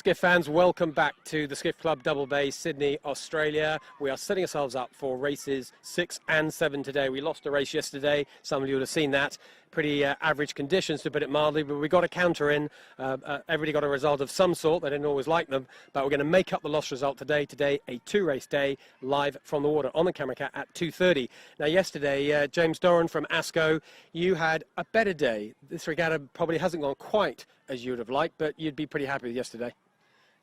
Skiff fans, welcome back to the Skiff Club Double Bay, Sydney, Australia. We are setting ourselves up for races 6 and 7 today. We lost a race yesterday. Some of you would have seen that. Pretty average conditions, to put it mildly, but we got a counter in. Everybody got a result of some sort. They didn't always like them, but we're going to make up the lost result today. Today, a 2-race day, live from the water on the Camera Cat at 2:30. Now, yesterday, James Doran from ASCO, you had a better day. This regatta probably hasn't gone quite as you would have liked, but you'd be pretty happy with yesterday.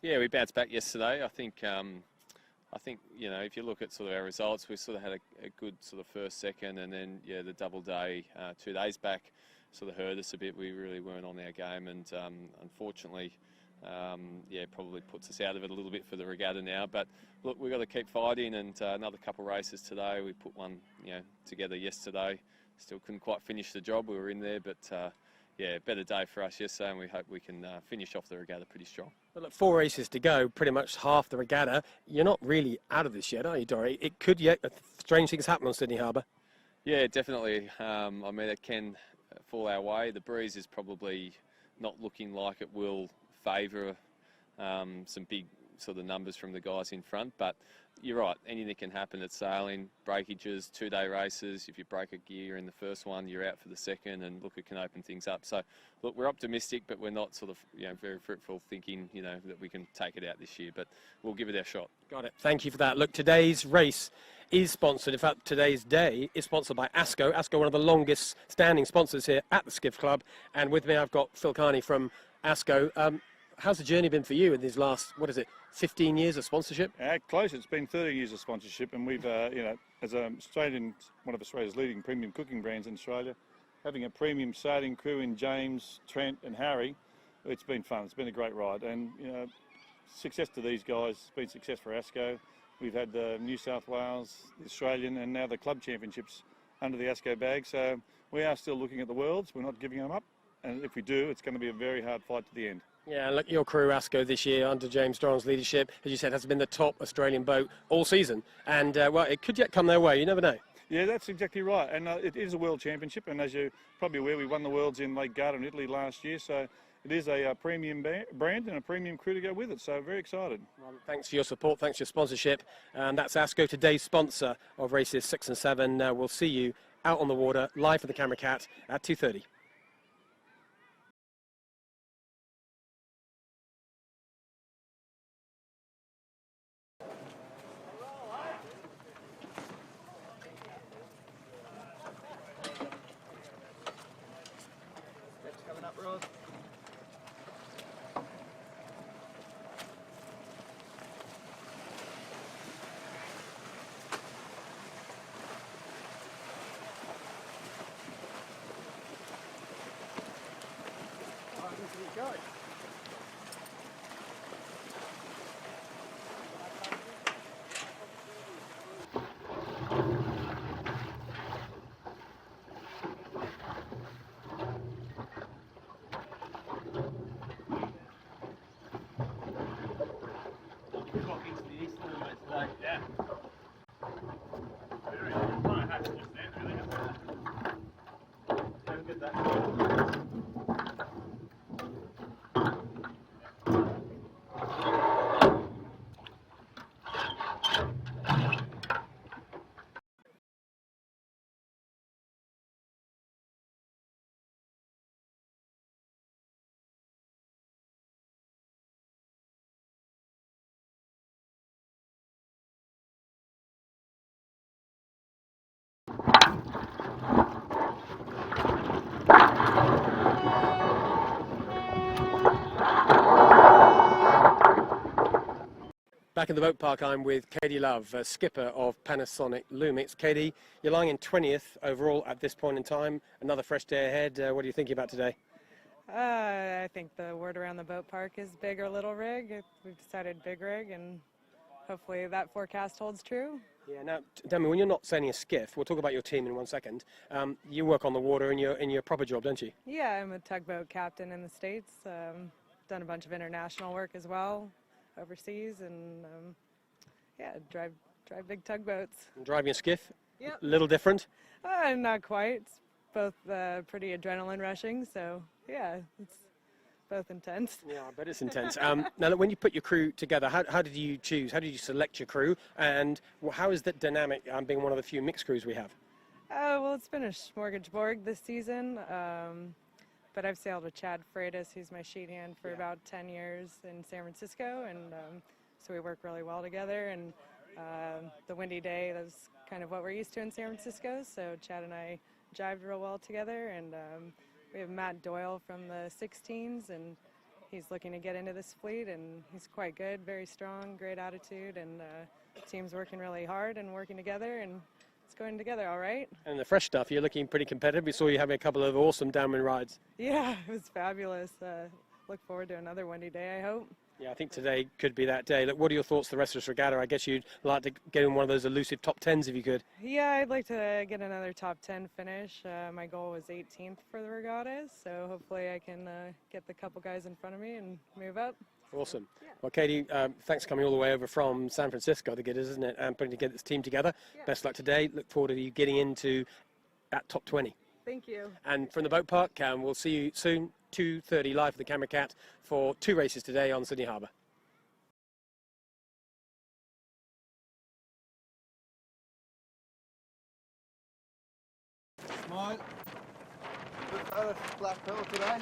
Yeah, we bounced back yesterday. I think you know, if you look at sort of our results, we sort of had a good sort of first, second, and then yeah, the double day 2 days back sort of hurt us a bit. We really weren't on our game, and unfortunately, yeah, probably puts us out of it a little bit for the regatta now. But look, we've got to keep fighting, and another couple of races today. We put one, you know, together yesterday. Still couldn't quite finish the job. We were in there, but yeah, better day for us yesterday, and we hope we can finish off the regatta pretty strong. Well, look, 4 races to go, pretty much half the regatta. You're not really out of this yet, are you, Dory? It could yet strange things happen on Sydney Harbour. Yeah, definitely. I mean, it can fall our way. The breeze is probably not looking like it will favour some big sort of numbers from the guys in front, but you're right, anything can happen at sailing, breakages, 2-day races. If you break a gear in the first one, you're out for the second, and look, it can open things up. So look, we're optimistic, but we're not sort of, you know, very fruitful thinking, you know, that we can take it out this year, but we'll give it our shot. Got it. Thank you for that. Look, today's race is sponsored, in fact, today's day is sponsored by ASCO. ASCO, one of the longest standing sponsors here at the Skiff Club, and with me I've got Phil Carney from ASCO. How's the journey been for you in these last, what is it, 15 years of sponsorship? Close. It's been 30 years of sponsorship, and we've, you know, as one of Australia's leading premium cooking brands in Australia, having a premium sailing crew in James, Trent and Harry, it's been fun. It's been a great ride, and you know, success to these guys. It's been success for ASCO. We've had the New South Wales, the Australian, and now the club championships under the ASCO bag. So we are still looking at the Worlds. We're not giving them up, and if we do, it's going to be a very hard fight to the end. Yeah, look, your crew, ASCO, this year under James Doran's leadership, as you said, has been the top Australian boat all season. And, well, it could yet come their way. You never know. Yeah, that's exactly right. And it is a world championship. And as you're probably aware, we won the Worlds in Lake Garda in Italy last year. So it is a premium brand and a premium crew to go with it. So very excited. Well, thanks for your support. Thanks for your sponsorship. And that's ASCO, today's sponsor of races 6 and 7. We'll see you out on the water, live for the Camera Cat at 2:30. Coming up, Rose. Go. Yeah. Very good. I had to just stand really good. Don't get that. Back in the boat park, I'm with Katie Love, skipper of Panasonic Lumix. Katie, you're lying in 20th overall at this point in time. Another fresh day ahead. What are you thinking about today? I think the word around the boat park is big or little rig. We've decided big rig, and hopefully that forecast holds true. Yeah. Now, tell me, when you're not sailing a skiff, we'll talk about your team in 1 second. You work on the water in your proper job, don't you? Yeah, I'm a tugboat captain in the States. Done a bunch of international work as well, overseas, and yeah, drive big tugboats. And driving a skiff? Yep. A little different? Not quite. It's both pretty adrenaline rushing, so yeah, it's both intense. Yeah, I bet it's intense. Now, when you put your crew together, how did you choose? How did you select your crew? And how is that dynamic being one of the few mixed crews we have? Well, it's been a smorgasbord this season, but I've sailed with Chad Freitas, who's my sheet hand, for about 10 years in San Francisco, and so we work really well together. And the windy day, that's kind of what we're used to in San Francisco, so Chad and I jived real well together. And we have Matt Doyle from the 16s, and he's looking to get into this fleet, and he's quite good, very strong, great attitude, and the team's working really hard and working together, and it's going together all right. And the fresh stuff, you're looking pretty competitive. We saw you having a couple of awesome downwind rides. Yeah, it was fabulous. Look forward to another windy day, I hope. Yeah, I think today could be that day. Look, what are your thoughts for the rest of this regatta? I guess you'd like to get in one of those elusive top 10s if you could. Yeah, I'd like to get another top 10 finish. My goal was 18th for the regattas, so hopefully I can get the couple guys in front of me and move up. Awesome. Well, Katie, thanks for coming all the way over from San Francisco to get us, isn't it, and putting together this team together. Yeah. Best luck today. Look forward to you getting into that top 20. Thank you. And from the boat park, we'll see you soon, 2:30 live for the Camera Cat for 2 races today on Sydney Harbour. Smile. Good photo for Black Pearl today.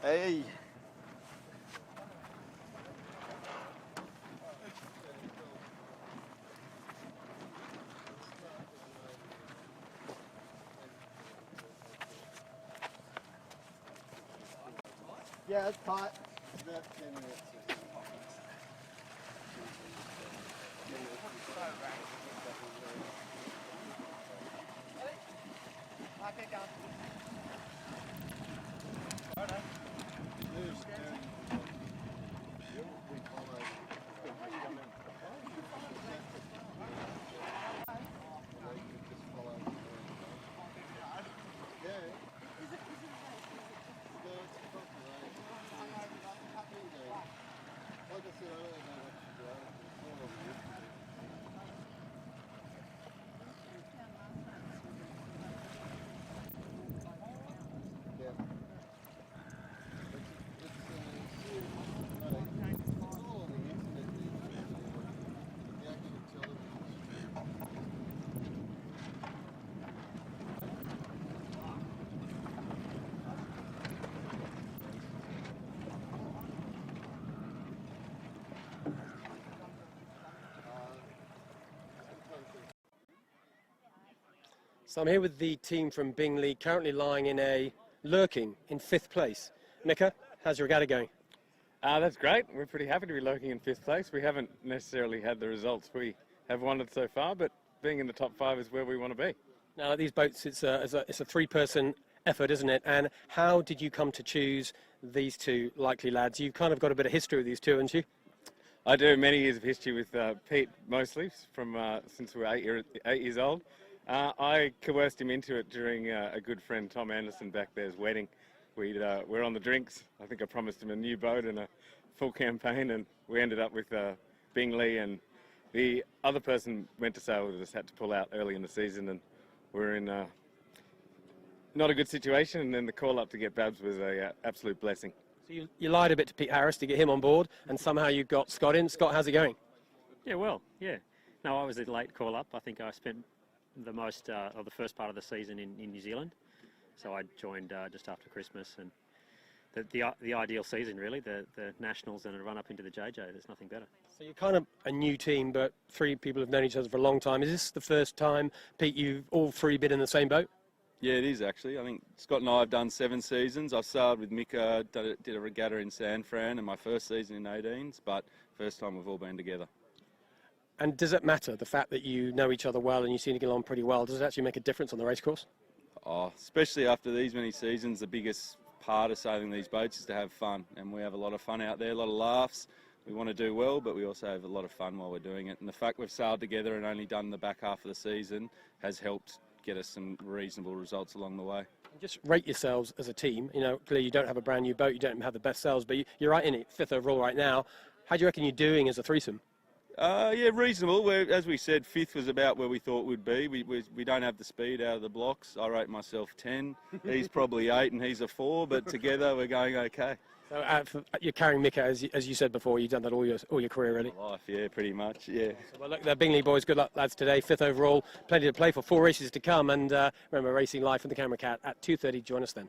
Hey. Yeah, it's tight. It's about 10 minutes. So I'm here with the team from Bingley, currently lying lurking in 5th place. Mika, how's your regatta going? That's great. We're pretty happy to be lurking in 5th place. We haven't necessarily had the results we have wanted so far, but being in the top 5 is where we want to be. Now, these boats, it's a 3-person effort, isn't it? And how did you come to choose these two likely lads? You've kind of got a bit of history with these two, haven't you? I do many years of history with Pete, mostly from since we were 8 years old. I coerced him into it during a good friend Tom Anderson back there's wedding. We're on the drinks. I think I promised him a new boat and a full campaign, and we ended up with Bingley, and the other person went to sail with us, had to pull out early in the season, and we're in not a good situation, and then the call up to get Babs was a absolute blessing. So you lied a bit to Pete Harris to get him on board, and somehow you got Scott in. Scott, how's it going? Yeah, well, yeah. No, I was a late call up. I think I spent the most of the first part of the season in New Zealand. So I joined just after Christmas, and the ideal season, really, the Nationals and a run up into the JJ. There's nothing better. So you're kind of a new team, but 3 people have known each other for a long time. Is this the first time, Pete, you've all 3 been in the same boat? Yeah, it is actually. I think Scott and I have done 7 seasons. I've sailed with Mika, did a regatta in San Fran in my first season in 18s, but first time we've all been together. And does it matter, the fact that you know each other well and you seem to get along pretty well? Does it actually make a difference on the racecourse? Oh, especially after these many seasons, the biggest part of sailing these boats is to have fun. And we have a lot of fun out there, a lot of laughs. We want to do well, but we also have a lot of fun while we're doing it. And the fact we've sailed together and only done the back half of the season has helped get us some reasonable results along the way. Just rate yourselves as a team. You know, clearly you don't have a brand new boat, you don't have the best sails, but you're right in it, 5th overall right now. How do you reckon you're doing as a threesome? Yeah, reasonable. As we said, 5th was about where we thought we'd be. We don't have the speed out of the blocks. I rate myself 10. He's probably 8 and he's a 4, but together we're going okay. So you're carrying Mika, as you said before. You've done that all your career, really. Life, yeah, pretty much, yeah. So, well, look, the Bingley boys, good luck, lads, today. 5th overall, plenty to play for. 4 races to come, and remember, racing live from the Camera Cat at 2:30. Join us then.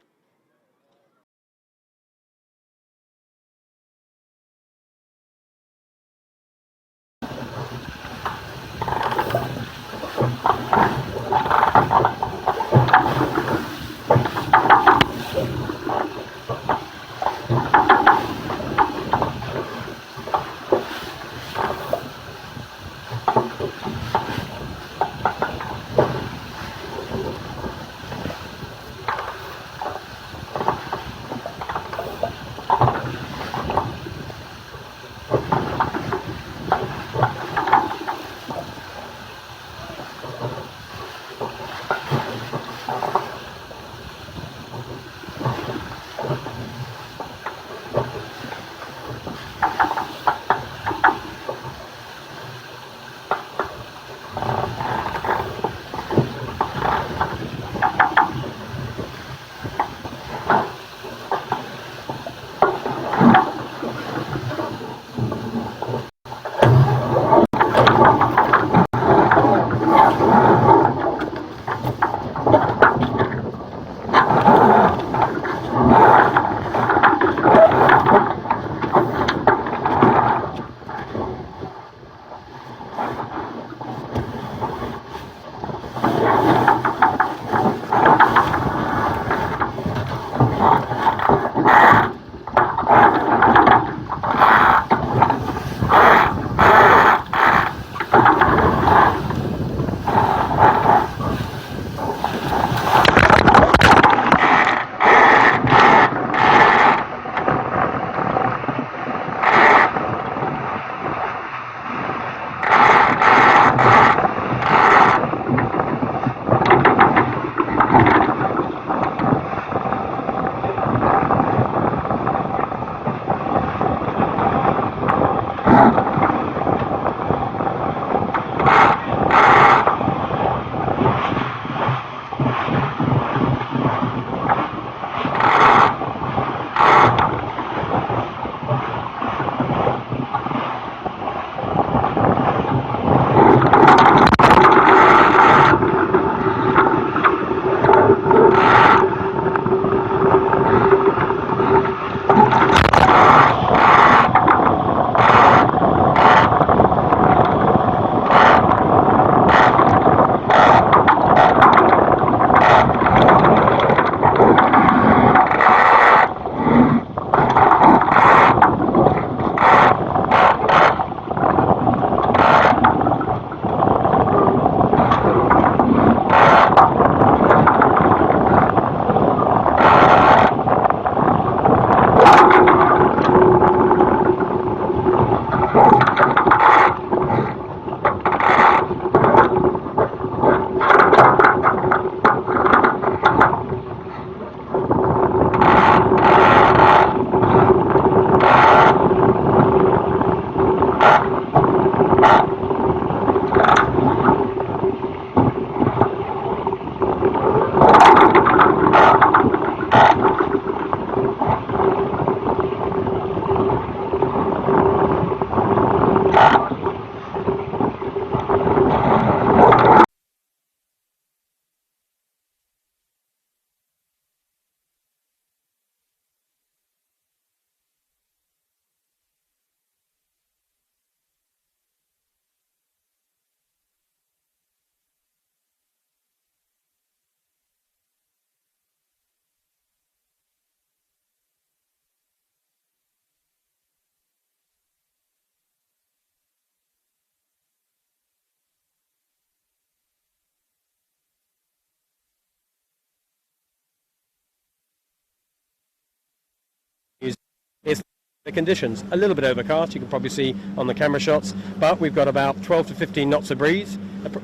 Is the conditions a little bit overcast, you can probably see on the camera shots, but we've got about 12 to 15 knots of breeze,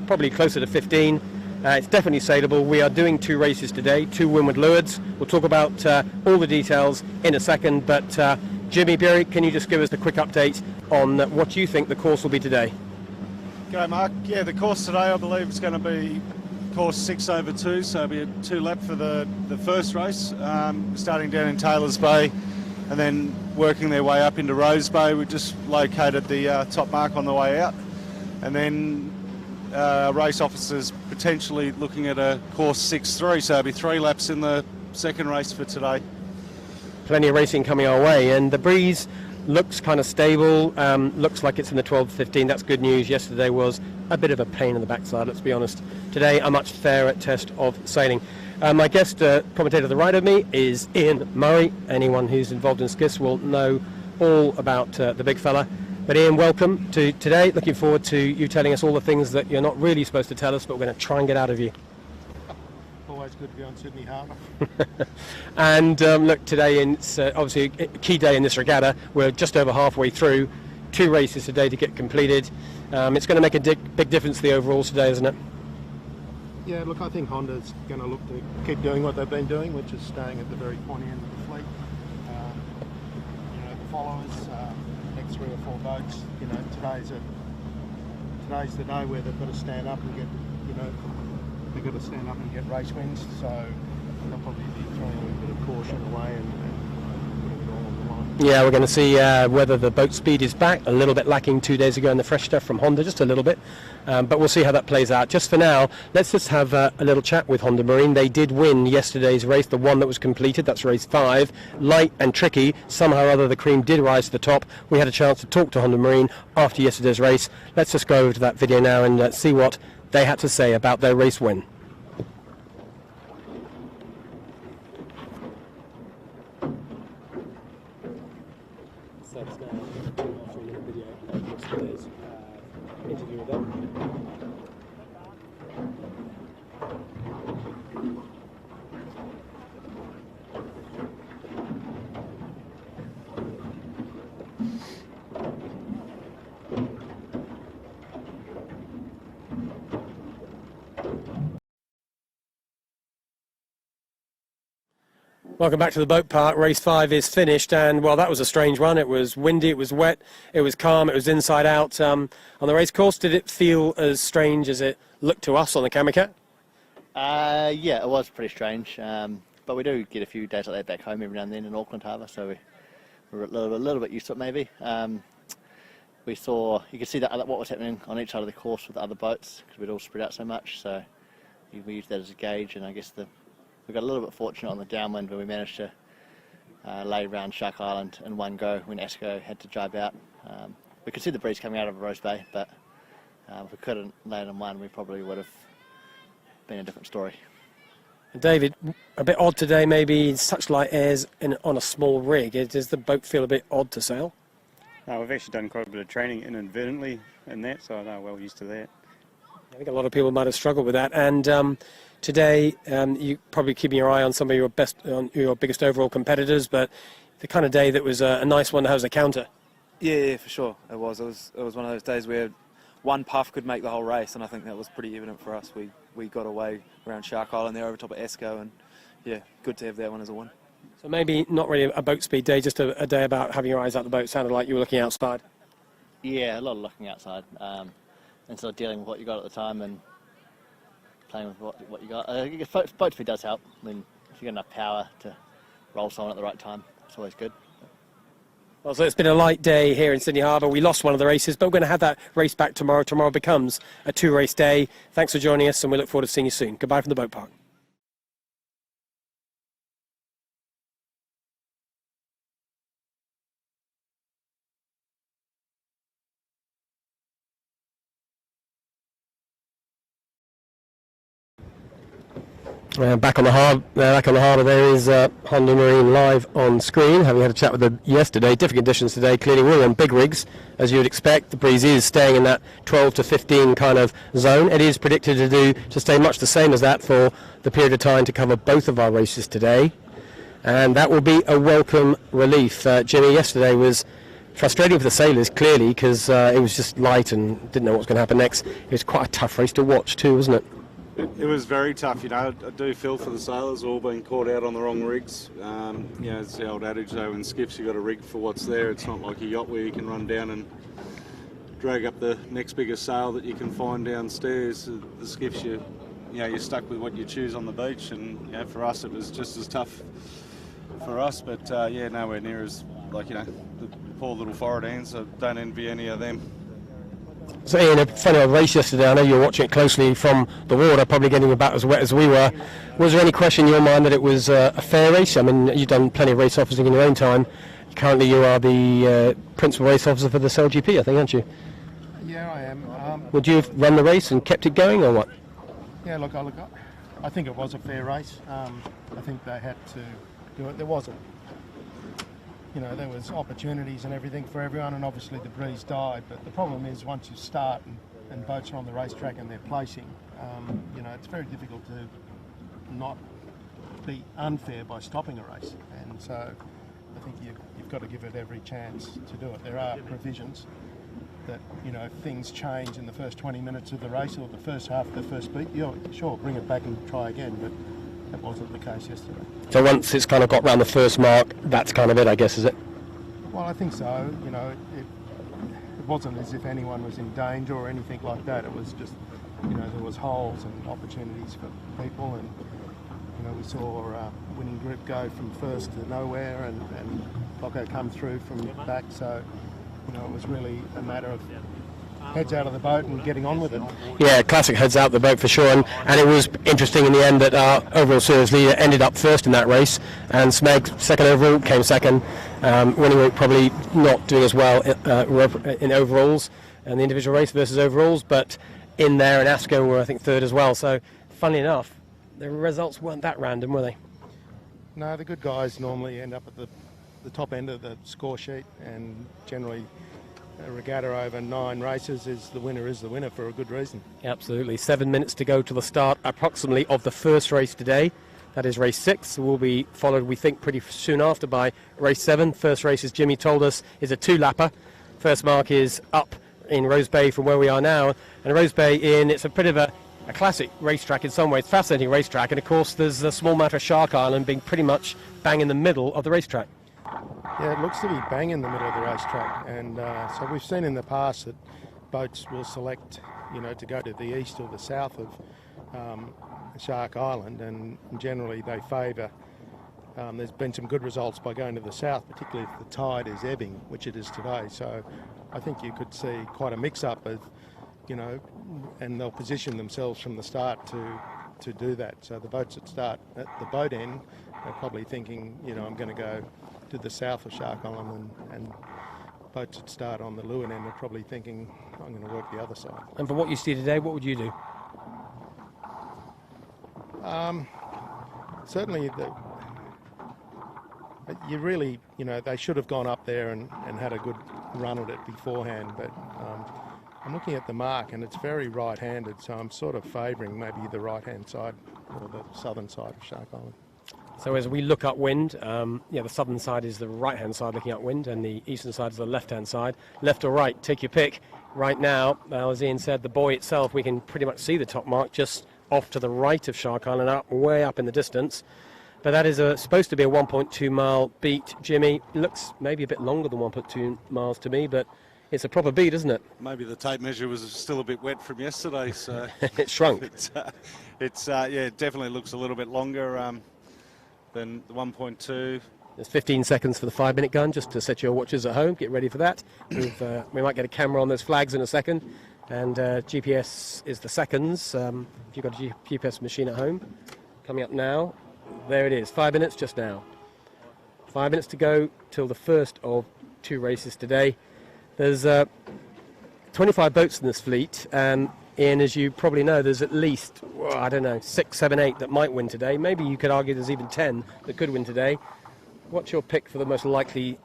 probably closer to 15. It's definitely sailable. We are doing 2 races today, 2 windward lewards. We'll talk about all the details in a second, but Jimmy, Berry, can you just give us the quick update on what you think the course will be today? G'day Mark. Yeah, the course today I believe is going to be course 6/2, so it'll be a 2-lap for the first race, starting down in Taylor's Bay and then working their way up into Rose Bay. We just located the top mark on the way out, and then race officers potentially looking at a course 6/3, so it'll be 3 laps in the second race for today. Plenty of racing coming our way, and the breeze looks kind of stable, looks like it's in the 12-15. That's good news. Yesterday was a bit of a pain in the backside, let's be honest. Today a much fairer test of sailing. My guest commentator to the right of me is Ian Murray. Anyone who's involved in skiffs will know all about the big fella. But Ian, welcome to today. Looking forward to you telling us all the things that you're not really supposed to tell us, but we're going to try and get out of you. Always good to be on Sydney Harbour. And look, today it's obviously a key day in this regatta. We're just over halfway through. 2 races today to get completed. It's going to make a big difference to the overalls today, isn't it? Yeah, look, I think Honda's going to look to keep doing what they've been doing, which is staying at the very pointy end of the fleet. The followers, next 3 or 4 boats. Today's the day where they've got to stand up and get, they've got to stand up and get race wins. So they'll probably be throwing a little bit of caution away and putting it all on the line. Yeah, we're going to see whether the boat speed is back. A little bit lacking 2 days ago in the fresh stuff from Honda, just a little bit. But we'll see how that plays out. Just for now, let's just have a little chat with Honda Marine. They did win yesterday's race, the one that was completed. That's race 5. Light and tricky. Somehow or other, the cream did rise to the top. We had a chance to talk to Honda Marine after yesterday's race. Let's just go over to that video now and see what they had to say about their race win. So it's now a 2.5-3-minute video of yesterday's interview with them. Welcome back to the boat park. Race 5 is finished, and well, that was a strange one. It was windy, it was wet, it was calm, it was inside out. On the race course, did it feel as strange as it looked to us on the camera cat? Yeah, it was pretty strange, but we do get a few days like that back home every now and then in Auckland Harbour, so we're a little bit used to it maybe. We saw, you could see what was happening on each side of the course with the other boats because we'd all spread out so much, so we used that as a gauge, and I guess we got a little bit fortunate on the downwind where we managed to lay around Shark Island in one go when Asco had to jibe out. We could see the breeze coming out of Rose Bay, but if we couldn't land in one, we probably would have been a different story. David, a bit odd today, maybe such light airs on a small rig. Does the boat feel a bit odd to sail? No, we've actually done quite a bit of training inadvertently in that, so I'm well used to that. I think a lot of people might have struggled with that. And today, you're probably keeping your eye on some of your biggest overall competitors, but the kind of day that was a nice one to have as a counter. Yeah, for sure. It was one of those days where one puff could make the whole race, and I think that was pretty evident for us. We got away around Shark Island there over top of Asco, and yeah, good to have that one as a win. So maybe not really a boat speed day, just a day about having your eyes out the boat. Sounded like you were looking outside. Yeah, a lot of looking outside, and sort of dealing with what you got at the time and playing with what you got. I guess boat speed does help. I mean, if you got enough power to roll someone at the right time, it's always good. Well, so it's been a light day here in Sydney Harbour. We lost one of the races, but we're going to have that race back tomorrow. Tomorrow becomes a 2-race day. Thanks for joining us, and we look forward to seeing you soon. Goodbye from the boat park. Back on the harbour, there is Honda Marine live on screen. Having had a chat with them yesterday, different conditions today. Clearly, we're on big rigs, as you would expect. The breeze is staying in that 12 to 15 kind of zone. It is predicted to stay much the same as that for the period of time to cover both of our races today, and that will be a welcome relief. Jimmy, yesterday was frustrating for the sailors, clearly, because it was just light and didn't know what was going to happen next. It was quite a tough race to watch too, wasn't it? It was very tough, you know. I do feel for the sailors all being caught out on the wrong rigs. You know, it's the old adage though, in skiffs you've got a rig for what's there. It's not like a yacht where you can run down and drag up the next biggest sail that you can find downstairs. The skiffs, you're stuck with what you choose on the beach, and you know, for us it was just as tough for us, but yeah, nowhere near as, like, you know, the poor little forward hands. I don't envy any of them. So Ian, a funny old race yesterday. I know you were watching it closely from the water, probably getting about as wet as we were. Was there any question in your mind that it was a fair race? I mean, you've done plenty of race officing in your own time. Currently you are the principal race officer for the SailGP, I think, aren't you? Yeah, I am. Would you have run the race and kept it going, or what? Yeah, look, I think it was a fair race. I think they had to do it. There wasn't, you know, there was opportunities and everything for everyone, and obviously the breeze died. But the problem is, once you start and boats are on the racetrack and they're placing, you know, it's very difficult to not be unfair by stopping a race. And so I think you've got to give it every chance to do it. There are provisions that, you know, if things change in the first 20 minutes of the race or the first half of the first beat, sure, bring it back and try again, but that wasn't the case yesterday. So once it's kind of got round the first mark, that's kind of it, I guess, is it? Well, I think so. You know, it wasn't as if anyone was in danger or anything like that. It was just, you know, there was holes and opportunities for people, and, you know, we saw winning group go from first to nowhere, and Loco come through from back, so, you know, it was really a matter of heads out of the boat and getting on with it. Yeah, classic heads out the boat for sure, and it was interesting in the end that our overall series leader ended up first in that race, and Smeg, second overall, came second. Winning Group probably not doing as well in overalls and the individual race versus overalls, but in there, and Asco were, I think, third as well. So, funnily enough, the results weren't that random, were they? No, the good guys normally end up at the top end of the score sheet, and generally a regatta over 9 races is the winner for a good reason. Absolutely. 7 minutes to go to the start approximately of the first race today. That is race 6. Will be followed, we think, pretty soon after by race 7. First race, as Jimmy told us, is a 2-lapper. First mark is up in Rose Bay from where we are now. And Rose Bay, it's a bit of a classic racetrack in some ways, fascinating racetrack. And of course, there's the small matter of Shark Island being pretty much bang in the middle of the racetrack. Yeah, it looks to be bang in the middle of the racetrack, and so we've seen in the past that boats will select, you know, to go to the east or the south of Shark Island, and generally they favour. There's been some good results by going to the south, particularly if the tide is ebbing, which it is today. So I think you could see quite a mix-up of, you know, and they'll position themselves from the start to do that. So the boats that start at the boat end are probably thinking, you know, I'm going to go to the south of Shark Island, and boats that start on the Lewin end are probably thinking, I'm going to work the other side. And for what you see today, what would you do? Certainly, you really, you know, they should have gone up there and had a good run at it beforehand, but I'm looking at the mark and it's very right-handed, so I'm sort of favouring maybe the right-hand side or the southern side of Shark Island. So as we look upwind, the southern side is the right-hand side looking upwind, and the eastern side is the left-hand side. Left or right, take your pick. Right now, as Ian said, the buoy itself, we can pretty much see the top mark just off to the right of Shark Island, up way up in the distance. But that is supposed to be a 1.2 mile beat, Jimmy. It looks maybe a bit longer than 1.2 miles to me, but it's a proper beat, isn't it? Maybe the tape measure was still a bit wet from yesterday, so it shrunk. It definitely looks a little bit longer than the 1.2. There's 15 seconds for the 5-minute gun, just to set your watches at home. Get ready for that. We might get a camera on those flags in a second. And GPS is the seconds. If you've got a GPS machine at home, coming up now. There it is, 5 minutes just now. 5 minutes to go till the first of 2 races today. There's 25 boats in this fleet, and Ian, as you probably know, there's at least, 6, 7, 8 that might win today. Maybe you could argue there's even 10 that could win today. What's your pick for the most likely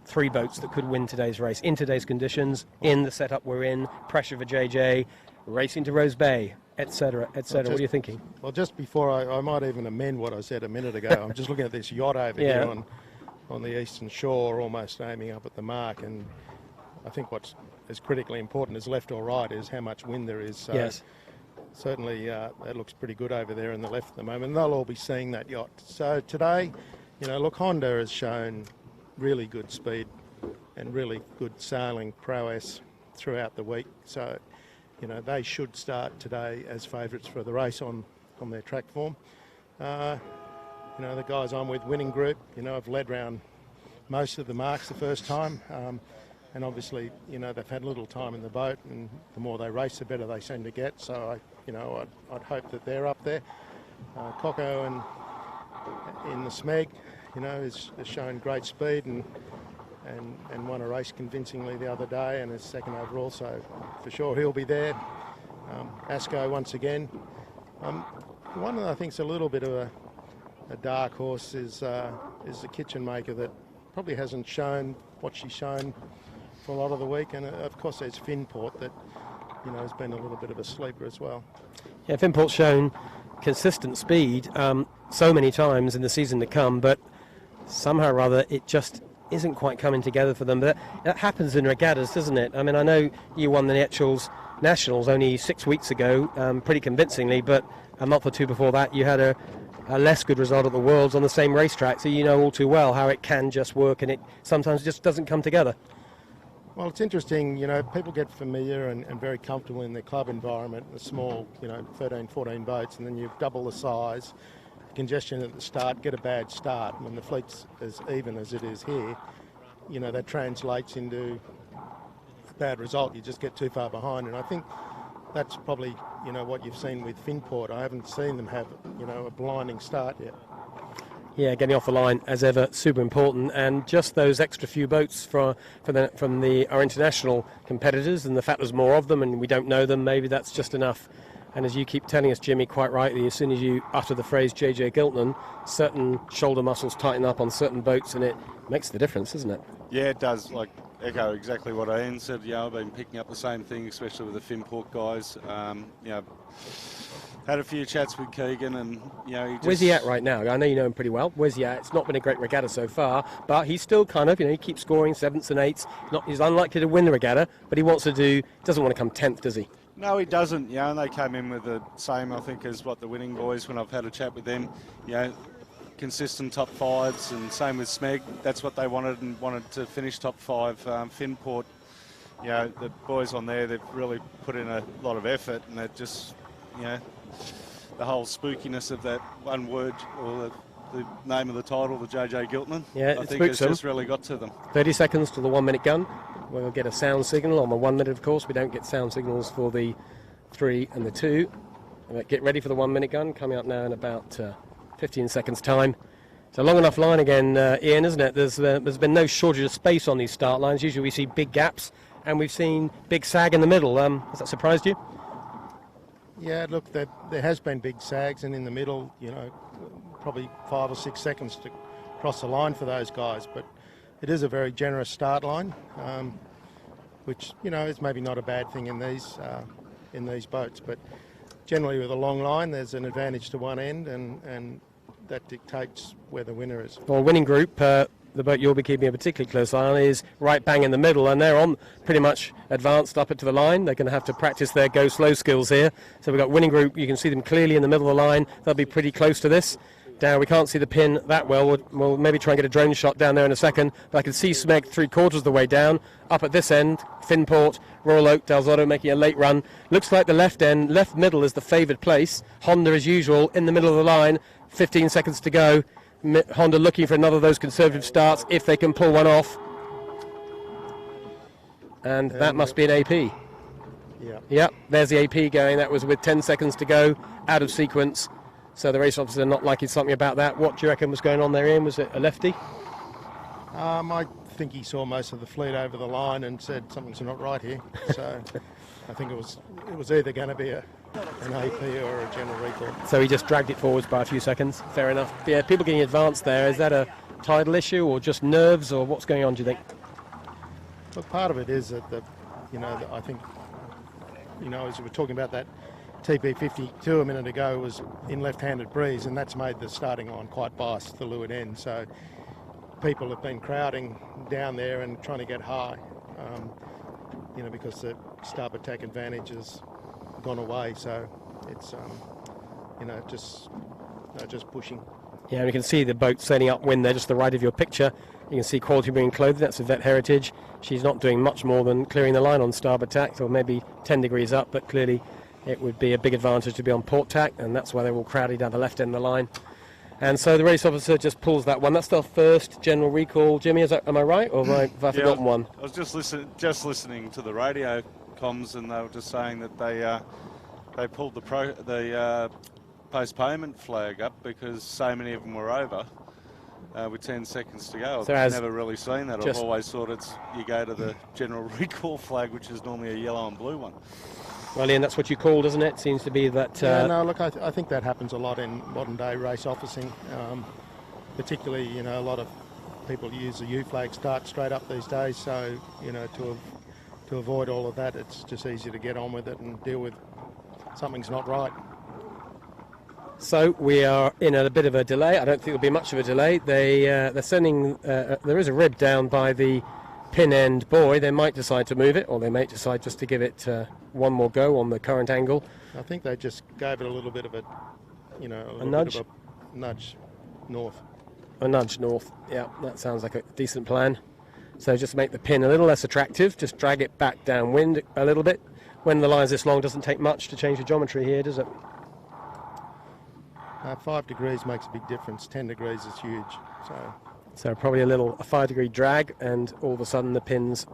3 boats that could win today's race in today's conditions, in the setup we're in, pressure for JJ, racing to Rose Bay, etc., etc.? What are you thinking? Well, just before I might even amend what I said a minute ago. I'm just looking at this yacht over here on the eastern shore, almost aiming up at the mark, and I think what's as critically important as left or right is how much wind there is. So, yes. certainly it looks pretty good over there in the left at the moment. They'll all be seeing that yacht. So today, look, Honda has shown really good speed and really good sailing prowess throughout the week. So, they should start today as favourites for the race on their track form. The guys I'm with, Winning Group, have led round most of the marks the first time. And obviously, they've had little time in the boat, and the more they race, the better they seem to get. So, I'd hope that they're up there. Coco in the Smeg, has shown great speed and won a race convincingly the other day and is second overall. So, for sure, he'll be there. Asco once again. One that I think's a little bit of a dark horse is the Kitchen Maker that probably hasn't shown what she's shown for a lot of the week, and of course there's Finport that has been a little bit of a sleeper as well. Yeah, Finport's shown consistent speed so many times in the season to come, but somehow or other it just isn't quite coming together for them. But that happens in regattas, doesn't it? I mean, I know you won the Netchels Nationals only 6 weeks ago, pretty convincingly, but a month or two before that you had a less good result at the Worlds on the same racetrack, so you know all too well how it can just work and it sometimes just doesn't come together. Well, it's interesting, people get familiar and very comfortable in their club environment, the small, 13, 14 boats, and then you double the size, congestion at the start, get a bad start. When the fleet's as even as it is here, that translates into a bad result. You just get too far behind, and I think that's probably, what you've seen with Finport. I haven't seen them have, a blinding start yet. Yeah, getting off the line as ever, super important, and just those extra few boats from our international competitors, and the fact there's more of them and we don't know them, maybe that's just enough. And as you keep telling us, Jimmy, quite rightly, as soon as you utter the phrase JJ Giltinan, certain shoulder muscles tighten up on certain boats, and it makes the difference, doesn't it? Yeah, it does. Echo exactly what Ian said. I've been picking up the same thing, especially with the Finport guys. Had a few chats with Keegan, and Where's he at right now? I know you know him pretty well. Where's he at? It's not been a great regatta so far, but he's still kind of, he keeps scoring 7ths and 8ths. He's unlikely to win the regatta, but he doesn't want to come 10th, does he? No, he doesn't. And they came in with the same, I think, as what the Winning boys, when I've had a chat with them. Consistent top fives, and same with Smeg. That's what they wanted, and wanted to finish top five. Finport, the boys on there, they've really put in a lot of effort, and it just, the whole spookiness of that one word, or the name of the title, the JJ Giltinan, yeah, I think it's just really got to them. 30 seconds to the 1 minute gun. We'll get a sound signal on the 1 minute, of course. We don't get sound signals for the 3 and the 2. Get ready for the 1 minute gun, coming up now in about 15 seconds time. It's a long enough line again, Ian, isn't it? There's been no shortage of space on these start lines. Usually we see big gaps, and we've seen big sag in the middle. Has that surprised you? Yeah, look, there has been big sags, and in the middle, probably 5 or 6 seconds to cross the line for those guys. But it is a very generous start line, which is maybe not a bad thing in these boats. But generally, with a long line, there's an advantage to one end, and that dictates where the winner is. Well, Winning Group, the boat you'll be keeping a particularly close eye on, is right bang in the middle, and they're on pretty much advanced up it to the line. They're going to have to practice their go slow skills here. So we've got Winning Group. You can see them clearly in the middle of the line. They'll be pretty close to this. Down, we can't see the pin that well. We'll maybe try and get a drone shot down there in a second. But I can see Smeg 3/4 of the way down. Up at this end, Finport, Royal Oak, Del Zotto making a late run. Looks like the left middle is the favoured place. Honda, as usual, in the middle of the line. 15 seconds to go. Honda looking for another of those conservative starts if they can pull one off. And that must be an AP. Yeah. Yep, there's the AP going. That was with 10 seconds to go, out of sequence. So the race officer not liking something about that. What do you reckon was going on there, Ian? Was it a lefty? I think he saw most of the fleet over the line and said something's not right here. So I think it was either going to be an AP or a general recall. So he just dragged it forwards by a few seconds. Fair enough. Yeah, people getting advanced there. Is that a tidal issue or just nerves, or what's going on, do you think? Well, part of it is that I think, as we were talking about that TP52 a minute ago, was in left-handed breeze, and that's made the starting line quite biased to the leeward end. So people have been crowding down there and trying to get high, because the starboard tack advantage has gone away. So it's just pushing. Yeah, and you can see the boat sailing upwind there, just to the right of your picture. You can see Quality Marine Clothing, that's a Vet Heritage. She's not doing much more than clearing the line on starboard tack, or maybe 10 degrees up, but clearly it would be a big advantage to be on port tack, and that's why they're all crowded down the left end of the line. And so the race officer just pulls that one. That's their first general recall. Jimmy, am I right, or have I forgotten one? I was just listening to the radio comms, and they were just saying that they pulled the postponement flag up because so many of them were over with 10 seconds to go. So I've never really seen that. I've always thought you go to the general recall flag, which is normally a yellow and blue one. Well, Ian, that's what you call, doesn't it? Seems to be that... Yeah, no, look, I think that happens a lot in modern-day race officing. Particularly, a lot of people use the U flag start straight up these days, so, to avoid all of that, it's just easier to get on with it and deal with something's not right. So we are in a bit of a delay. I don't think there'll be much of a delay. They're sending... there is a rib down by the pin end buoy. They might decide to move it, or they might decide just to give it one more go on the current angle. I think they just gave it a little bit of a nudge? Bit of a nudge north. A nudge north, yeah, that sounds like a decent plan. So just make the pin a little less attractive, just drag it back downwind a little bit. When the line's this long, doesn't take much to change the geometry here, does it? 5 degrees makes a big difference. 10 degrees is huge. So probably a 5-degree drag, and all of a sudden the pins,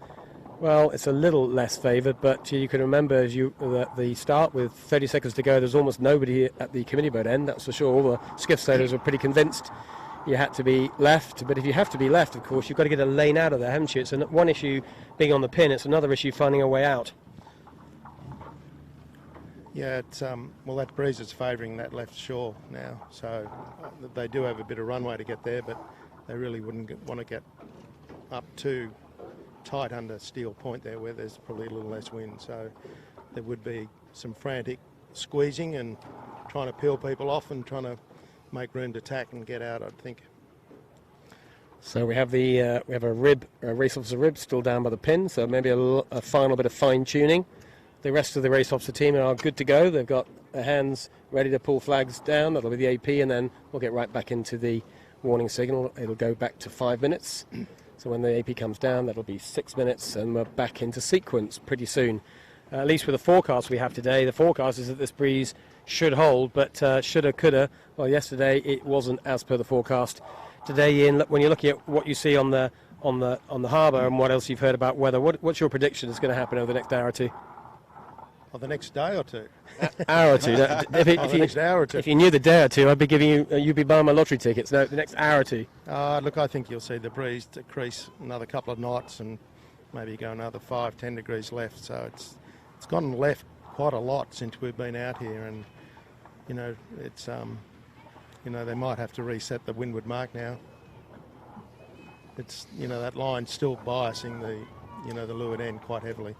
well, it's a little less favoured, but you can remember as at the start with 30 seconds to go, there's almost nobody at the committee boat end, that's for sure. All the skiff sailors were pretty convinced you had to be left, but if you have to be left, of course, you've got to get a lane out of there, haven't you? It's one issue being on the pin, it's another issue finding a way out. Yeah, it's well, that breeze is favouring that left shore now, so they do have a bit of runway to get there, but they really wouldn't want to get up too tight under Steel Point there, where there's probably a little less wind. So there would be some frantic squeezing and trying to peel people off and trying to make room to tack and get out, I think. So we have a race officer rib still down by the pin, so maybe a final bit of fine tuning. The rest of the race officer team are good to go. They've got their hands ready to pull flags down. That'll be the AP, and then we'll get right back into the warning signal. It'll go back to 5 minutes. So when the AP comes down, that'll be 6 minutes, and we're back into sequence pretty soon. At least with the forecast we have today, the forecast is that this breeze should hold, but shoulda, coulda. Well, yesterday it wasn't as per the forecast. Today, Ian, when you're looking at what you see on the harbour and what else you've heard about weather, what's your prediction is going to happen over the next hour or two? Or the next day or two? Hour or two. Next hour or two. If you knew the day or two, I'd be giving you'd be buying my lottery tickets. No, the next hour or two. Look, I think you'll see the breeze decrease another couple of knots and maybe go another 5-10 degrees left. So it's gone left quite a lot since we've been out here, and it's they might have to reset the windward mark now. It's that line's still biasing the leeward end quite heavily.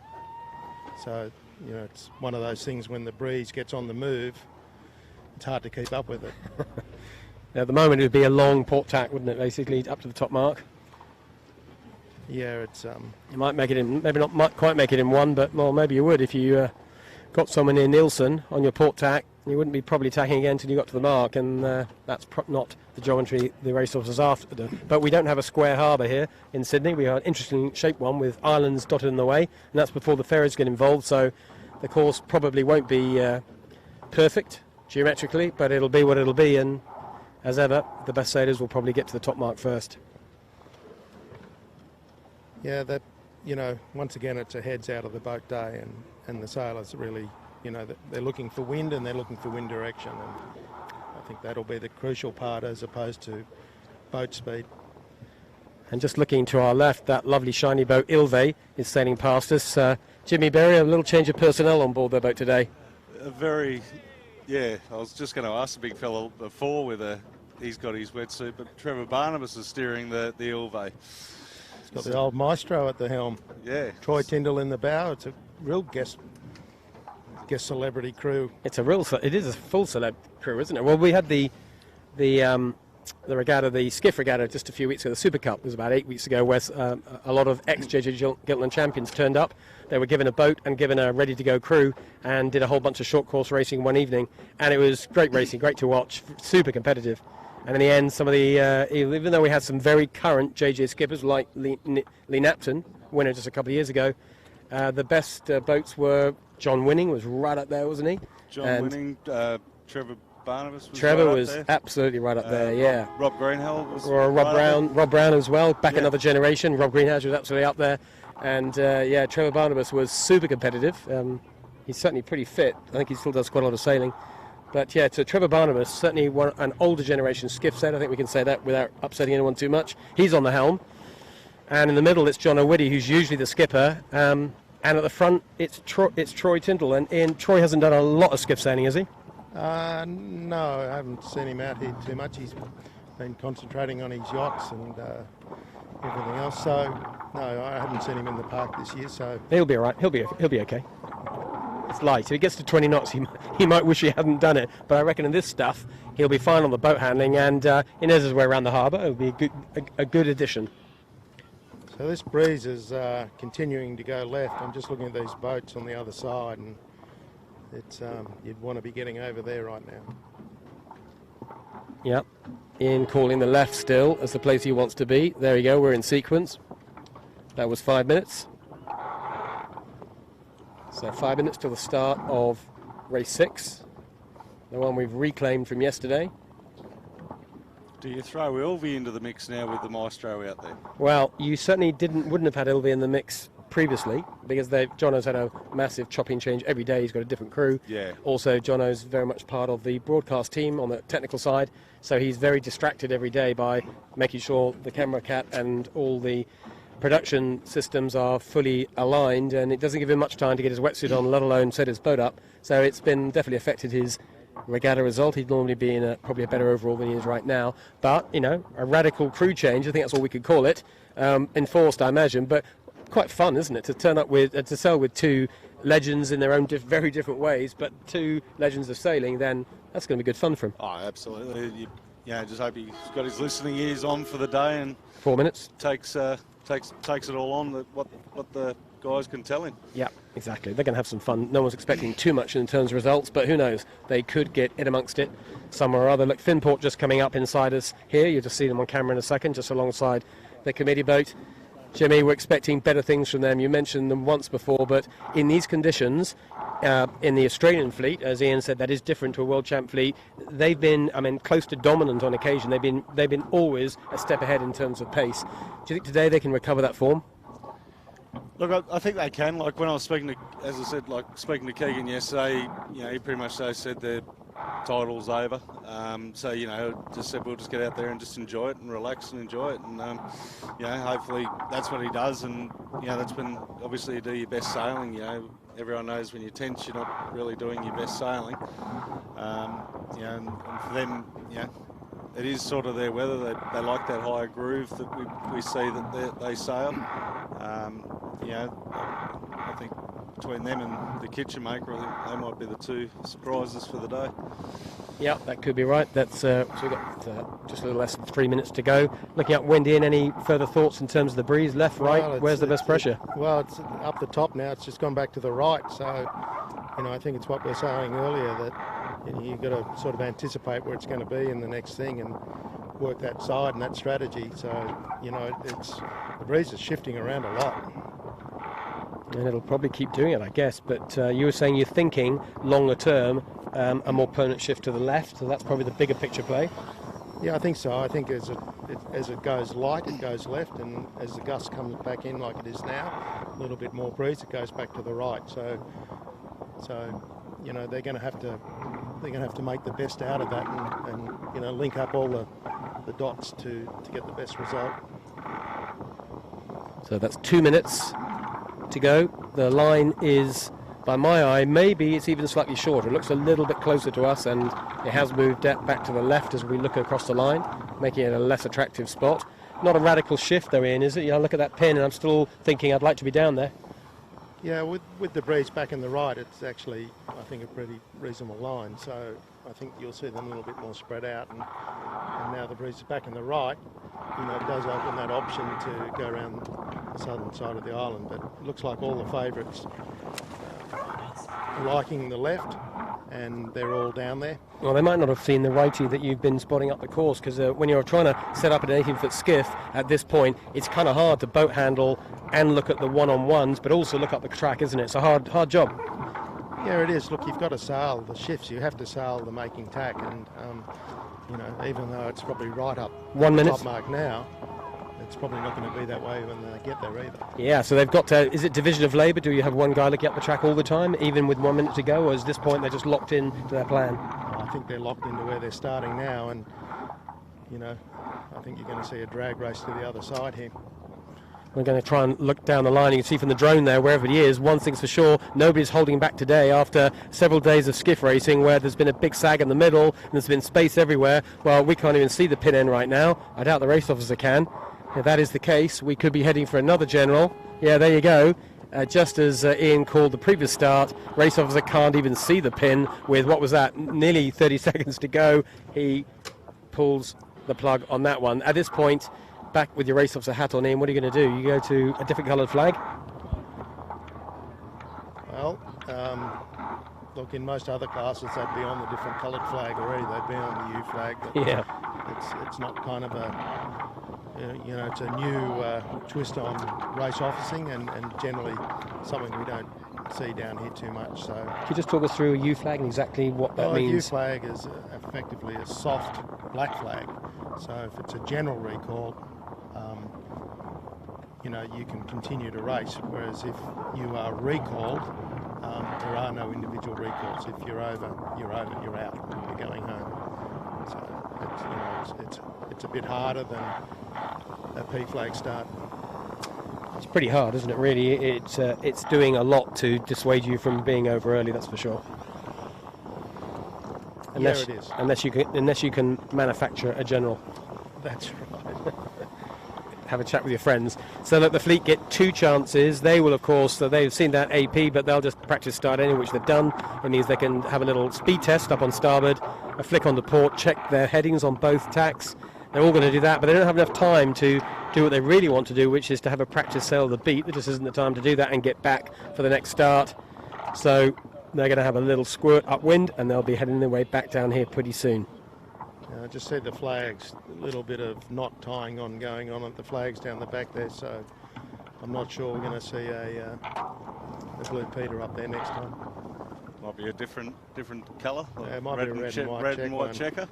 So it's one of those things when the breeze gets on the move, it's hard to keep up with it. At the moment, it would be a long port tack, wouldn't it? Basically, up to the top mark. Yeah, it's. You might make it in, maybe not quite make it in one, but well, maybe you would if you got someone near Nielsen on your port tack. You wouldn't be probably tacking again until you got to the mark, and that's not the geometry the race officers after. But we don't have a square harbour here in Sydney. We have an interesting shaped one with islands dotted in the way, and that's before the ferries get involved. So the course probably won't be perfect geometrically, but it'll be what it'll be. And as ever, the best sailors will probably get to the top mark first. Yeah, that once again, it's a heads out of the boat day, and the sailors really. They're looking for wind and they're looking for wind direction, and I think that'll be the crucial part as opposed to boat speed. And just looking to our left, that lovely shiny boat Ilve is sailing past us. Jimmy Berry, a little change of personnel on board their boat today. I was just going to ask the big fella before whether he's got his wetsuit, but Trevor Barnabas is steering the Ilve. He's got the old maestro at the helm. Yeah. Troy Tyndall in the bow. It's a real guest celebrity crew. It is a full celeb crew, isn't it? Well, we had the regatta, the Skiff regatta, just a few weeks ago. The Super Cup was about 8 weeks ago, where a lot of ex-JJ Giltinan champions turned up. They were given a boat and given a ready-to-go crew and did a whole bunch of short course racing one evening. And it was great racing, great to watch, super competitive. And in the end, some of the, even though we had some very current JJ skippers like Lee Napton, winner just a couple of years ago, the best boats were John Winning was right up there, wasn't he? John Winning, Trevor Barnabas was Trevor right was up there. absolutely right up there, yeah. Rob Greenhill was Rob Brown as well, back another generation. Rob Greenhouse was absolutely up there. And yeah, Trevor Barnabas was super competitive. He's certainly pretty fit. I think he still does quite a lot of sailing. But yeah, so Trevor Barnabas, certainly an older generation skiff set. I think we can say that without upsetting anyone too much. He's on the helm. And in the middle, it's John O'Witty, who's usually the skipper. And at the front, it's Troy Tyndall. And Ian, Troy hasn't done a lot of skiff sailing, has he? No, I haven't seen him out here too much. He's been concentrating on his yachts and everything else. So no, I haven't seen him in the park this year. So he'll be all right. He'll be okay. It's light. If he gets to 20 knots, he might wish he hadn't done it. But I reckon in this stuff, he'll be fine on the boat handling, and he knows his way around the harbour. It'll be a good addition. So this breeze is continuing to go left. I'm just looking at these boats on the other side, and it's you'd want to be getting over there right now. Yep. Ian calling the left still as the place he wants to be. There you go. We're in sequence. That was 5 minutes. So 5 minutes till the start of race 6, the one we've reclaimed from yesterday. Do you throw Ilvy into the mix now with the Maestro out there? Well, you certainly wouldn't have had Ilvy in the mix previously, because Jono's had a massive chopping change every day. He's got a different crew. Yeah. Also, Jono's very much part of the broadcast team on the technical side, so he's very distracted every day by making sure the camera cat and all the production systems are fully aligned, and it doesn't give him much time to get his wetsuit on, let alone set his boat up. So it's been definitely affected his regatta result. He'd normally be in probably a better overall than he is right now. But, you know, a radical crew change, I think that's all we could call it, enforced, I imagine, but quite fun, isn't it, to turn up with, to sail with two legends in their own very different ways, but two legends of sailing, then that's going to be good fun for him. Oh, absolutely. Just hope he's got his listening ears on for the day and 4 minutes. Takes it all on, what the guys can tell him. Yeah, exactly. They're going to have some fun. No one's expecting too much in terms of results, but who knows? They could get in amongst it somewhere or other. Look, Finport just coming up inside us here. You'll just see them on camera in a second, just alongside the committee boat. Jimmy, we're expecting better things from them. You mentioned them once before, but in these conditions, in the Australian fleet, as Ian said, that is different to a world champ fleet. They've been, close to dominant on occasion. They've been always a step ahead in terms of pace. Do you think today they can recover that form? Look, I think they can. Like when I was speaking to Keegan yesterday, he pretty much said their title's over. Just said we'll just get out there and just enjoy it and relax and enjoy it. And, hopefully that's what he does. And, that's when obviously you do your best sailing. Everyone knows when you're tense, you're not really doing your best sailing. And for them, it is sort of their weather. They like that higher groove that we see that they sail. I think between them and the kitchen maker, I think they might be the two surprises for the day. Yeah, that could be right. That's so we've got just a little less than 3 minutes to go. Looking at wind in, any further thoughts in terms of the breeze, left, right? Where's the best pressure? It's up the top now. It's just gone back to the right. So, I think it's what we were saying earlier, that you've got to sort of anticipate where it's going to be in the next thing and work that side and that strategy. So, the breeze is shifting around a lot. And it'll probably keep doing it, I guess. But you were saying you're thinking longer term, a more permanent shift to the left. So that's probably the bigger picture play. Yeah, I think so. I think as it goes light, it goes left, and as the gust comes back in like it is now, a little bit more breeze, it goes back to the right. So they're going to have to make the best out of that and link up all the dots to get the best result. So that's 2 minutes to go. The line is, by my eye, maybe it's even slightly shorter. It looks a little bit closer to us, and it has moved back to the left as we look across the line, making it a less attractive spot. Not a radical shift though, Ian, is it? Look at that pin, and I'm still thinking I'd like to be down there. Yeah, with the breeze back in the right, it's actually, I think, a pretty reasonable line. So I think you'll see them a little bit more spread out. And now the breeze is back in the right, it does open that option to go around the southern side of the island. But it looks like all the favourites are liking the left, and they're all down there. Well, they might not have seen the righty that you've been spotting up the course, because when you're trying to set up an 18-foot skiff at this point, it's kind of hard to boat handle and look at the one-on-ones, but also look up the track, isn't it? It's a hard job. Yeah, it is. Look, you've got to sail the shifts. You have to sail the making tack, and even though it's probably right up 1 minute top mark now, it's probably not going to be that way when they get there either. Yeah, so they've got to, is it division of labour? Do you have one guy looking up the track all the time, even with 1 minute to go, or at this point they're just locked in to their plan? I think they're locked into where they're starting now, and, I think you're going to see a drag race to the other side here. We're going to try and look down the line. You can see from the drone there, wherever it is, one thing's for sure, nobody's holding back today after several days of skiff racing where there's been a big sag in the middle and there's been space everywhere. Well, we can't even see the pin end right now. I doubt the race officer can. If that is the case, we could be heading for another general. Yeah, there you go. Just as Ian called the previous start, race officer can't even see the pin with, what was that, nearly 30 seconds to go. He pulls the plug on that one. At this point, back with your race officer hat on, Ian, what are you going to do? You go to a different coloured flag? Well, look, in most other classes they'd be on the different coloured flag already. They'd be on the U flag. But yeah. It's not kind of a, it's a new twist on race officing, and generally something we don't see down here too much. So can you just talk us through a U flag and exactly what that means? A U flag is effectively a soft black flag. So if it's a general recall, you can continue to race, whereas if you are recalled, there are no individual recalls. If you're over, you're out, you're going home. So it's a bit harder than a P flag start. It's pretty hard, isn't it, really? It's doing a lot to dissuade you from being over early, that's for sure. Unless, yeah, it is. Unless you can manufacture a general. That's right. Have a chat with your friends. So that the fleet get two chances. They will, of course, they've seen that AP, but they'll just practice start anyway, which they've done. It means they can have a little speed test up on starboard, a flick on the port, check their headings on both tacks. They're all going to do that, but they don't have enough time to do what they really want to do, which is to have a practice sail the beat. There just isn't the time to do that and get back for the next start. So they're going to have a little squirt upwind, and they'll be heading their way back down here pretty soon. I just see the flags, a little bit of knot tying on going on at the flags down the back there, so I'm not sure we're going to see a blue Peter up there next time. Might be a different colour. Yeah, it might be a red and white checker.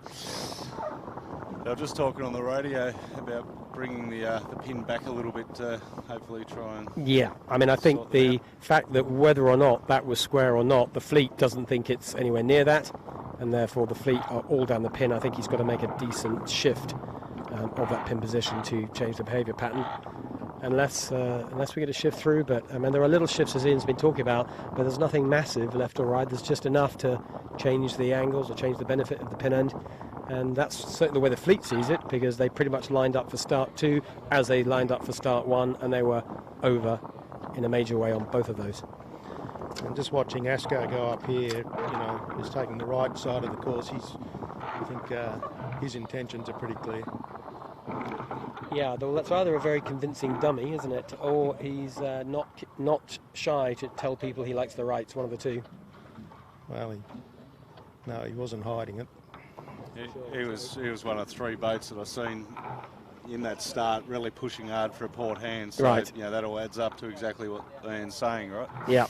They were just talking on the radio about bringing the pin back a little bit to hopefully try and... Yeah, I mean, I think the fact that whether or not that was square or not, the fleet doesn't think it's anywhere near that, and therefore the fleet are all down the pin. I think he's got to make a decent shift of that pin position to change the behaviour pattern, unless we get a shift through. But I mean, there are little shifts, as Ian's been talking about, but there's nothing massive left or right. There's just enough to change the angles or change the benefit of the pin end. And that's certainly the way the fleet sees it, because they pretty much lined up for start 2 as they lined up for start 1, and they were over in a major way on both of those. And just watching Asco go up here, he's taking the right side of the course. I think his intentions are pretty clear. Yeah, well, that's either a very convincing dummy, isn't it, or he's not shy to tell people he likes the rights, one of the two. Well, he wasn't hiding it. He was one of 3 boats that I've seen in that start, really pushing hard for a port hand. So, right. That all adds up to exactly what Ian's saying, right? Yeah.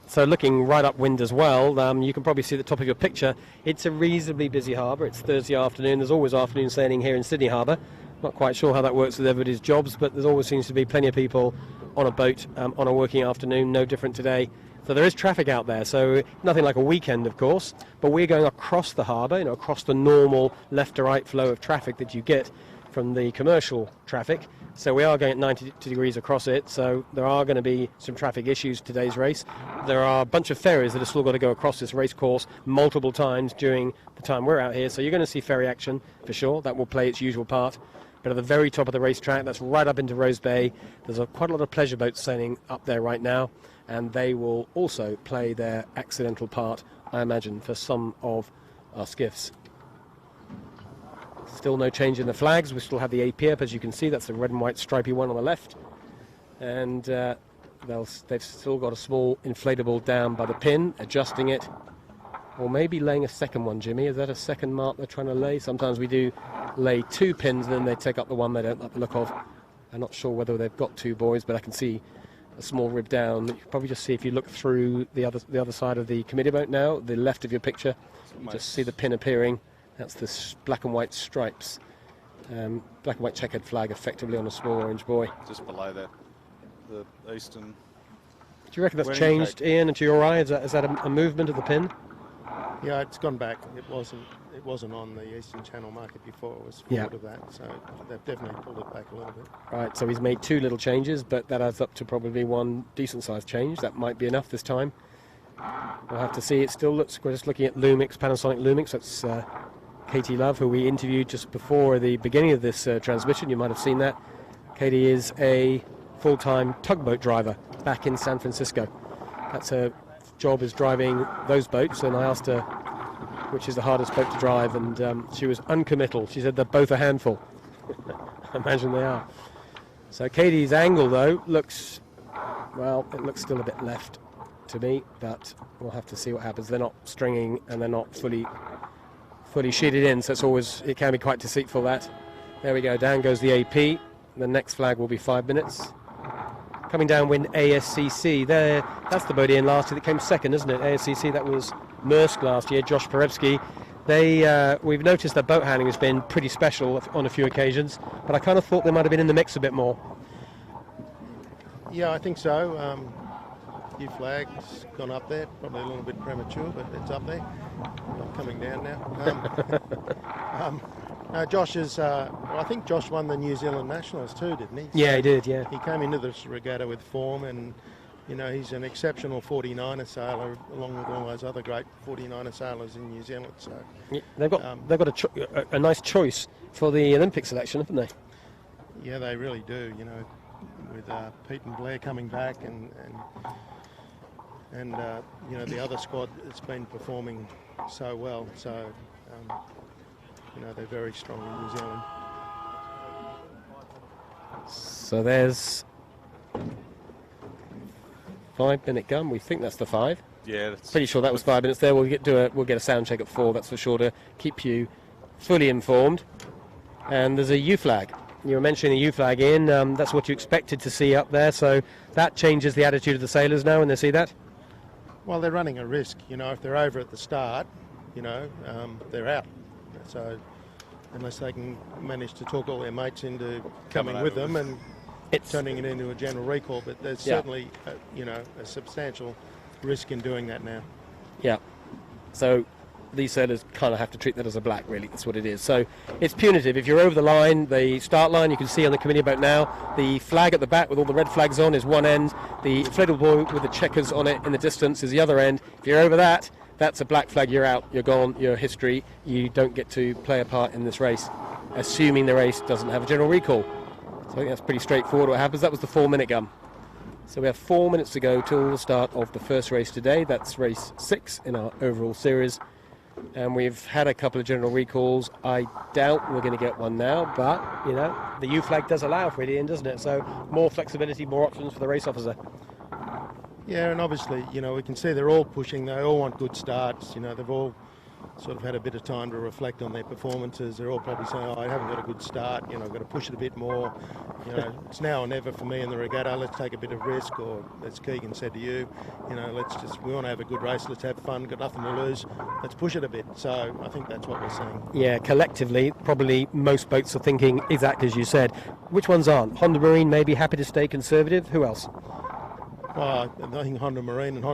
So looking right upwind as well, you can probably see at the top of your picture, it's a reasonably busy harbour. It's Thursday afternoon. There's always afternoon sailing here in Sydney Harbour. Not quite sure how that works with everybody's jobs, but there always seems to be plenty of people on a boat on a working afternoon, no different today. So there is traffic out there, so nothing like a weekend, of course, but we're going across the harbour, across the normal left to right flow of traffic that you get from the commercial traffic. So we are going at 90 degrees across it, so there are going to be some traffic issues today's race. There are a bunch of ferries that have still got to go across this race course multiple times during the time we're out here, so you're going to see ferry action for sure. That will play its usual part. But at the very top of the racetrack, that's right up into Rose Bay, there's quite a lot of pleasure boats sailing up there right now, and they will also play their accidental part, I imagine, for some of our skiffs. Still no change in the flags. We still have the AP up, as you can see. That's the red and white stripy one on the left. And they've still got a small inflatable down by the pin, adjusting it. Or maybe laying a second one, Jimmy. Is that a second mark they're trying to lay? Sometimes we do lay 2 pins, and then they take up the one they don't like the look of. I'm not sure whether they've got 2 buoys, but I can see a small rib down. You can probably just see if you look through the other side of the committee boat now, the left of your picture, you just see the pin appearing. That's the black and white stripes. Black and white checkered flag effectively on a small orange buoy. Just below that, the eastern. Do you reckon that's changed, Ian, and to your eye? Is that a movement of the pin? Yeah, it's gone back. It wasn't on the Eastern Channel market before. It was forward of that, so they've definitely pulled it back a little bit. Right, so he's made 2 little changes, but that adds up to probably 1 decent-sized change. That might be enough this time. We'll have to see. It still looks. We're just looking at Lumix, Panasonic Lumix. That's Katie Love, who we interviewed just before the beginning of this transmission. You might have seen that. Katie is a full-time tugboat driver back in San Francisco. That's her job, is driving those boats, and I asked her which is the hardest boat to drive, and she was uncommittal. She said they're both a handful. I imagine they are. So Katie's angle, though, looks, well, it looks still a bit left to me, but we'll have to see what happens. They're not stringing, and they're not fully sheeted in, so it can be quite deceitful, that. There we go, down goes the AP. The next flag will be 5 minutes. Coming downwind, ASCC. That's the boat in last year that came second, isn't it? ASCC, that was Maersk last year, Josh Perevsky. We've noticed that boat handling has been pretty special on a few occasions, but I kind of thought they might have been in the mix a bit more. Yeah, I think so. Few flags gone up there, probably a little bit premature, but it's up there. Not coming down now. No, Josh is. I think Josh won the New Zealand Nationals too, didn't he? Yeah, he did. Yeah. He came into this regatta with form, and he's an exceptional 49er sailor, along with all those other great 49er sailors in New Zealand. So yeah, they've got a nice choice for the Olympic selection, haven't they? Yeah, they really do. With Pete and Blair coming back, and the other squad that's been performing so well. So. They're very strong in New Zealand. So there's 5-minute gun. We think that's the 5. Yeah, that's pretty sure that was 5 minutes there. We'll get a sound check at 4. That's for sure, to keep you fully informed. And there's a U flag. You were mentioning the U flag, Ian. That's what you expected to see up there. So that changes the attitude of the sailors now when they see that. Well, they're running a risk. If they're over at the start, they're out. So unless they can manage to talk all their mates into coming with them and turning it into a general recall, but there's certainly a substantial risk in doing that now. Yeah. So these sailors kind of have to treat that as a black, really. That's what it is. So it's punitive. If you're over the line, the start line, you can see on the committee boat now, the flag at the back with all the red flags on is one end. The inflatable buoy with the checkers on it in the distance is the other end. If you're over that, that's a black flag. You're out. You're gone. You're history. You don't get to play a part in this race, assuming the race doesn't have a general recall. So I think that's pretty straightforward what happens. That was the 4-minute gun. So we have 4 minutes to go till the start of the first race today. That's race 6 in our overall series. And we've had a couple of general recalls. I doubt we're going to get one now, but, the U flag does allow for it, Ian, doesn't it? So more flexibility, more options for the race officer. Yeah, and obviously, we can see they're all pushing. They all want good starts. They've all sort of had a bit of time to reflect on their performances. They're all probably saying, I haven't got a good start. I've got to push it a bit more. It's now or never for me in the regatta. Let's take a bit of risk, or as Keegan said to you, we want to have a good race. Let's have fun. Got nothing to lose. Let's push it a bit. So I think that's what we're seeing. Yeah, collectively, probably most boats are thinking exactly as you said. Which ones aren't? Honda Marine may be happy to stay conservative. Who else? Well, I think Honda Marine.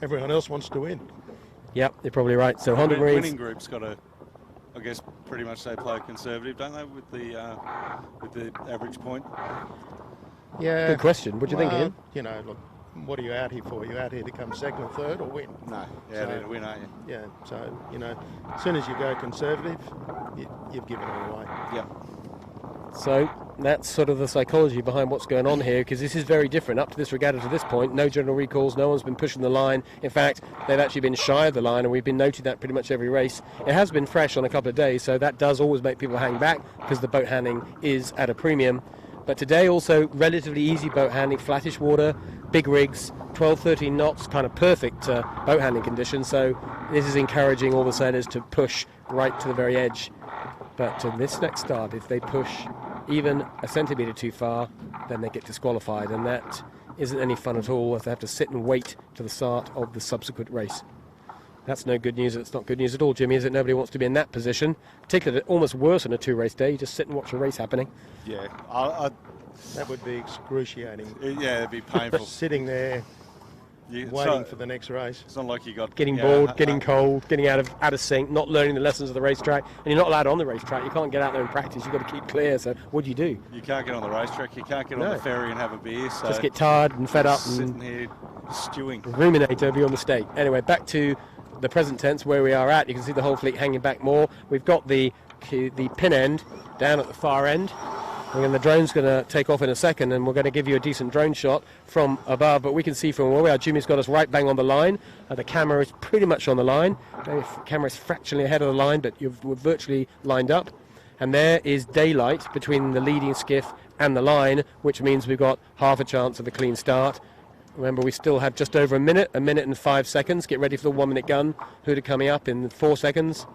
Everyone else wants to win. Yep, you're probably right. So Honda Marine's winning group's got to, I guess, pretty much they play conservative, don't they, with the average point? Yeah. Good question. What do you think, Ian? Look, what are you out here for? Are you out here to come second or third or win? No, you're out here to win, aren't you? Yeah. So as soon as you go conservative, you've given it away. Yeah. So that's sort of the psychology behind what's going on here, because this is very different. Up to this regatta to this point, no general recalls, no one's been pushing the line. In fact, they've actually been shy of the line, and we've been noting that pretty much every race. It has been fresh on a couple of days, so that does always make people hang back because the boat handling is at a premium. But today also relatively easy boat handling, flattish water, big rigs, 12-13 knots, kind of perfect boat handling conditions. So this is encouraging all the sailors to push right to the very edge. But this next start, if they push even a centimetre too far, then they get disqualified, and that isn't any fun at all, as they have to sit and wait to the start of the subsequent race. That's no good news. It's not good news at all, Jimmy, is it? Nobody wants to be in that position, particularly almost worse on a two-race day. You just sit and watch a race happening. Yeah, that would be excruciating. Yeah, it'd be painful. Sitting there waiting for the next race. It's not like you got getting bored, getting cold, getting out of sync, not learning the lessons of the racetrack, and you're not allowed on the racetrack. You can't get out there and practice. You've got to keep clear. So what do? You can't get on the racetrack. You can't get on the ferry and have a beer. So just get tired and fed up sitting here stewing, ruminate over your mistake. Anyway, back to the present tense where we are at. You can see the whole fleet hanging back more. We've got the pin end down at the far end. And the drone's going to take off in a second, and we're going to give you a decent drone shot from above. But we can see from where we are, Jimmy's got us right bang on the line. The camera is pretty much on the line. The camera is fractionally ahead of the line, but we're virtually lined up. And there is daylight between the leading skiff and the line, which means we've got half a chance of a clean start. Remember, we still have just over a minute and 5 seconds. Get ready for the 1 minute gun. Huda coming up in 4 seconds.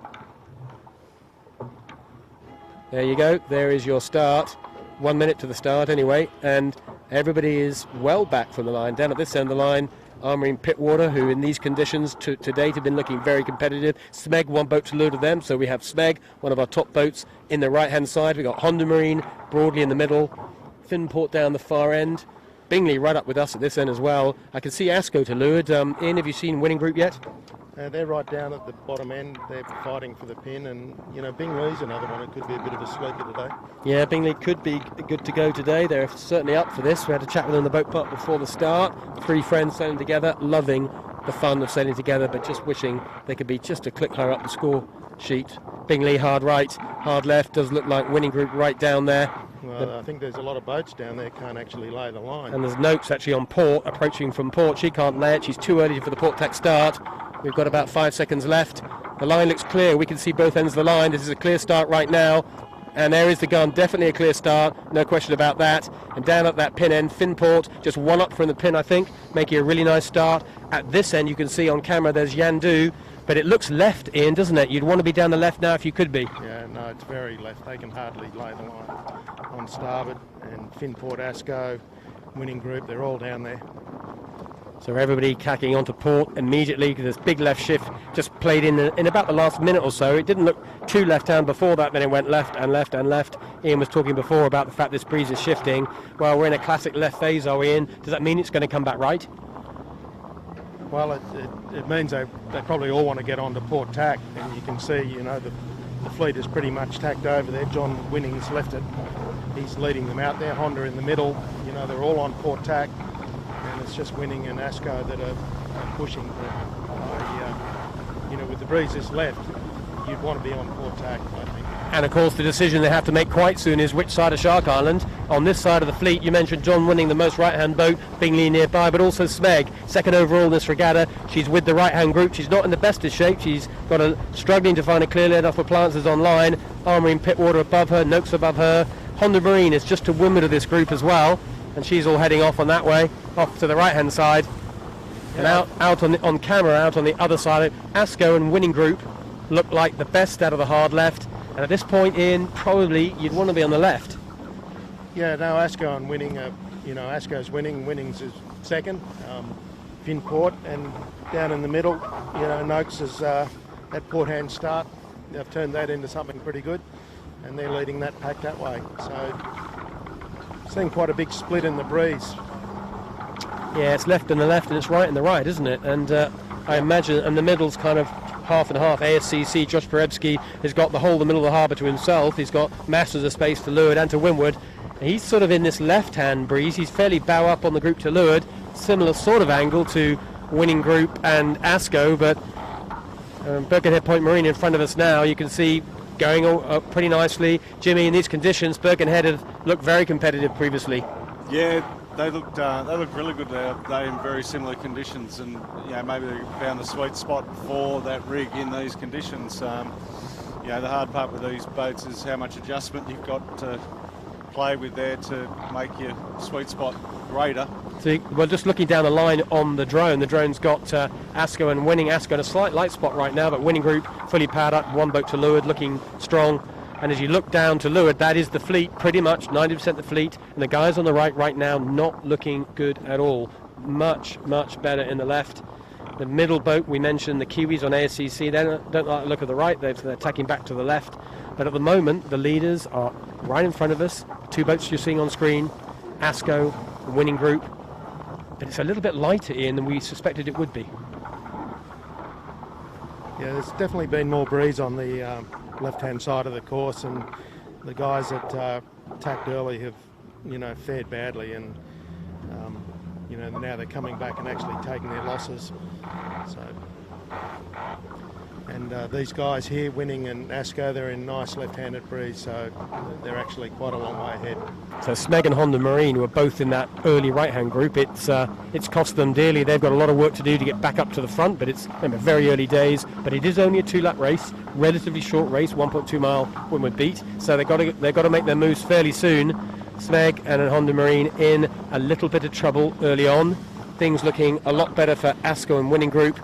There you go. There is your start. 1 minute to the start anyway, and everybody is well back from the line. Down at this end of the line, Armory and Pittwater, who in these conditions to date have been looking very competitive. Smeg, one boat to leeward of them, so we have Smeg, one of our top boats, in the right-hand side. We've got Honda Marine broadly in the middle, Finport down the far end, Bingley right up with us at this end as well. I can see Asco to leeward. Ian, have you seen Winning Group yet? They're right down at the bottom end. They're fighting for the pin, and Bingley's another one. It could be a bit of a sleeper today. Yeah, Bingley could be good to go today. They're certainly up for this. We had a chat with them on the boat part before the start. 3 friends sailing together, loving the fun of sailing together, but just wishing they could be just a click higher up the score sheet. Bingley hard right, hard left. Does look like Winning Group right down there. Well, I think there's a lot of boats down there can't actually lay the line. And there's Noakes actually on port, approaching from port. She can't lay it. She's too early for the port tack start. We've got about 5 seconds left. The line looks clear. We can see both ends of the line. This is a clear start right now. And there is the gun. Definitely a clear start. No question about that. And down at that pin end, Finport, just one up from the pin, I think, making a really nice start. At this end, you can see on camera, there's Yandu. But it looks left, Ian, doesn't it? You'd want to be down the left now if you could be. Yeah, no, it's very left. They can hardly lay the line on starboard. And Finport, Asco, Winning Group, they're all down there. So everybody tacking onto port immediately, because this big left shift just played in about the last minute or so. It didn't look too left-hand before that, then it went left and left and left. Ian was talking before about the fact this breeze is shifting. Well, we're in a classic left phase, are we, Ian? Does that mean it's going to come back right? Well, it means they probably all want to get onto port tack, and you can see, the fleet is pretty much tacked over there. John Winning's left it. He's leading them out there. Honda in the middle. They're all on port tack. And it's just Winning and Asco that are pushing. With the breeze this left, you'd want to be on port tack, I think. And of course, the decision they have to make quite soon is which side of Shark Island. On this side of the fleet, you mentioned John Winning, the most right-hand boat, Bingley nearby, but also Smeg, second overall in this regatta. She's with the right-hand group. She's not in the best of shape. She's struggling to find a clear lead off appliances on line. Armory and Pittwater above her, Noakes above her. Honda Marine is just to windward of this group as well. And she's all heading off on that way, off to the right-hand side. And out on camera, out on the other side, Asco and Winning Group look like the best out of the hard left. And at this point, Ian, probably you'd want to be on the left. Yeah, no, Asco and Winning, Asco's winning. Winning's is second. Finport, and down in the middle, Noakes is at port hand start. They've turned that into something pretty good, and they're leading that pack that way. So, seeing quite a big split in the breeze. Yeah, it's left and the left, and it's right and the right, isn't it? And I imagine, and the middle's kind of half and half. ASCC, Josh Perebski, has got the middle of the harbour to himself. He's got masses of space to leeward and to windward. He's sort of in this left-hand breeze. He's fairly bow up on the group to leeward. Similar sort of angle to Winning Group and Asco, but Birkenhead Point Marine in front of us now. You can see going pretty nicely. Jimmy, in these conditions, Birkenhead had looked very competitive previously. Yeah, they looked really good there. They in very similar conditions, and maybe they found the sweet spot for that rig in these conditions. The hard part with these boats is how much adjustment you've got to play with there to make your sweet spot greater. So we're just looking down the line on the drone. The drone's got ASCO and Winning. ASCO in a slight light spot right now, but Winning Group fully powered up, one boat to leeward, looking strong. And as you look down to leeward, that is the fleet, pretty much 90% of the fleet. And the guys on the right now not looking good at all. Much better in the left. The middle boat, we mentioned the Kiwis on ASCC. They don't like the look of the right. They're tacking back to the left. But at the moment, the leaders are right in front of us. Two boats you're seeing on screen, ASCO, the Winning Group. But it's a little bit lighter, Ian, than we suspected it would be. Yeah, there's definitely been more breeze on the left-hand side of the course, and the guys that tacked early have, fared badly, and now they're coming back and actually taking their losses. So, and these guys here, Winning and ASCO, they're in nice left-handed breeze, so they're actually quite a long way ahead. So Smeg and Honda Marine were both in that early right-hand group. It's cost them dearly. They've got a lot of work to do to get back up to the front, but it's very early days. But it is only a 2-lap race, relatively short race, 1.2 mile windward beat. So they've got to make their moves fairly soon. Smeg and Honda Marine in a little bit of trouble early on. Things looking a lot better for ASCO and Winning Group.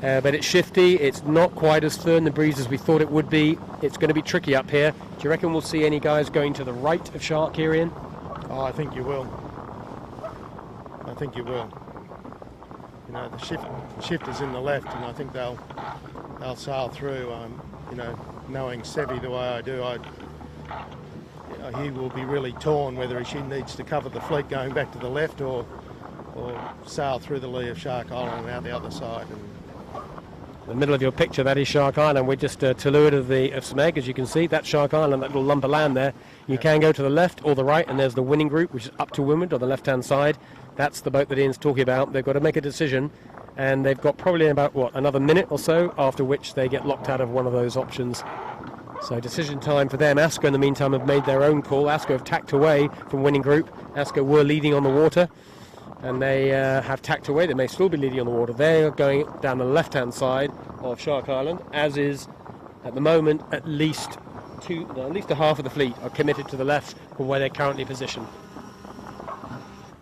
But it's shifty, it's not quite as firm the breeze as we thought it would be. It's going to be tricky up here. Do you reckon we'll see any guys going to the right of Shark here, Ian? Oh, I think you will. I think you will. The shift is in the left, and I think they'll sail through. Knowing Sevi the way I do, he will be really torn whether he needs to cover the fleet going back to the left or sail through the lee of Shark Island and out the other side. The middle of your picture, that is Shark Island. We're just to leeward of Smeg, as you can see. That's Shark Island, that little lump of land there. You can go to the left or the right, and there's the Winning Group, which is up to windward on the left-hand side. That's the boat that Ian's talking about. They've got to make a decision, and they've got probably about, another minute or so, after which they get locked out of one of those options. So decision time for them. ASCO, in the meantime, have made their own call. ASCO have tacked away from Winning Group. ASCO were leading on the water, and they have tacked away. They may still be leading on the water. They're going down the left-hand side of Shark Island, as is, at the moment, at least a half of the fleet are committed to the left from where they're currently positioned.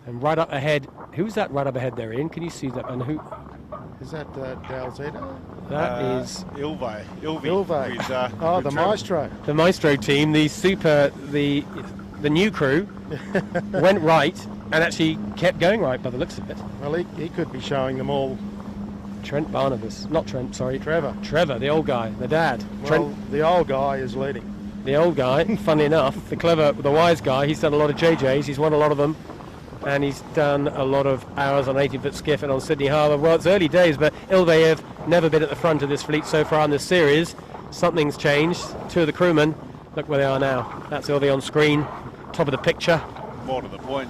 And right up ahead, who's that right up ahead there, Ian? Can you see that? And who? Is that Dalzetta? That is Ilve. The Maestro. The Maestro team, the new crew, went right and actually kept going right by the looks of it. Well, he could be showing them all. Trent Barnabas, not Trent, sorry. Trevor, the old guy, the dad. Well, the old guy is leading. The old guy, funnily enough, the wise guy, he's done a lot of JJs, he's won a lot of them, and he's done a lot of hours on 18-foot skiff and on Sydney Harbour. Well, it's early days, but Ilve have never been at the front of this fleet so far in this series. Something's changed. Two of the crewmen, look where they are now. That's Ilve on screen, top of the picture. More to the point,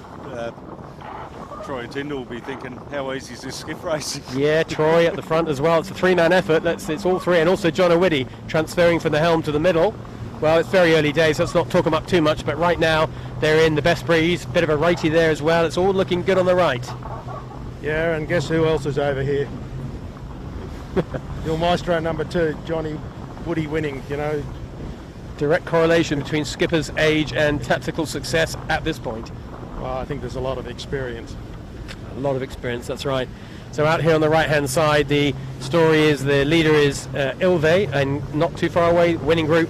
Troy and Tyndall will be thinking, how easy is this skiff racing? Yeah, Troy at the front as well. It's a three-man effort. It's all three, and also John O'Witty transferring from the helm to the middle. Well, it's very early days. Let's not talk them up too much, but right now they're in the best breeze. Bit of a righty there as well. It's all looking good on the right. Yeah, and guess who else is over here? Your Maestro number 2, Johnny Woody Winning, Direct correlation between skipper's age and tactical success at this point. Well, I think there's a lot of experience. A lot of experience, that's right. So out here on the right-hand side, the story is the leader is Ilve, and not too far away, Winning Group.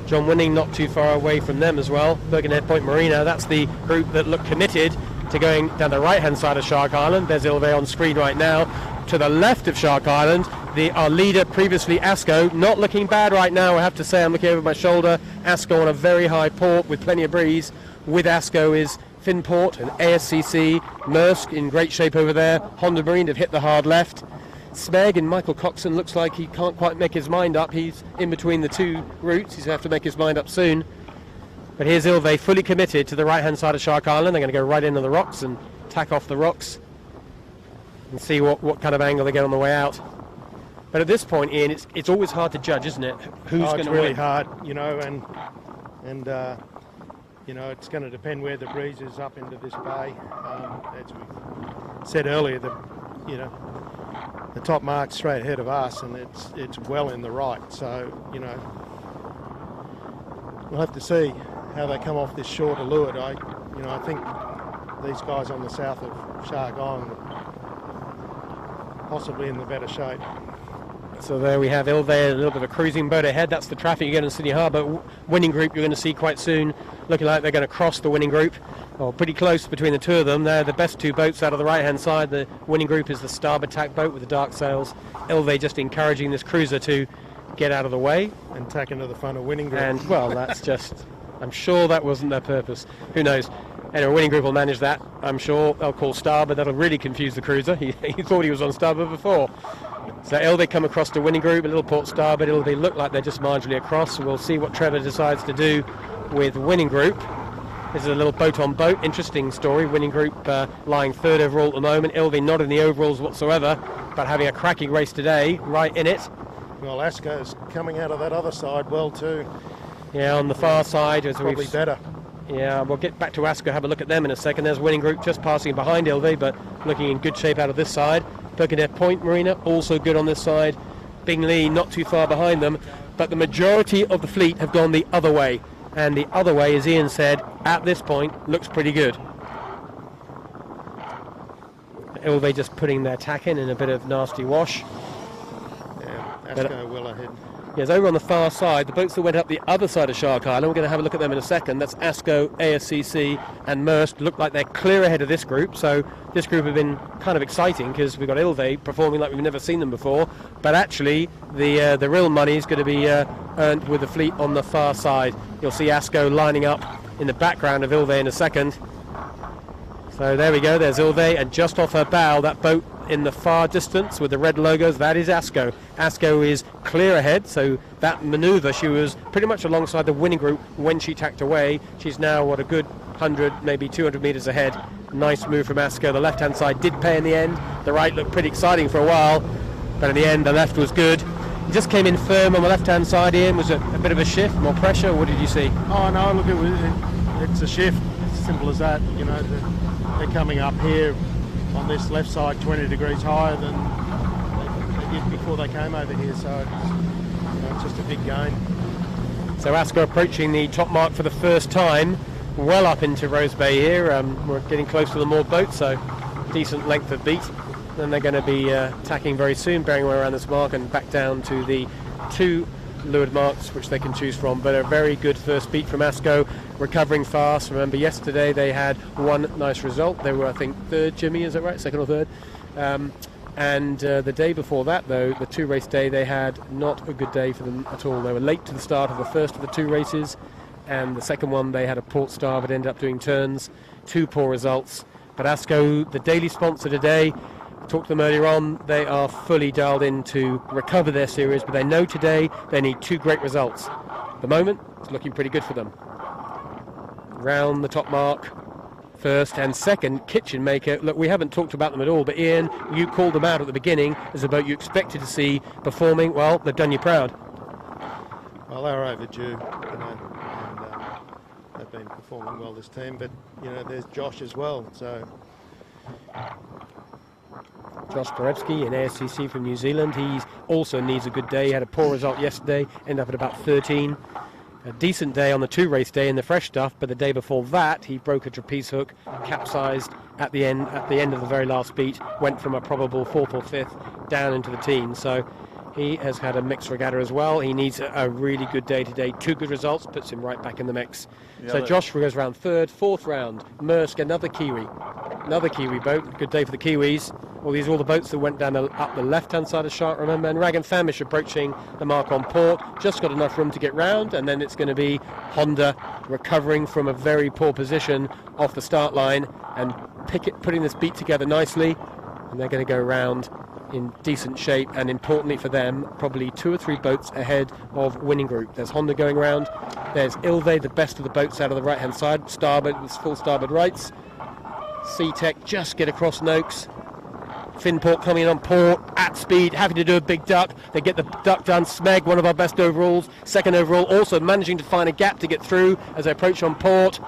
John Winning not too far away from them as well. Birkenhead Point Marina, that's the group that look committed to going down the right-hand side of Shark Island. There's Ilve on screen right now. To the left of Shark Island, our leader previously, ASCO, not looking bad right now, I have to say. I'm looking over my shoulder. ASCO on a very high port with plenty of breeze. With ASCO is Finport and ASCC, Maersk in great shape over there. Honda Marine have hit the hard left. Smeg and Michael Coxon looks like he can't quite make his mind up. He's in between the two routes. He's going to have to make his mind up soon. But here's Ilve fully committed to the right-hand side of Shark Island. They're going to go right into the rocks and tack off the rocks and see what kind of angle they get on the way out. But at this point, Ian, it's always hard to judge, isn't it? Who's going to win? It's really hard, you know, and you know, it's going to depend where the breeze is up into this bay. As we said earlier, you know, the top mark's straight ahead of us, and it's well in the right. So, you know, we'll have to see how they come off this shorter leeward. I think these guys on the south of Shark Island are possibly in the better shape. So there we have Ilve, a little bit of a cruising boat ahead. That's the traffic you get in Sydney Harbour. Winning group you're going to see quite soon, looking like they're going to cross the winning group. Or pretty close between the two of them. They're the best two boats out of the right-hand side. The winning group is the starboard tack boat with the dark sails. Ilve just encouraging this cruiser to get out of the way. And tack into the front of winning group. And, well, that's just... I'm sure that wasn't their purpose. Who knows? Anyway, winning group will manage that. I'm sure they'll call starboard. That'll really confuse the cruiser. He thought he was on starboard before. So Ilve come across to winning group, a little port starboard. Ilve look like they're just marginally across. We'll see what Trevor decides to do with winning group. This is a little boat on boat. Interesting story. Winning group lying third overall at the moment. Ilve not in the overalls whatsoever, but having a cracking race today, right in it. Well, Asco's coming out of that other side well too. Yeah, on the far side. As probably better. Yeah, we'll get back to Asco, have a look at them in a second. There's winning group just passing behind Ilve, but looking in good shape out of this side. Birkenhead Point Marina also good on this side. Bingley not too far behind them, but the majority of the fleet have gone the other way, and the other way, as Ian said, at this point looks pretty good. Ilve just putting their tack in a bit of nasty wash. Yeah, Asco well ahead. Yes, over on the far side, the boats that went up the other side of Shark Island, we're going to have a look at them in a second. That's Asco, ASCC and Maersk. Look like they're clear ahead of this group, so this group have been kind of exciting because we've got Ilve performing like we've never seen them before, but actually the real money is going to be earned with the fleet on the far side. You'll see Asco lining up in the background of Ilve in a second. So there we go, there's Ilve, and just off her bow, that boat in the far distance with the red logos, that is Asco. Asco is clear ahead, so that manoeuvre, she was pretty much alongside the winning group when she tacked away. She's now, what, a good 100, maybe 200 metres ahead. Nice move from Asco. The left-hand side did pay in the end. The right looked pretty exciting for a while, but in the end, the left was good. It just came in firm on the left-hand side, Ian. Was it a bit of a shift, more pressure? What did you see? Oh, no, look, it's a shift. It's simple as that. You know, they're coming up here on this left side 20 degrees higher than they did before they came over here, so it's just a big gain. So Asco approaching the top mark for the first time, well up into Rose Bay here. We're getting close to the moored boat, so decent length of beat. Then they're going to be tacking very soon, bearing way around this mark and back down to the two leeward marks which they can choose from. But a very good first beat from Asco, recovering fast. Remember yesterday they had one nice result. They were, I think, third, Jimmy, is that right? Second or third? And the day before that, though, the two race day, they had not a good day for them at all. They were late to the start of the first of the two races, and the second one they had a port starboard, ended up doing turns. Two poor results. But Asco, the daily sponsor today, talked to them earlier on, they are fully dialed in to recover their series, but they know today they need two great results. At the moment, it's looking pretty good for them. Round the top mark, first and second, Kitchen Maker. Look, we haven't talked about them at all, but Ian, you called them out at the beginning as a boat you expected to see performing. Well, they've done you proud. Well, they were overdue, you know, and they've been performing well, this team, but, you know, there's Josh as well, so... Josh Borewski in ASCC from New Zealand. He also needs a good day. He had a poor result yesterday, ended up at about 13. A decent day on the two race day in the fresh stuff, but the day before that he broke a trapeze hook, capsized at the end of the very last beat, went from a probable 4th or 5th down into the teens. So he has had a mixed regatta as well. He needs a really good day today. Two good results, puts him right back in the mix. Yeah, so Josh goes round third. Fourth round, Maersk, another Kiwi boat. Good day for the Kiwis. Well, these are all the boats that went down up the left-hand side of Shark, remember, and Rag and Famish approaching the mark on port. Just got enough room to get round, and then it's going to be Honda recovering from a very poor position off the start line and putting this beat together nicely, and they're going to go round in decent shape, and importantly for them, probably 2 or 3 boats ahead of winning group. There's Honda going round, there's Ilve, the best of the boats out of the right-hand side, starboard with full starboard rights. Sea-Tech just get across Noakes. Finport coming in on port, at speed, having to do a big duck. They get the duck done. Smeg, one of our best overalls, second overall, also managing to find a gap to get through as they approach on port.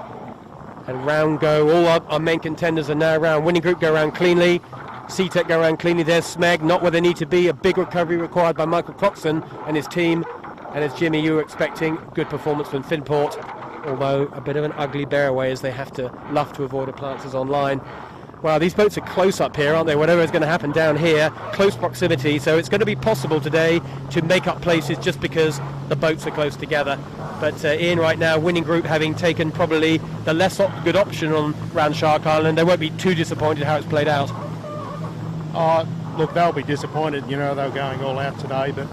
And round go, all our main contenders are now around. Winning group go around cleanly. C-Tech go around cleanly. There's Smeg, not where they need to be. A big recovery required by Michael Coxon and his team. And as Jimmy, you were expecting, good performance from Finport, although a bit of an ugly bear away as they have to luff to avoid appliances online. Well, these boats are close up here, aren't they? Whatever is going to happen down here, close proximity, so it's going to be possible today to make up places just because the boats are close together. But Ian, right now, Winning Group having taken probably the less good option on round Shark Island, they won't be too disappointed how it's played out. Look, they'll be disappointed. You know, they were going all out today, but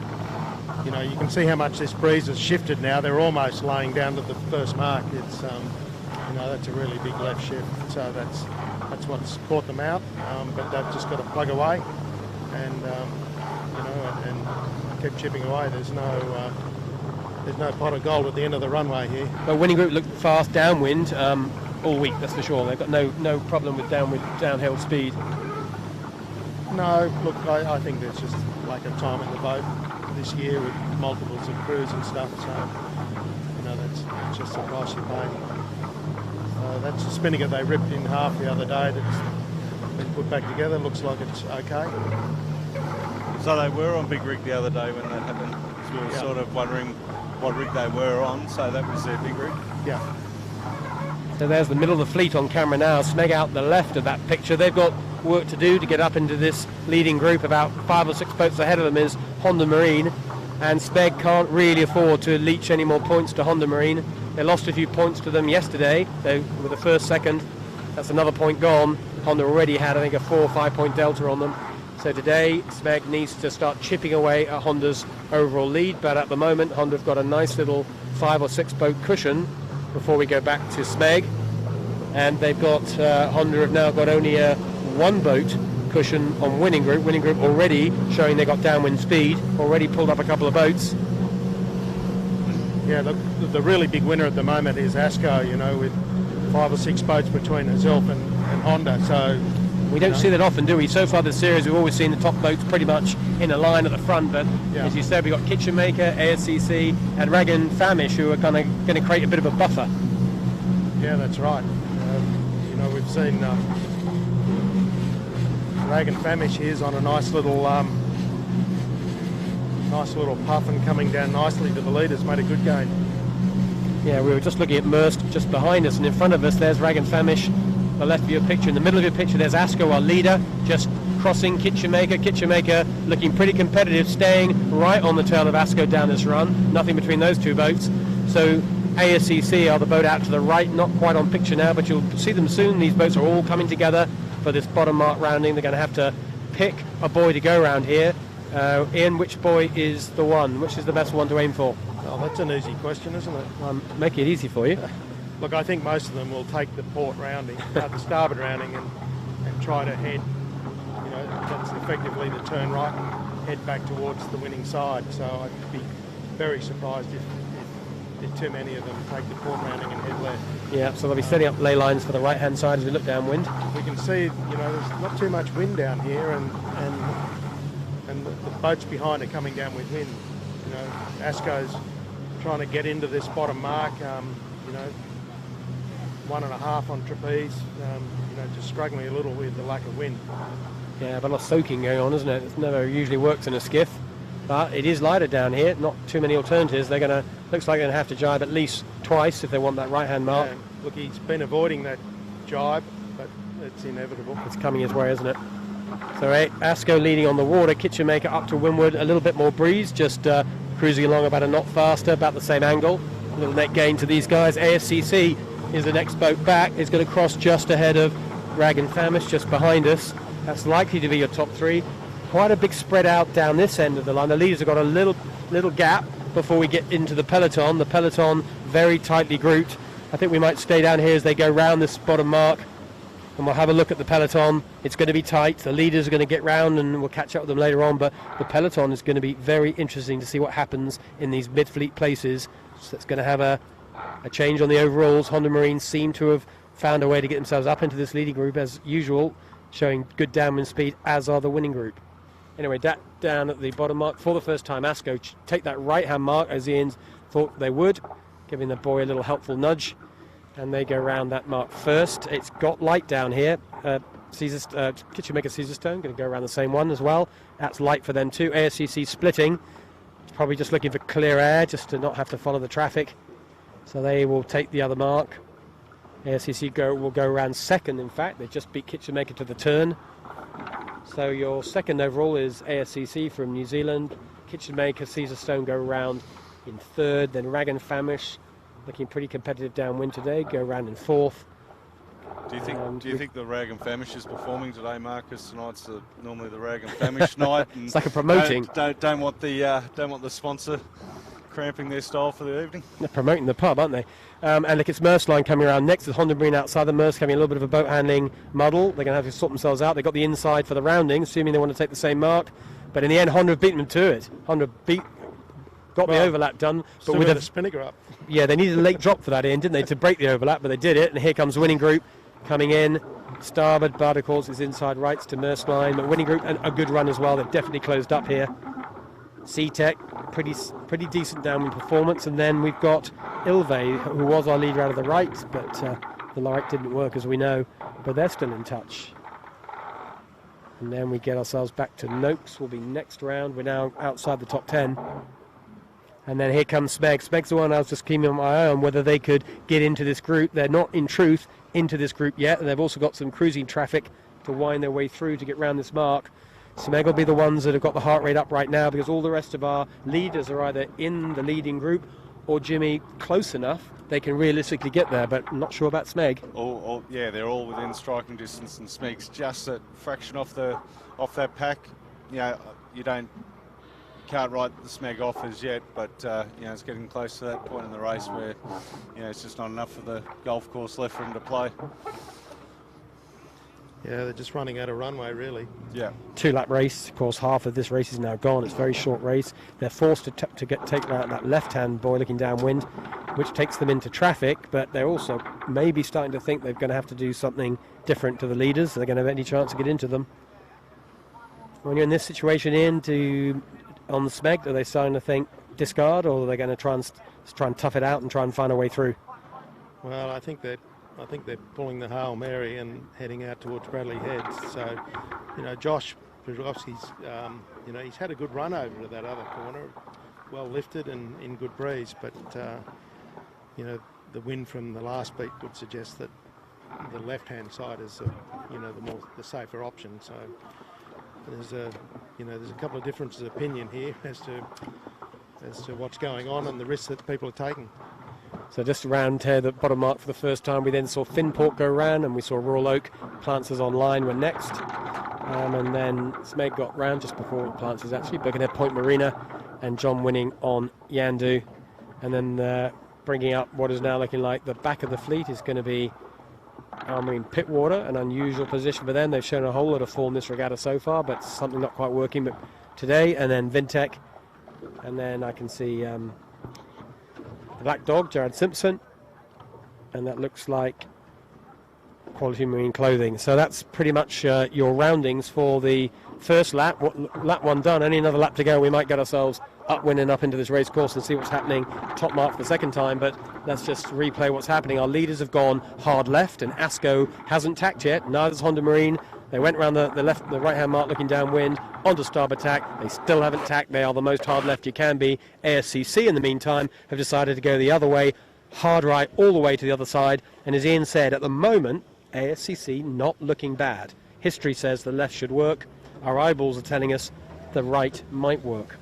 you know, you can see how much this breeze has shifted now. They're almost laying down to the first mark. It's, you know, that's a really big left shift. So that's what's caught them out. But they've just got to plug away and, you know, and keep chipping away. There's no pot of gold at the end of the runway here. But Winning Group looked fast downwind all week, that's for sure. They've got no problem with downhill speed. No, look, I think there's just lack of time in the boat this year with multiples of crews and stuff, so you know that's just the price you pay. That's the spinnaker they ripped in half the other day that's been put back together. Looks like it's okay. So they were on big rig the other day when that happened. So we were sort of wondering what rig they were on, so that was their big rig. Yeah. So there's the middle of the fleet on camera now. Smeg out the left of that picture. They've got work to do to get up into this leading group. About 5 or 6 boats ahead of them is Honda Marine, and Smeg can't really afford to leach any more points to Honda Marine. They lost a few points to them yesterday. They were the first, second. That's another point gone. Honda already had, I think, a 4 or 5 point delta on them. So today, Smeg needs to start chipping away at Honda's overall lead, but at the moment, Honda have got a nice little 5 or 6 boat cushion before we go back to Smeg. And they've got, Honda have now got only a 1 boat cushion on Winning Group. Winning Group already showing they got downwind speed, already pulled up a couple of boats. Yeah, the really big winner at the moment is ASCO, you know, with 5 or 6 boats between herself and Honda. So we don't see that often, do we? So far this series, we've always seen the top boats pretty much in a line at the front, but as you said, we've got Kitchen Maker, ASCC, and Rag and Famish, who are kind of going to create a bit of a buffer. Yeah, that's right. You know, we've seen Rag and Famish here's on a nice little puff and coming down nicely to the leaders. Made a good gain. Yeah, we were just looking at Maersk just behind us, and in front of us there's Rag and Famish. The left of your picture, in the middle of your picture there's ASCO, our leader, just crossing Kitchen Maker. Kitchen Maker looking pretty competitive, staying right on the tail of ASCO down this run. Nothing between those 2 boats. So ASCC are the boat out to the right, not quite on picture now, but you'll see them soon. These boats are all coming together for this bottom mark rounding. They're going to have to pick a buoy to go around here. Ian, which buoy is the one? Which is the best one to aim for? Oh, that's an easy question, isn't it? Make it easy for you. Look, I think most of them will take the port rounding, the starboard rounding, and try to head, you know, that's effectively the turn right and head back towards the winning side. So I'd be very surprised if too many of them take the port rounding and head left. Yeah, so they'll be setting up ley lines for the right-hand side as we look downwind. We can see, you know, there's not too much wind down here, and the boats behind are coming down with wind. You know, ASCO's trying to get into this bottom mark, you know, 1.5 on trapeze, you know, just struggling a little with the lack of wind. Yeah, but a lot of soaking going on, isn't it? It never usually works in a skiff, but it is lighter down here. Not too many alternatives. They're going to, looks like they're going to have to jibe at least twice if they want that right-hand mark. Yeah, look, he's been avoiding that jibe, but it's inevitable. It's coming his way, isn't it? So ASCO leading on the water, Kitchen Maker up to windward, a little bit more breeze, just cruising along about a knot faster, about the same angle. A little net gain to these guys. ASCC is the next boat back. It's going to cross just ahead of Rag and Famish, just behind us. That's likely to be your top 3. Quite a big spread out down this end of the line. The leaders have got a little gap before we get into the peloton. The peloton very tightly grouped. I think we might stay down here as they go round this bottom mark, and we'll have a look at the peloton. It's going to be tight. The leaders are going to get round, and we'll catch up with them later on, but the peloton is going to be very interesting to see what happens in these mid-fleet places. So it's going to have a change on the overalls. Honda Marine seem to have found a way to get themselves up into this leading group as usual, showing good downwind speed, as are the Winning Group. Anyway, down at the bottom mark for the first time. Asco take that right-hand mark as Ian thought they would, giving the boy a little helpful nudge. And they go around that mark first. It's got light down here. Kitchen Maker Caesarstone going to go around the same one as well. That's light for them too. ASCC splitting. It's probably just looking for clear air just to not have to follow the traffic. So they will take the other mark. ASCC will go around second, in fact. They just beat Kitchen Maker to the turn. So your second overall is ASCC from New Zealand. Kitchen Maker, Caesarstone go around in third. Then Rag and Famish, looking pretty competitive downwind today, go around in fourth. Do you think the Rag and Famish is performing today, Marcus? Tonight's normally the Rag and Famish night. And it's like a promoting. Don't want the sponsor cramping their style for the evening. They're promoting the pub, aren't they? And look, it's Merce line coming around next. There's Honda Marine outside the Merce having a little bit of a boat handling muddle. They're going to have to sort themselves out. They've got the inside for the rounding, assuming they want to take the same mark. But in the end, Honda have beaten them to it. Honda got the overlap done. But with the spinnaker up. Yeah, they needed a late drop for that end, didn't they, to break the overlap, but they did it. And here comes Winning Group coming in. Starboard, Barter calls his inside rights to Merce line. But Winning Group, and a good run as well. They've definitely closed up here. C-Tech, pretty decent downwind performance. And then we've got Ilve, who was our leader out of the right, but the light didn't work, as we know. But they're still in touch. And then we get ourselves back to Noakes. Will be next round. We're now outside the top 10. And then here comes Smeg. Smeg's the one I was just keeping my eye on, whether they could get into this group. They're not, in truth, into this group yet. And they've also got some cruising traffic to wind their way through to get round this mark. Smeg will be the ones that have got the heart rate up right now, because all the rest of our leaders are either in the leading group or, Jimmy, close enough they can realistically get there, but I'm not sure about Smeg. Yeah, they're all within striking distance, and Smeg's just a fraction off that pack. You can't write the Smeg off as yet, but it's getting close to that point in the race where it's just not enough of the golf course left for him to play. Yeah, they're just running out of runway, really. Yeah. 2-lap race. Of course, half of this race is now gone. It's a very short race. They're forced to take out that left-hand boy looking downwind, which takes them into traffic, but they're also maybe starting to think they're going to have to do something different to the leaders. They're going to have any chance to get into them. When you're in this situation, on the Smeg, are they starting to think discard, or are they going to try and tough it out and try and find a way through? Well, I think they're pulling the Hail Mary and heading out towards Bradley Heads. So, Josh Brzezowski's, he's had a good run over to that other corner, well lifted and in good breeze. But, the wind from the last beat would suggest that the left-hand side is, the safer option. So, there's a couple of differences of opinion here as to what's going on and the risks that people are taking. So just around here, the bottom mark for the first time. We then saw Finport go around, and we saw Royal Oak. Plances Online were next. And then Smeg got round just before Plances, actually. Birkenhead Point Marina and John Winning on Yandu. And then bringing up what is now looking like the back of the fleet is going to be Marine Pittwater, an unusual position for them. They've shown a whole lot of form this regatta so far, but something not quite working but today. And then Vintech. And then I can see the Black Dog, Jared Simpson, and that looks like Quality Marine Clothing. So that's pretty much your roundings for the first lap. Lap one done, only another lap to go. We might get ourselves upwind and up into this race course and see what's happening. Top mark for the second time, but let's just replay what's happening. Our leaders have gone hard left, and Asco hasn't tacked yet. Neither's Honda Marine. They went around the right-hand mark looking downwind, onto starboard tack. They still haven't tacked. They are the most hard left you can be. ASCC, in the meantime, have decided to go the other way, hard right all the way to the other side. And as Ian said, at the moment, ASCC not looking bad. History says the left should work. Our eyeballs are telling us the right might work.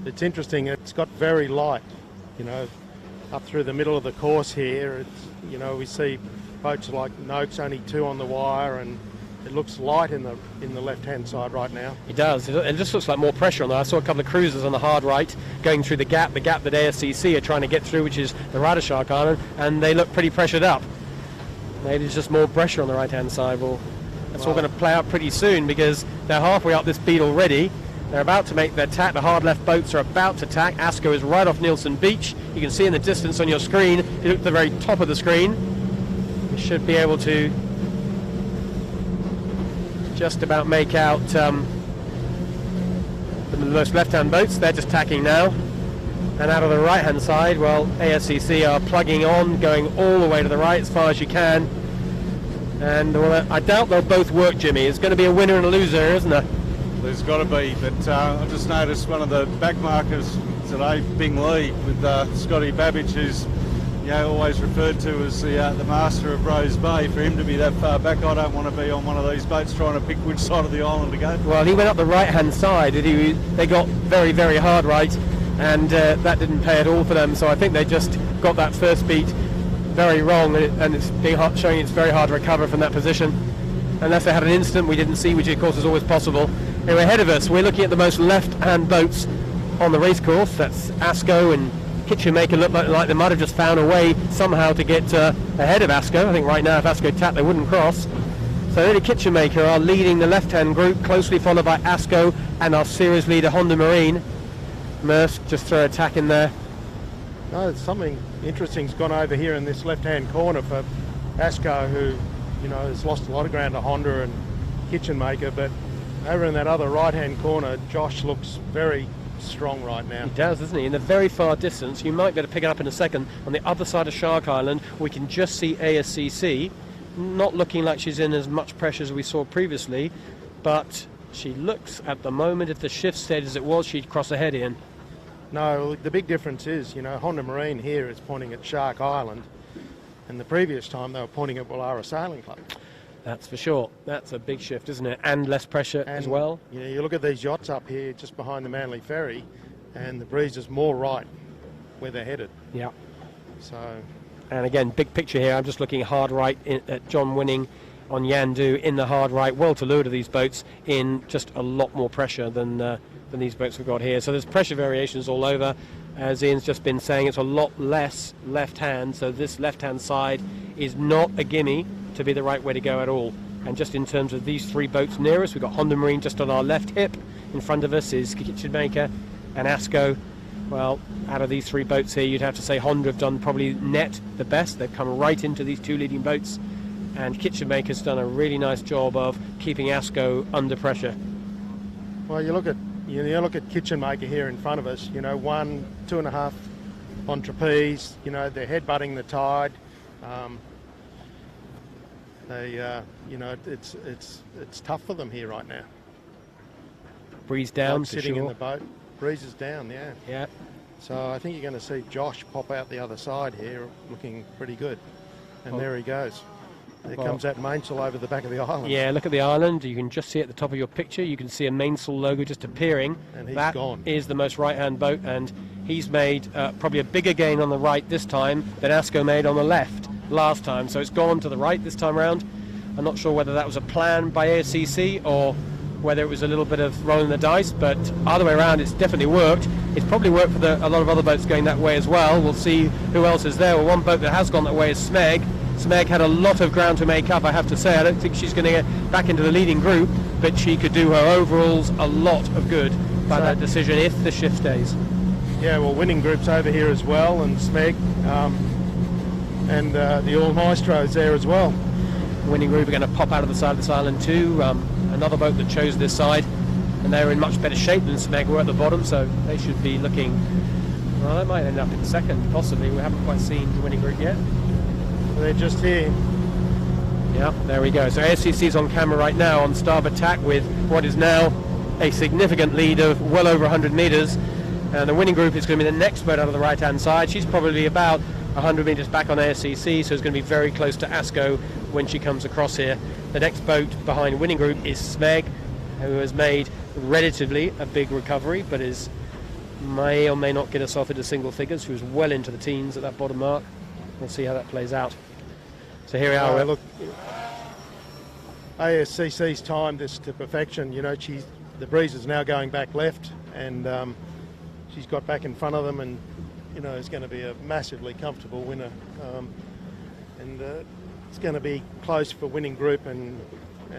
It's interesting. It's got very light, up through the middle of the course here. It's, we see boats like Noakes, only 2 on the wire, and it looks light in the left-hand side right now. It does. It just looks like more pressure on there. I saw a couple of cruisers on the hard right going through the gap that ASCC are trying to get through, which is the Rider Shark Island, and they look pretty pressured up. Maybe there's just more pressure on the right-hand side. Well, that's all going to play out pretty soon, because they're halfway up this beat already. They're about to make their tack. The hard left boats are about to tack. Asco is right off Nielsen Beach. You can see in the distance on your screen. If you look at the very top of the screen, we should be able to just about make out the most left-hand boats. They're just tacking now. And out of the right-hand side, well, ASCC are plugging on, going all the way to the right as far as you can. And well, I doubt they'll both work, Jimmy. It's going to be a winner and a loser, isn't there? There's got to be, but I just noticed one of the back markers today, Bing Lee, with Scotty Babbage, who's always referred to as the master of Rose Bay. For him to be that far back, I don't want to be on one of these boats trying to pick which side of the island to go. Well, he went up the right-hand side. They got very, very hard right, and that didn't pay at all for them. So I think they just got that first beat very wrong, and it's showing it's very hard to recover from that position. Unless they had an incident we didn't see, which of course is always possible. Anyway, ahead of us, we're looking at the most left-hand boats on the race course. That's Asco and Kitchen Maker. Look like they might have just found a way somehow to get ahead of Asco. I think right now if Asco tapped they wouldn't cross. So really Kitchen Maker are leading the left-hand group, closely followed by Asco and our series leader Honda Marine. Mersk just throw a tack in there. No, something interesting's gone over here in this left-hand corner for Asco, who has lost a lot of ground to Honda and Kitchen Maker, but over in that other right-hand corner, Josh looks very strong right now. He does, doesn't he? In the very far distance, you might be able to pick it up in a second, on the other side of Shark Island, we can just see ASCC, not looking like she's in as much pressure as we saw previously, but she looks at the moment, if the shift stayed as it was, she'd cross ahead, Ian. No, the big difference is, Honda Marine here is pointing at Shark Island, and the previous time they were pointing at Woollahra Sailing Club. That's for sure. That's a big shift, isn't it? And less pressure as well. You look at these yachts up here just behind the Manly Ferry, and the breeze is more right where they're headed. Yeah. So. And again, big picture here. I'm just looking hard right at John Winning on Yandu in the hard right. Well to leeward of these boats in just a lot more pressure than these boats we've got here. So there's pressure variations all over. As Ian's just been saying, it's a lot less left-hand. So this left-hand side is not a gimme to be the right way to go at all. And just in terms of these three boats near us, we've got Honda Marine just on our left hip. In front of us is Kitchen Maker and Asco. Well, out of these three boats here, you'd have to say Honda have done probably net the best. They've come right into these two leading boats, and Kitchen Maker's done a really nice job of keeping Asco under pressure. Well, you look at Kitchen Maker here in front of us. 1, 2.5 on trapeze. They're headbutting the tide. It's tough for them here right now. Breeze down, for sitting sure. in the boat. Breeze is down, yeah. Yeah. So I think you're going to see Josh pop out the other side here, looking pretty good. And there he goes. There comes that mainsail over the back of the island. Yeah, look at the island. You can just see at the top of your picture, you can see a mainsail logo just appearing. And he's that gone. Is the most right-hand boat, and he's made probably a bigger gain on the right this time than Asco made on the left last time. So it's gone to the right this time around. I'm not sure whether that was a plan by ASCC or whether it was a little bit of rolling the dice, but either way around, it's definitely worked. It's probably worked for a lot of other boats going that way as well. We'll see who else is there. Well, one boat that has gone that way is Smeg. Smeg had a lot of ground to make up, I have to say. I don't think she's going to get back into the leading group, but she could do her overalls a lot of good by that decision if the shift stays. Yeah, well, winning group's over here as well, and Smeg, and the All Maestro's there as well. Winning group are going to pop out of the side of this island too. Another boat that chose this side, and they're in much better shape than Smeg were at the bottom, so they should be looking, well, they might end up in second, possibly. We haven't quite seen the winning group yet. Well, they're just here. Yeah, there we go. So ASCC's on camera right now on starboard tack with what is now a significant lead of well over 100 metres. And the winning group is going to be the next boat out of the right-hand side. She's probably about 100 metres back on ASCC, so it's going to be very close to Asco when she comes across here. The next boat behind winning group is Smeg, who has made relatively a big recovery, but may or may not get herself into single figures. She was well into the teens at that bottom mark. We'll see how that plays out. So here we are. Look, ASCC's timed this to perfection. The breeze is now going back left, and she's got back in front of them, and is going to be a massively comfortable winner. And it's going to be close for winning group and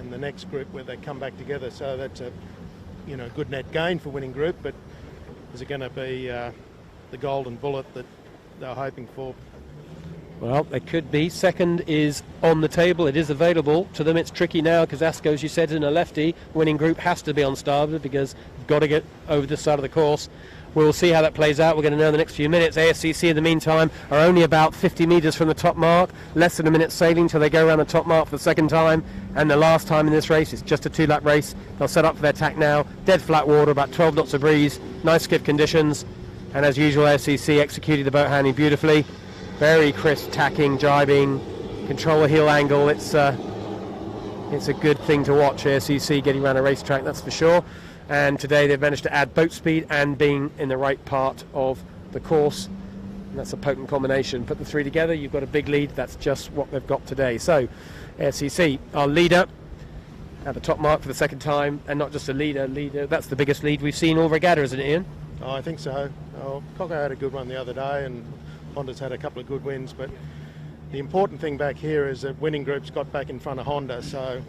the next group where they come back together. So that's a good net gain for winning group. But is it going to be the golden bullet that they're hoping for? Well, they could be. Second is on the table. It is available to them. It's tricky now because Asco, as you said, is in a lefty. Winning Group has to be on starboard because they've got to get over this side of the course. We'll see how that plays out. We're going to know in the next few minutes. ASCC, in the meantime, are only about 50 metres from the top mark. Less than a minute sailing till they go around the top mark for the second time. And the last time in this race, it's just a 2-lap race. They'll set up for their tack now. Dead flat water, about 12 knots of breeze. Nice skiff conditions. And as usual, ASCC executed the boat handling beautifully. Very crisp tacking, jibing, control the heel angle. It's a good thing to watch, ASCC getting around a racetrack, that's for sure. And today they've managed to add boat speed and being in the right part of the course. And that's a potent combination. Put the three together, you've got a big lead. That's just what they've got today. So, ASCC, our leader at the top mark for the second time, and not just a leader. That's the biggest lead we've seen all regatta, isn't it, Ian? Oh, I think so. Coco had a good one the other day, and Honda's had a couple of good wins. But the important thing back here is that Winning Group's got back in front of Honda. So.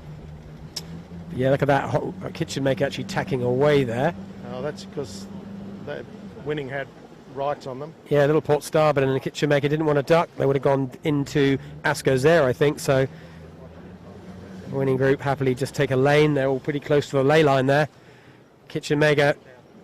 Yeah, look at that kitchen maker actually tacking away there. Oh, that's because Winning had rights on them. Yeah, a little port starboard, and the kitchen maker didn't want to duck. They would have gone into Asco's there, I think. So Winning Group happily just take a lane. They're all pretty close to the ley line there. Kitchen maker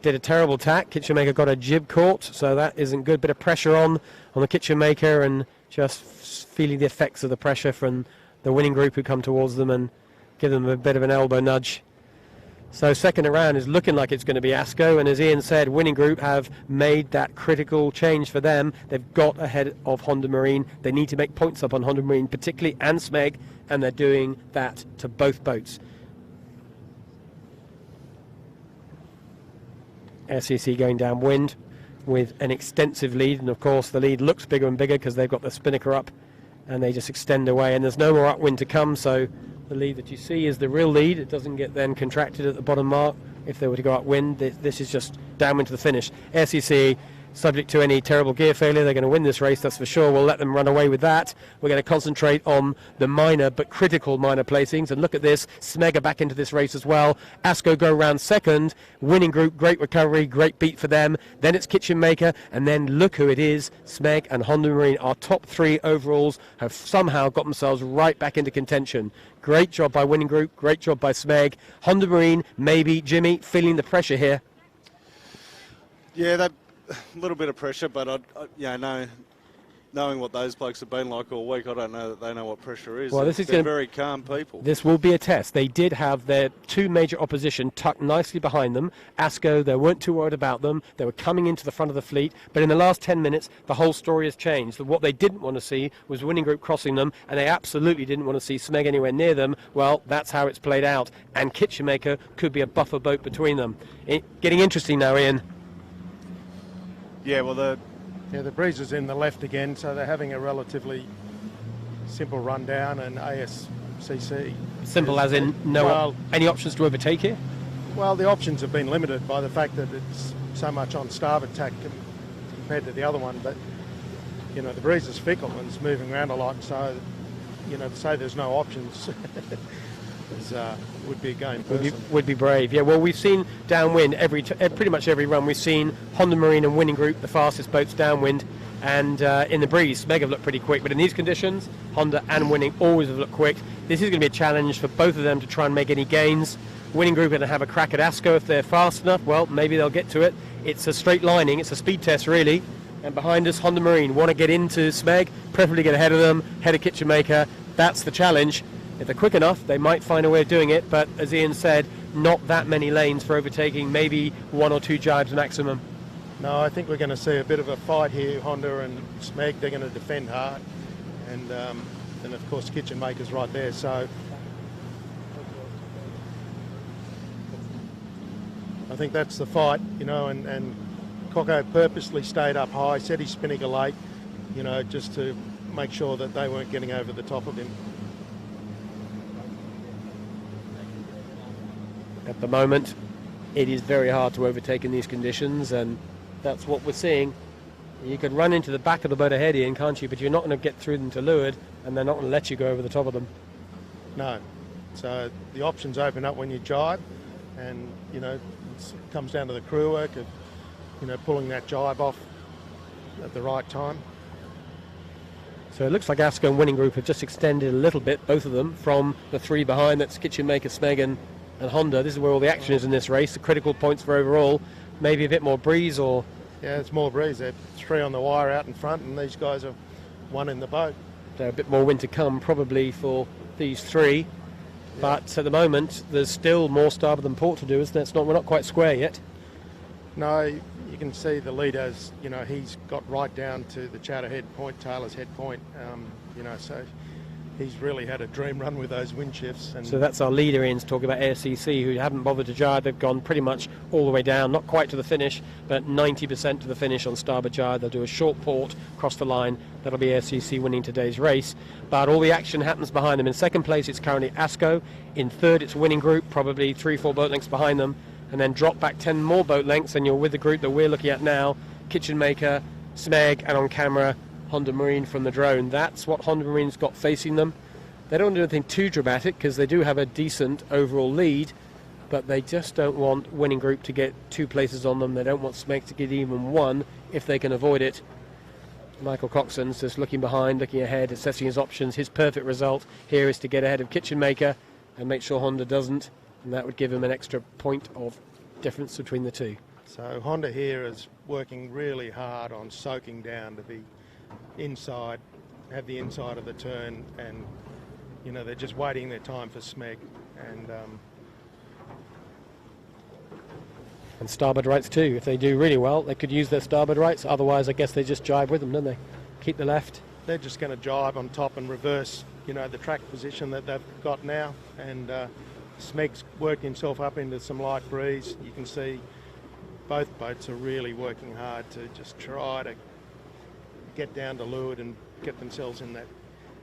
did a terrible tack. Kitchen maker got a jib caught, so that isn't good. Bit of pressure on the kitchen maker, and just feeling the effects of the pressure from the Winning Group who come towards them and give them a bit of an elbow nudge. So second around is looking like it's going to be Asco, and as Ian said, Winning Group have made that critical change for them. They've got ahead of Honda Marine. They need to make points up on Honda Marine particularly, and Smeg, and they're doing that to both boats. SEC going downwind with an extensive lead, and of course the lead looks bigger and bigger because they've got the spinnaker up and they just extend away, and there's no more upwind to come, so the lead that you see is the real lead. It doesn't get then contracted at the bottom mark if they were to go upwind. This is just downwind to the finish. SEC, subject to any terrible gear failure, they're going to win this race, that's for sure. We'll let them run away with that. We're going to concentrate on the minor but critical minor placings, and look at this. Smeg are back into this race as well. Asco go round second. Winning Group, great recovery, great beat for them. Then it's Kitchen Maker, and then look who it is. Smeg and Honda Marine, our top three overalls, have somehow got themselves right back into contention. Great job by Winning Group, great job by Smeg. Honda Marine, maybe, Jimmy, feeling the pressure here. Yeah, that little bit of pressure, but knowing what those blokes have been like all week, I don't know that they know what pressure is. Well, they're very calm people. This will be a test. They did have their two major opposition tucked nicely behind them. Asco, they weren't too worried about them. They were coming into the front of the fleet, but in the last 10 minutes, the whole story has changed. What they didn't want to see was Winning Group crossing them, and they absolutely didn't want to see Smeg anywhere near them. Well, that's how it's played out, and Kitchen Maker could be a buffer boat between them. Getting interesting now, Ian. Yeah, well, the breeze is in the left again, so they're having a relatively simple rundown, and ASCC. Simple as in any options to overtake here? Well, the options have been limited by the fact that it's so much on starboard tack compared to the other one, but the breeze is fickle and it's moving around a lot, so to say there's no options would be a game person. Would be brave. Yeah, well, we've seen downwind pretty much every run. We've seen Honda Marine and Winning Group, the fastest boats downwind, and in the breeze, Smeg have looked pretty quick. But in these conditions, Honda and Winning always have looked quick. This is going to be a challenge for both of them to try and make any gains. Winning Group are going to have a crack at Asco if they're fast enough. Well, maybe they'll get to it. It's a straight lining. It's a speed test, really. And behind us, Honda Marine want to get into Smeg, preferably get ahead of them, head of Kitchen Maker. That's the challenge. If they're quick enough, they might find a way of doing it, but as Ian said, not that many lanes for overtaking, maybe one or two jibes maximum. No, I think we're going to see a bit of a fight here. Honda and Smeg, they're going to defend hard, and of course Kitchen Maker's right there, so I think that's the fight, and Coco purposely stayed up high, set his spinnaker late, just to make sure that they weren't getting over the top of him. At the moment, it is very hard to overtake in these conditions, and that's what we're seeing. You can run into the back of the boat ahead, Ian, can't you? But you're not going to get through them to leeward, and they're not going to let you go over the top of them. No. So the options open up when you jibe, and, it comes down to the crew work of, pulling that jibe off at the right time. So it looks like Asco and Winning Group have just extended a little bit, both of them, from the three behind. That's Kitchen Maker, Smeg and Honda. This is where all the action is in this race. The critical points for overall. Maybe a bit more breeze or... Yeah, it's more breeze. They're 3 on the wire out in front, and these guys are 1 in the boat. So a bit more wind to come probably for these 3. Yeah. But at the moment, there's still more starboard than port to do, isn't it? We're not quite square yet. No, you can see the leaders, he's got right down to the Chatter head point, Taylor's head point, so he's really had a dream run with those wind shifts. And so that's our leader in to talk about ASCC, who haven't bothered to jar. They've gone pretty much all the way down, not quite to the finish, but 90% to the finish on starboard jar. They'll do a short port across the line. That'll be ASCC winning today's race. But all the action happens behind them. In second place, it's currently Asco. In third, it's Winning Group, probably 3-4 boat lengths behind them. And then drop back 10 more boat lengths, and you're with the group that we're looking at now, Kitchen Maker, Smeg, and on camera, Honda Marine from the drone. That's what Honda Marine's got facing them. They don't do anything too dramatic because they do have a decent overall lead, but they just don't want Winning Group to get 2 places on them. They don't want Smeg to get even 1 if they can avoid it. Michael Coxon's just looking behind, looking ahead, assessing his options. His perfect result here is to get ahead of Kitchen Maker and make sure Honda doesn't, and that would give him an extra point of difference between the 2. So Honda here is working really hard on soaking down to be inside, have the inside of the turn, and they're just waiting their time for Smeg. And starboard rights too. If they do really well, they could use their starboard rights. Otherwise, I guess they just jibe with them, don't they? Keep the left. They're just going to jibe on top and reverse, the track position that they've got now. And Smeg's worked himself up into some light breeze. You can see both boats are really working hard to just try to get down to leeward and get themselves in that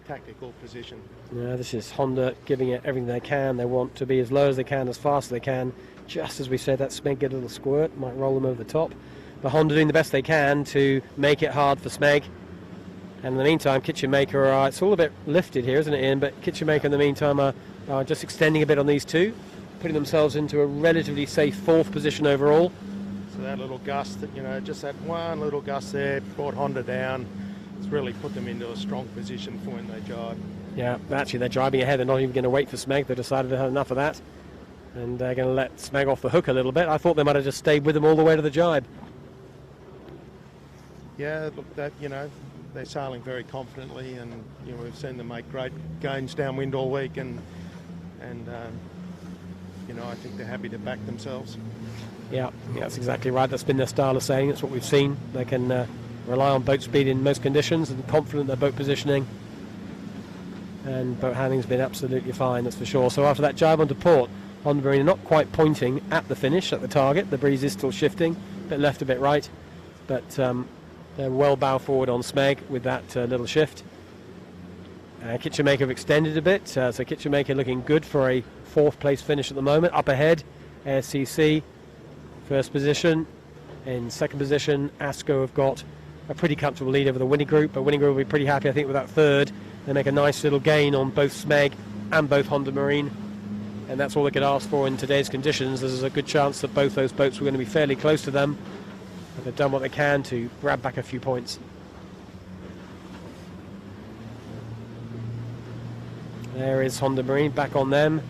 tactical position. Yeah, this is Honda giving it everything they can. They want to be as low as they can, as fast as they can. Just as we said, that Smeg get a little squirt, might roll them over the top. But Honda doing the best they can to make it hard for Smeg. And in the meantime, Kitchen Maker it's all a bit lifted here, isn't it, Ian? But Kitchen Maker in the meantime are just extending a bit on these 2, putting themselves into a relatively safe 4th position overall. So that little gust, just that one little gust there brought Honda down. It's really put them into a strong position for when they jibe. Yeah, actually they're jibing ahead. They're not even going to wait for Smeg. They decided they had enough of that. And they're going to let Smeg off the hook a little bit. I thought they might have just stayed with them all the way to the jibe. Yeah, look, they're sailing very confidently, and we've seen them make great gains downwind all week, and I think they're happy to back themselves. Yeah, that's exactly right. That's been their style of sailing. That's what we've seen. They can rely on boat speed in most conditions and confident in their boat positioning. And boat handling's been absolutely fine, that's for sure. So after that jibe onto port, Honda Marine are not quite pointing at the finish, at the target. The breeze is still shifting, a bit left, a bit right. But they're well bow forward on Smeg with that little shift. Kitchen Maker have extended a bit, so Kitchen Maker looking good for a 4th place finish at the moment. Up ahead, ASCC, 1st position. In 2nd position, Asco have got a pretty comfortable lead over the Winning Group, but Winning Group will be pretty happy, I think, with that 3rd. They make a nice little gain on both Smeg and both Honda Marine, and that's all they could ask for in today's conditions. There's a good chance that both those boats were going to be fairly close to them, but they've done what they can to grab back a few points. There is Honda Marine back on them.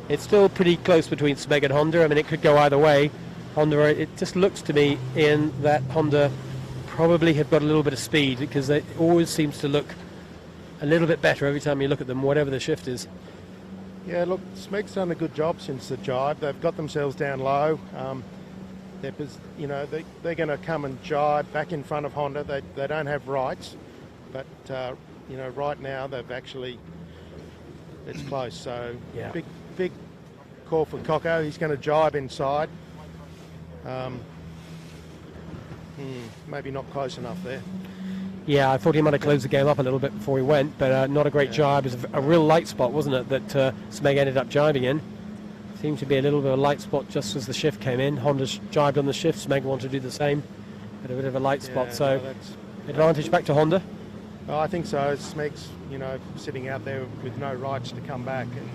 It's still pretty close between Smeg and Honda. I mean, it could go either way. Honda, it just looks to me, Ian, that Honda probably have got a little bit of speed, because it always seems to look a little bit better every time you look at them, whatever the shift is. Yeah, look, Smeg's done a good job since the jibe. They've got themselves down low. They're going to come and jibe back in front of Honda. They don't have rights, but right now they've actually, it's close. So yeah. Big call for Coco. He's going to jibe inside. Maybe not close enough there. Yeah, I thought he might have closed the game up a little bit before he went, but not a great jibe. It was a real light spot, wasn't it, that Smeg ended up jibing in. Seemed to be a little bit of a light spot just as the shift came in. Honda jibed on the shift, Smeg wanted to do the same, but a bit of a light spot. So advantage back to Honda. Oh, I think so. Smeg's, sitting out there with no rights to come back, and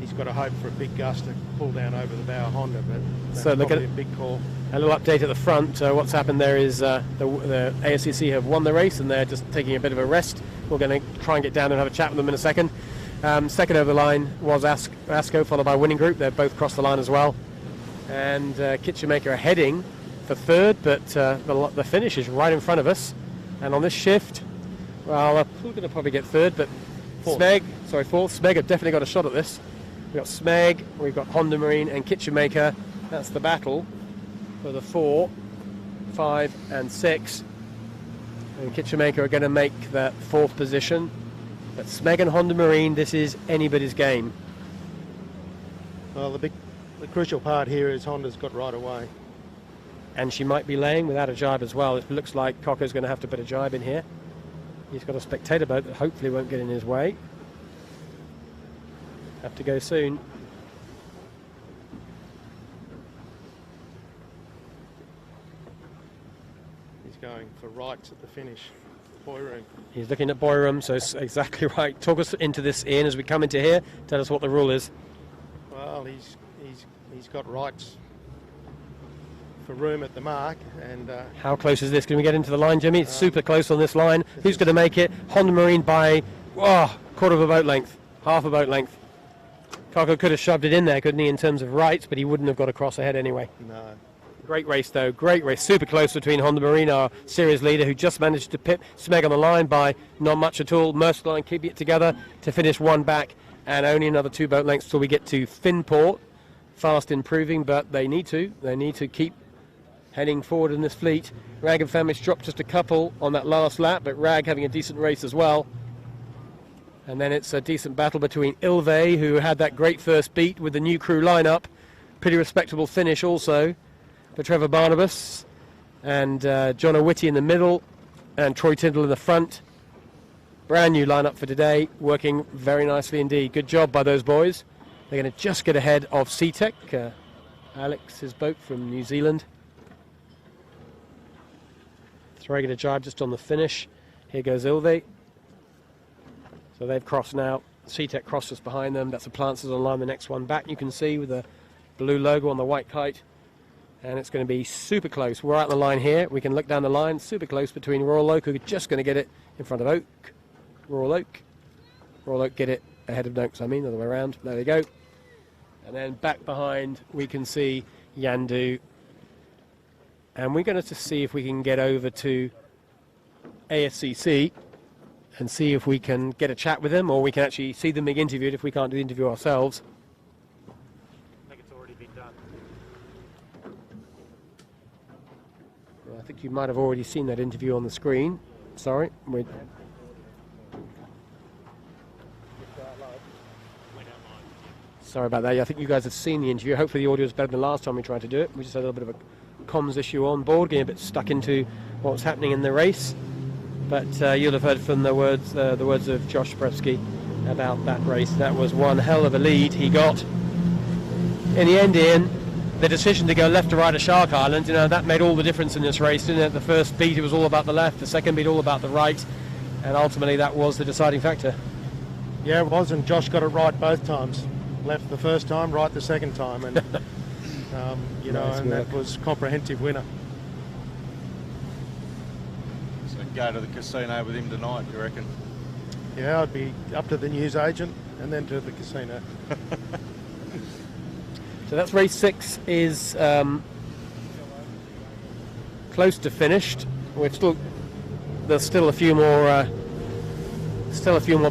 he's got to hope for a big gust to pull down over the bow of Honda, but that's So look probably at a big call. a little update at the front. What's happened there is the ASCC have won the race and they're just taking a bit of a rest. We're going to try and get down and have a chat with them in a second. Second over the line was Asco, followed by Winning Group. They've both crossed the line as well. And Kitchenmaker are heading for third, but the finish is right in front of us. And on this shift, well, we're going to probably get third, but fourth. Smeg have definitely got a shot at this. We've got Smeg, we've got Honda Marine and Kitchenmaker. That's the battle for the 4, 5 and 6. And Kitchenmaker are going to make that 4th position. But Smeg and Honda Marine, this is anybody's game. Well, the crucial part here is Honda's got right away. And she might be laying without a jibe as well. It looks like Cocker's going to have to put a jibe in here. He's got a spectator boat that hopefully won't get in his way. Have to go soon. He's going for rights at the finish. Boy room. He's looking at boy room, so it's exactly right. Talk us into this, Ian, as we come into here. Tell us what the rule is. Well, he's got rights for room at the mark, and how close is this? Can we get into the line, Jimmy? It's super close on this line. Who's going to make it? Honda Marine by quarter of a boat length, half a boat length. Cocker could have shoved it in there, couldn't he, in terms of rights, but he wouldn't have got across ahead anyway. No. Great race, though. Great race. Super close between Honda Marine, our series leader, who just managed to pip Smeg on the line by not much at all. Mercer Line keeping it together to finish one back, and only another 2 boat lengths till we get to Finport. Fast improving, but they need to. They need to keep heading forward in this fleet. Rag and Famish dropped just a couple on that last lap, but Rag having a decent race as well. And then it's a decent battle between Ilve, who had that great first beat with the new crew lineup. Pretty respectable finish also for Trevor Barnabas. And John O'Witty in the middle, and Troy Tyndall in the front. Brand new lineup for today, working very nicely indeed. Good job by those boys. They're going to just get ahead of SeaTech, Alex's boat from New Zealand. Throwing a jibe just on the finish. Here goes Ilve. So they've crossed now. SeaTech crossed us behind them. That's the Plancers on line, the next one back. You can see with the blue logo on the white kite. And it's going to be super close. We're out the line here. We can look down the line. Super close between Royal Oak, who are just going to get it in front of Oak. Royal Oak. Royal Oak get it ahead of Noakes, I mean, the other way around. There they go. And then back behind, we can see Yandu. And we're going to see if we can get over to ASCC and see if we can get a chat with them, or we can actually see them being interviewed if we can't do the interview ourselves. I think it's already been done. Well, I think you might have already seen that interview on the screen. Sorry. Sorry about that. Yeah, I think you guys have seen the interview. Hopefully the audio is better than the last time we tried to do it. We just had a little bit of a comms issue on board, getting a bit stuck into what's happening in the race. But you'll have heard from the words of Josh Brevsky about that race. That was one hell of a lead he got. In the end, Ian, the decision to go left to right at Shark Island, that made all the difference in this race, didn't it? The first beat, it was all about the left. The second beat, all about the right. And ultimately, that was the deciding factor. Yeah, it was, and Josh got it right both times. Left the first time, right the second time, and Nice and work. that was comprehensive winner. So go to the casino with him tonight, you reckon? Yeah, I'd be up to the news agent and then to the casino. So that's race 6 is close to finished. There's still a few more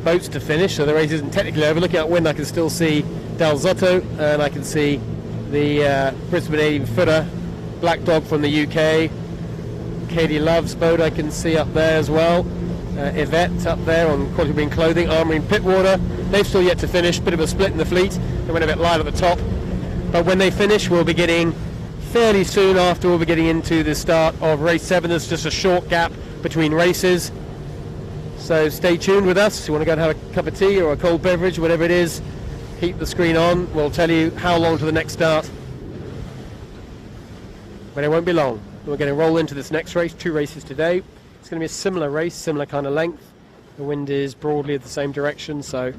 boats to finish, so the race isn't technically over. Looking out wind, I can still see Del Zotto, and I can see the Brisbane 18-footer Black Dog from the UK. Katie Love's boat I can see up there as well. Yvette up there on Quality Marine Clothing. Armory and Pittwater, they've still yet to finish. Bit of a split in the fleet. They went a bit light at the top. But when they finish, we'll be getting fairly soon after, we'll be getting into the start of race 7. There's just a short gap between races. So stay tuned with us. If you want to go and have a cup of tea or a cold beverage, whatever it is, keep the screen on. We'll tell you how long to the next start. But it won't be long. We're going to roll into this next race, 2 races today. It's going to be a similar race, similar kind of length. The wind is broadly at the same direction, so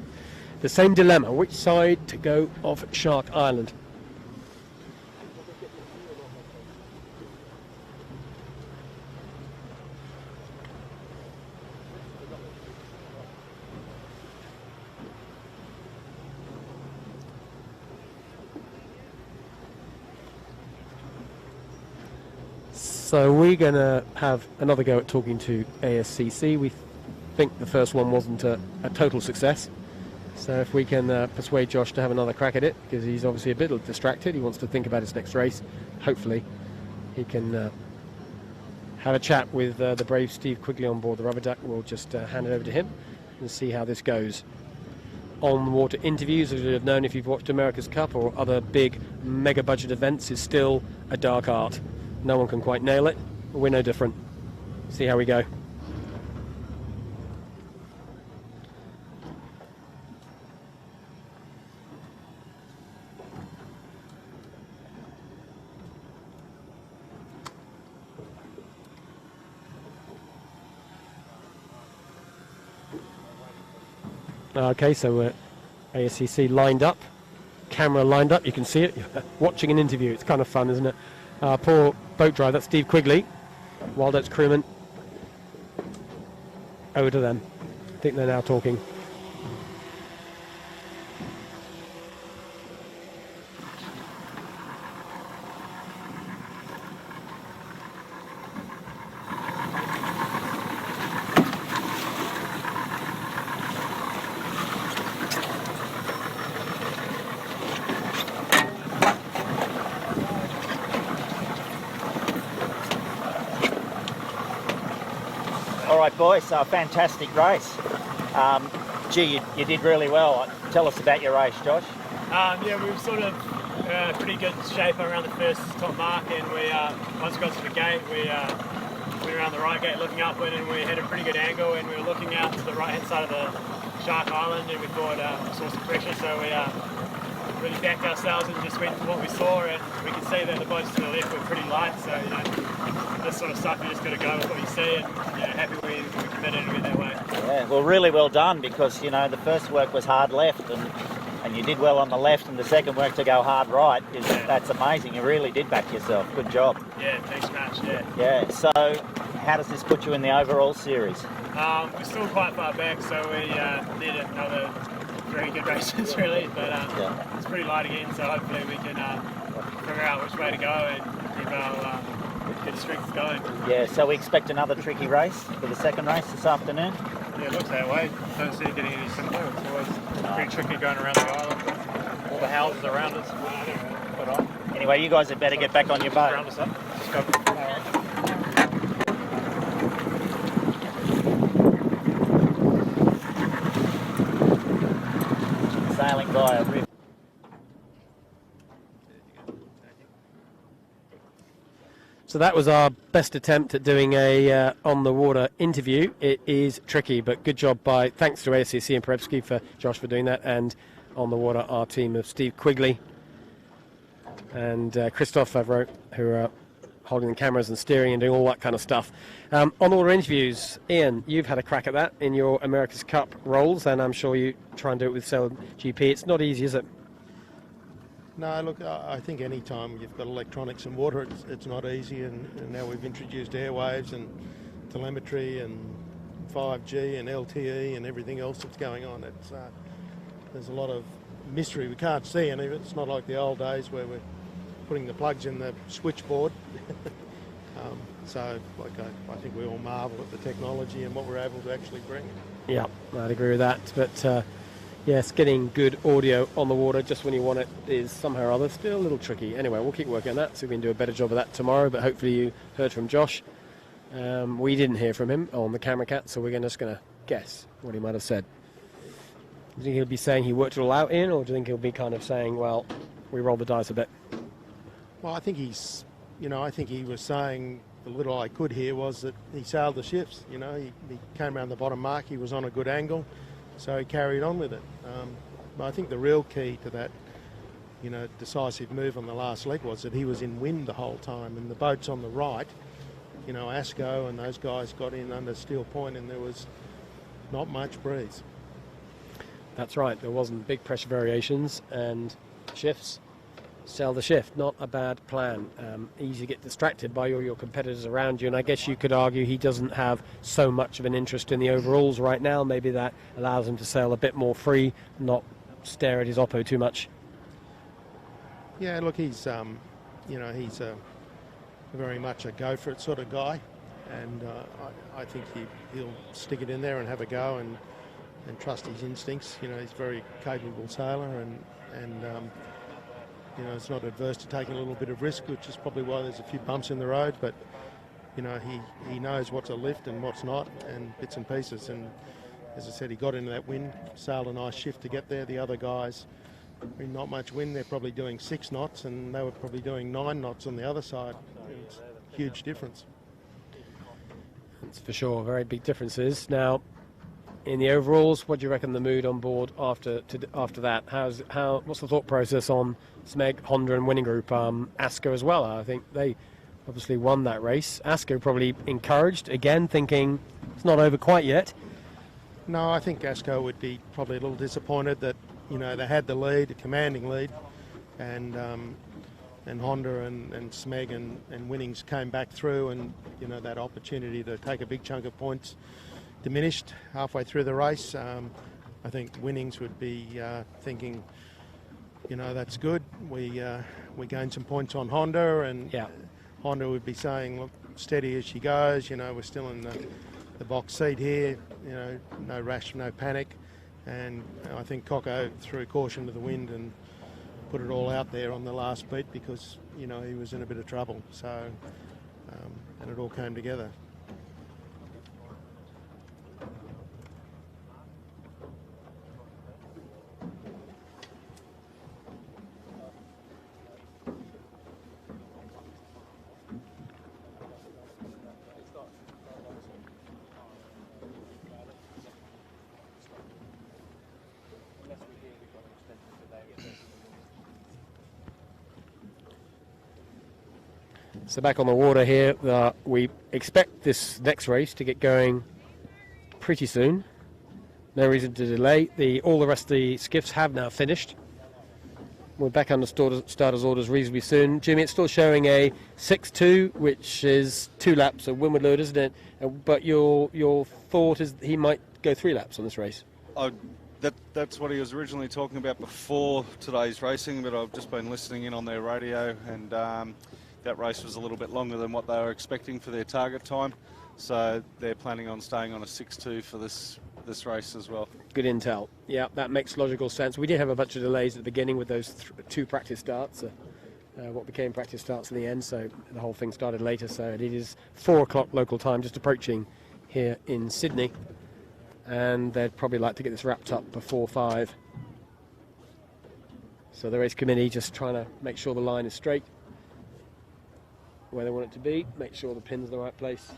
the same dilemma, which side to go off Shark Island. So we're going to have another go at talking to ASCC. We think the first one wasn't a total success. So if we can persuade Josh to have another crack at it, because he's obviously a bit distracted, he wants to think about his next race. Hopefully he can have a chat with the brave Steve Quigley on board the rubber duck. We'll just hand it over to him and see how this goes. On water interviews, as you have known if you've watched America's Cup or other big mega budget events, is still a dark art. No one can quite nail it, but we're no different. See how we go. Okay, so ASCC lined up, camera lined up, you can see it. You're watching an interview, it's kind of fun, isn't it? Poor boat driver, that's Steve Quigley, Wild Oats crewman. Over to them. I think they're now talking. All right, boys, so a fantastic race. Gee, you did really well. Tell us about your race, Josh. Yeah, we were sort of pretty good shape around the first top mark, and we once we got to the gate, we went around the right gate looking upwind, and we had a pretty good angle, and we were looking out to the right-hand side of the Shark Island, and we thought we saw some pressure, so we really backed ourselves and just went for what we saw, and we could see that the boats to the left were pretty light, so this sort of stuff you just got to go with what you see, and happy we committed and went that way. Yeah, well, really well done, because the first work was hard left, and you did well on the left, and the second work to go hard right that's amazing. You really did back yourself. Good job. Yeah, thanks much. Yeah. So, how does this put you in the overall series? We're still quite far back, so we need another 3 good races really, but it's pretty light again, so hopefully we can figure out which way to go and keep our good strength going. Yeah, so we expect another tricky race for the second race this afternoon? Yeah, it looks that way. Don't see it getting any simpler. It's always pretty tricky going around the island with all the houses around us. But anyway, you guys had better get back on your boat. Round us up. Just go. Sailing by a river. So that was our best attempt at doing a on-the-water interview. It is tricky, but good job thanks to ASCC and Perebski for Josh for doing that, and on the water our team of Steve Quigley and Christophe Favreau, who are holding the cameras and steering and doing all that kind of stuff. On-the-water interviews, Ian, you've had a crack at that in your America's Cup roles, and I'm sure you try and do it with Sail GP. It's not easy, is it? No, look, I think any time you've got electronics and water, it's not easy, and now we've introduced airwaves and telemetry and 5G and LTE and everything else that's going on. There's a lot of mystery. We can't see any of it. It's not like the old days where we're putting the plugs in the switchboard. So, I think we all marvel at the technology and what we're able to actually bring. Yeah, I'd agree with that, but yes, getting good audio on the water just when you want it is somehow or other still a little tricky. Anyway, we'll keep working on that, so we can do a better job of that tomorrow, but hopefully you heard from Josh. We didn't hear from him on the camera cat, so we're just going to guess what he might have said. Do you think he'll be saying he worked it all out in, or do you think he'll be kind of saying, well, we rolled the dice a bit? Well, I think I think he was saying, the little I could hear was that he sailed the shifts. He came around the bottom mark, he was on a good angle, so he carried on with it. But I think the real key to that, decisive move on the last leg was that he was in wind the whole time, and the boats on the right, Asco and those guys got in under Steel Point, and there was not much breeze. That's right. There wasn't big pressure variations and shifts. Sell the shift, not a bad plan. Easy to get distracted by all your competitors around you, and I guess you could argue he doesn't have so much of an interest in the overalls right now. Maybe that allows him to sail a bit more free, not stare at his oppo too much. Yeah, look, he's he's very much a go for it sort of guy, and I think he'll stick it in there and have a go and trust his instincts. You know, he's a very capable sailor, and it's not adverse to taking a little bit of risk, which is probably why there's a few bumps in the road. But he knows what's a lift and what's not, and bits and pieces. And as I said, he got into that wind, sailed a nice shift to get there. The other guys, not much wind. They're probably doing 6 knots, and they were probably doing 9 knots on the other side. It's a huge difference. That's for sure. Very big differences. Now, in the overalls, what do you reckon the mood on board after that? What's the thought process on Smeg, Honda and winning group? Asker as well. I think they obviously won that race. Asker probably encouraged, again thinking it's not over quite yet. No, I think Asker would be probably a little disappointed that they had the lead, a commanding lead, and Honda and Smeg and Winnings came back through, and that opportunity to take a big chunk of points diminished halfway through the race. I think Winnings would be thinking, that's good. We gained some points on Honda, and Honda would be saying, look, steady as she goes. We're still in the box seat here. No rash, no panic. And I think Coco threw caution to the wind and put it all out there on the last beat because he was in a bit of trouble. So and it all came together. So back on the water here, we expect this next race to get going pretty soon. No reason to delay. All the rest of the skiffs have now finished. We're back under starters orders reasonably soon. Jimmy, it's still showing a 6-2, which is 2 laps of windward load, isn't it? But your thought is he might go 3 laps on this race. That's what he was originally talking about before today's racing, but I've just been listening in on their radio, and that race was a little bit longer than what they were expecting for their target time, so they're planning on staying on a 6-2 for this race as well. Good intel. Yeah, that makes logical sense. We did have a bunch of delays at the beginning with those 2 practice starts, what became practice starts in the end, so the whole thing started later. So it is 4 o'clock local time, just approaching here in Sydney, and they'd probably like to get this wrapped up before 5. So the race committee just trying to make sure the line is straight where they want it to be, make sure the pin's in the right place.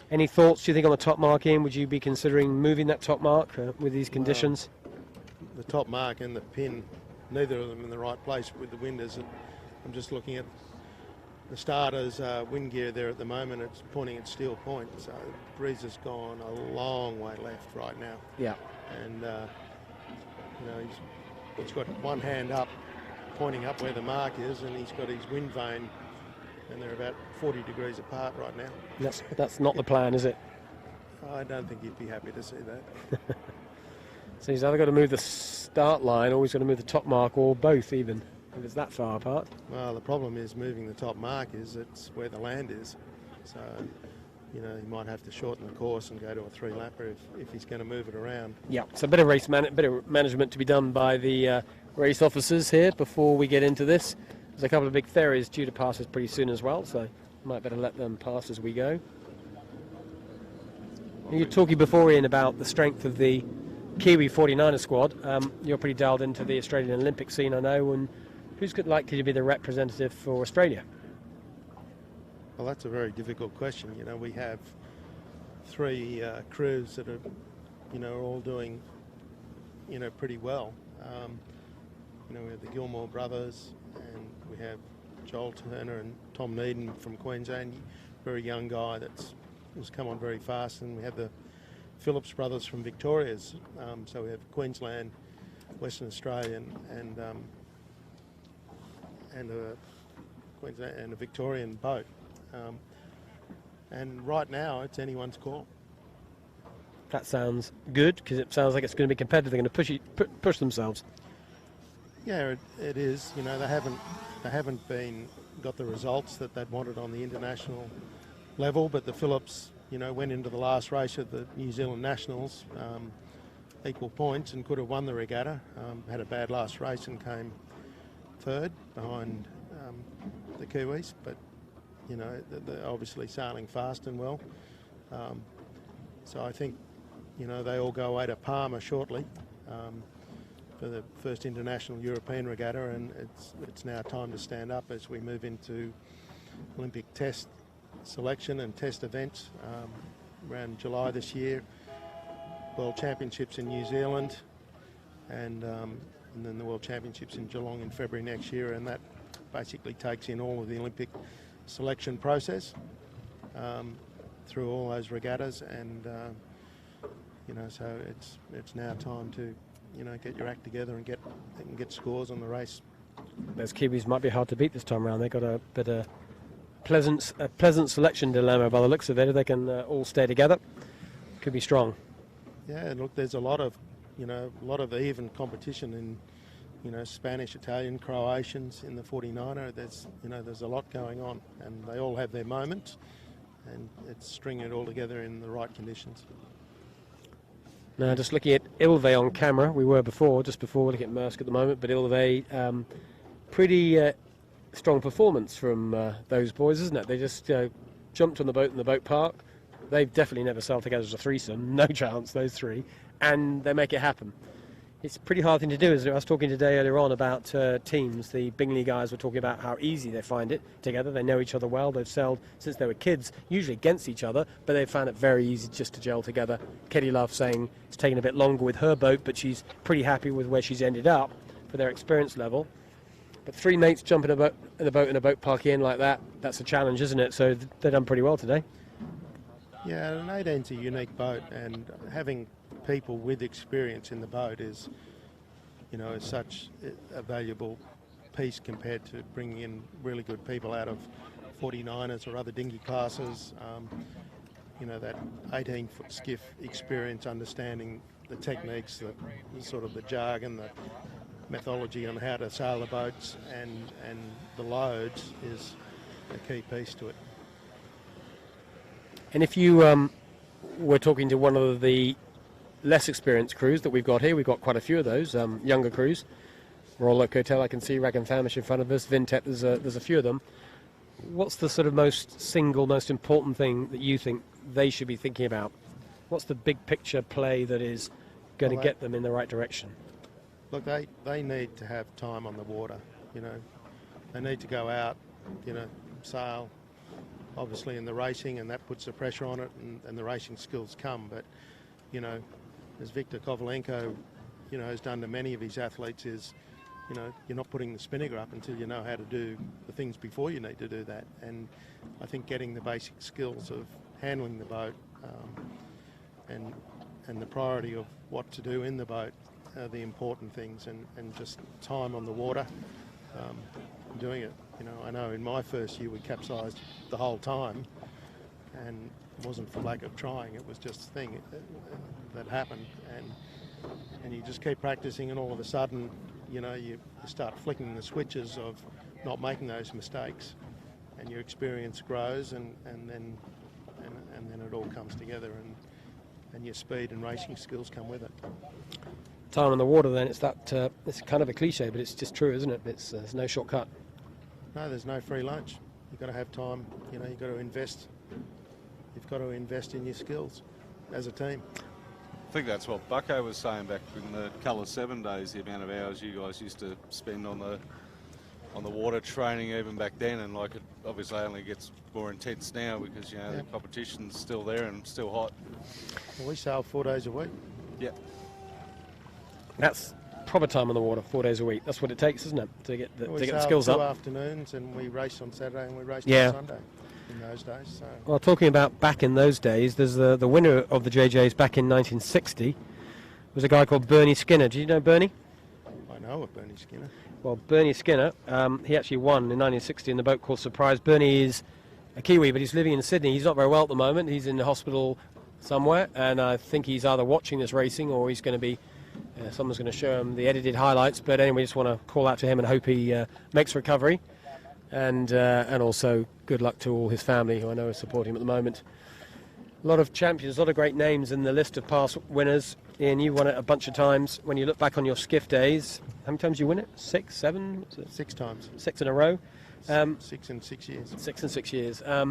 Any thoughts, do you think, on the top mark, Ian? Would you be considering moving that top mark with these conditions? The top mark and the pin, neither of them in the right place with the wind. I'm just looking at the starters' wind gear there at the moment. It's pointing at Steel Point, so the breeze has gone a long way left right now. Yeah. And, he's got one hand up, pointing up where the mark is, and he's got his wind vane, and they're about 40 degrees apart right now. That's not the plan, is it? I don't think you'd be happy to see that. So he's either got to move the start line or he's got to move the top mark, or both even, if it's that far apart. Well, the problem is moving the top mark is it's where the land is. So, he might have to shorten the course and go to a 3-lapper if he's going to move it around. Yeah, so a bit of bit of management to be done by the race officers here before we get into this. There's a couple of big ferries due to pass us pretty soon as well, so might better let them pass as we go. You were talking before, Ian, about the strength of the Kiwi 49er squad. You're pretty dialed into the Australian Olympic scene, I know, and who's likely to be the representative for Australia? Well, that's a very difficult question. We have 3 crews that are, all doing, pretty well. We have the Gilmore brothers, and we have Joel Turner and Tom Needham from Queensland, very young guy that's come on very fast, and we have the Phillips brothers from Victoria's. So we have Queensland Western Australian and a Queensland and a Victorian boat. And right now, it's anyone's call. That sounds good, because it sounds like it's going to be competitive. They're going to push themselves. Yeah, it is. You know, they haven't got the results that they'd wanted on the international level, but the Phillips, you know, went into the last race of the New Zealand Nationals, equal points, and could have won the regatta. Had a bad last race and came third behind the Kiwis, but you know, they're obviously sailing fast and well. So I think, you know, they all go away to Palma shortly for the first international European regatta, and it's now time to stand up as we move into Olympic test selection and test events around July this year. World Championships in New Zealand, and then the World Championships in Geelong in February next year, and that basically takes in all of the Olympic selection process through all those regattas, and you know, so it's now time to, you know, get your act together and get scores on the race. Those Kiwis might be hard to beat this time around. They've got a bit of pleasant selection dilemma by the looks of it. If they can all stay together, could be strong. Yeah, and look, there's a lot of even competition in, you know, Spanish, Italian, Croatians in the 49er. There's a lot going on, and they all have their moments, and it's stringing it all together in the right conditions. Now, just looking at Ilve on camera, we were just before looking at Maersk at the moment, but Ilve, pretty strong performance from those boys, isn't it? They just jumped on the boat in the boat park. They've definitely never sailed together as a threesome, no chance, those three, and they make it happen. It's a pretty hard thing to do, isn't it? I was talking today earlier on about teams. The Bingley guys were talking about how easy they find it together. They know each other well. They've sailed since they were kids, usually against each other, but they've found it very easy just to gel together. Katie Love saying it's taken a bit longer with her boat, but she's pretty happy with where she's ended up for their experience level. But three mates jumping in a boat park in like that, that's a challenge, isn't it? So they've done pretty well today. Yeah, an 18's a unique boat, and having people with experience in the boat is, you know, is such a valuable piece compared to bringing in really good people out of 49ers or other dinghy classes. You know, that 18-foot skiff experience, understanding the techniques, the sort of the jargon, the methodology on how to sail the boats and the loads is a key piece to it. And if you were talking to one of the less experienced crews that we've got here, we've got quite a few of those, younger crews. Royal Oak Hotel, I can see Rag and Famish in front of us, Vintet, there's a few of them. What's the sort of most important thing that you think they should be thinking about? What's the big picture play that is going to get them in the right direction? Look, they need to have time on the water, you know. They need to go out, you know, sail, obviously in the racing, and that puts the pressure on it, and the racing skills come. But, you know, as Victor Kovalenko, you know, has done to many of his athletes, is, you know, you're not putting the spinnaker up until you know how to do the things before you need to do that. And I think getting the basic skills of handling the boat and the priority of what to do in the boat are the important things, and just time on the water, doing it. You know, I know in my first year we capsized the whole time, and it wasn't for lack of trying, it was just a thing that happened, and you just keep practicing, and all of a sudden, you know, you start flicking the switches of not making those mistakes, and your experience grows, and then it all comes together, and your speed and racing skills come with it. Time on the water, then, it's kind of a cliche, but it's just true, isn't it? There's no shortcut. No, there's no free lunch. You've got to have time, you know, you've got to invest. You've got to invest in your skills as a team. I think that's what Bucko was saying back in the Colour 7 days, the amount of hours you guys used to spend on the water training even back then, and like it obviously only gets more intense now because, you know, the competition's still there and still hot. Well, we sail 4 days a week. Yeah. That's proper time on the water, 4 days a week. That's what it takes, isn't it, to get the skills up? We sail 2 afternoons, and we race on Saturday and we race on Sunday in those days. So. Well, talking about back in those days, there's the winner of the JJs back in 1960 was a guy called Bernie Skinner. Do you know Bernie? I know of Bernie Skinner. Well, Bernie Skinner, he actually won in 1960 in the boat called Surprise. Bernie is a Kiwi, but he's living in Sydney. He's not very well at the moment. He's in the hospital somewhere, and I think he's either watching this racing or he's going to be, someone's going to show him the edited highlights. But anyway, just want to call out to him and hope he makes recovery. And also good luck to all his family, who I know are supporting him at the moment. A lot of champions, a lot of great names in the list of past winners. Ian, you won it a bunch of times. When you look back on your Skiff days, how many times did you win it? 6, 7? 6 times. 6 in a row? 6 in 6 years. 6 in 6 years. Are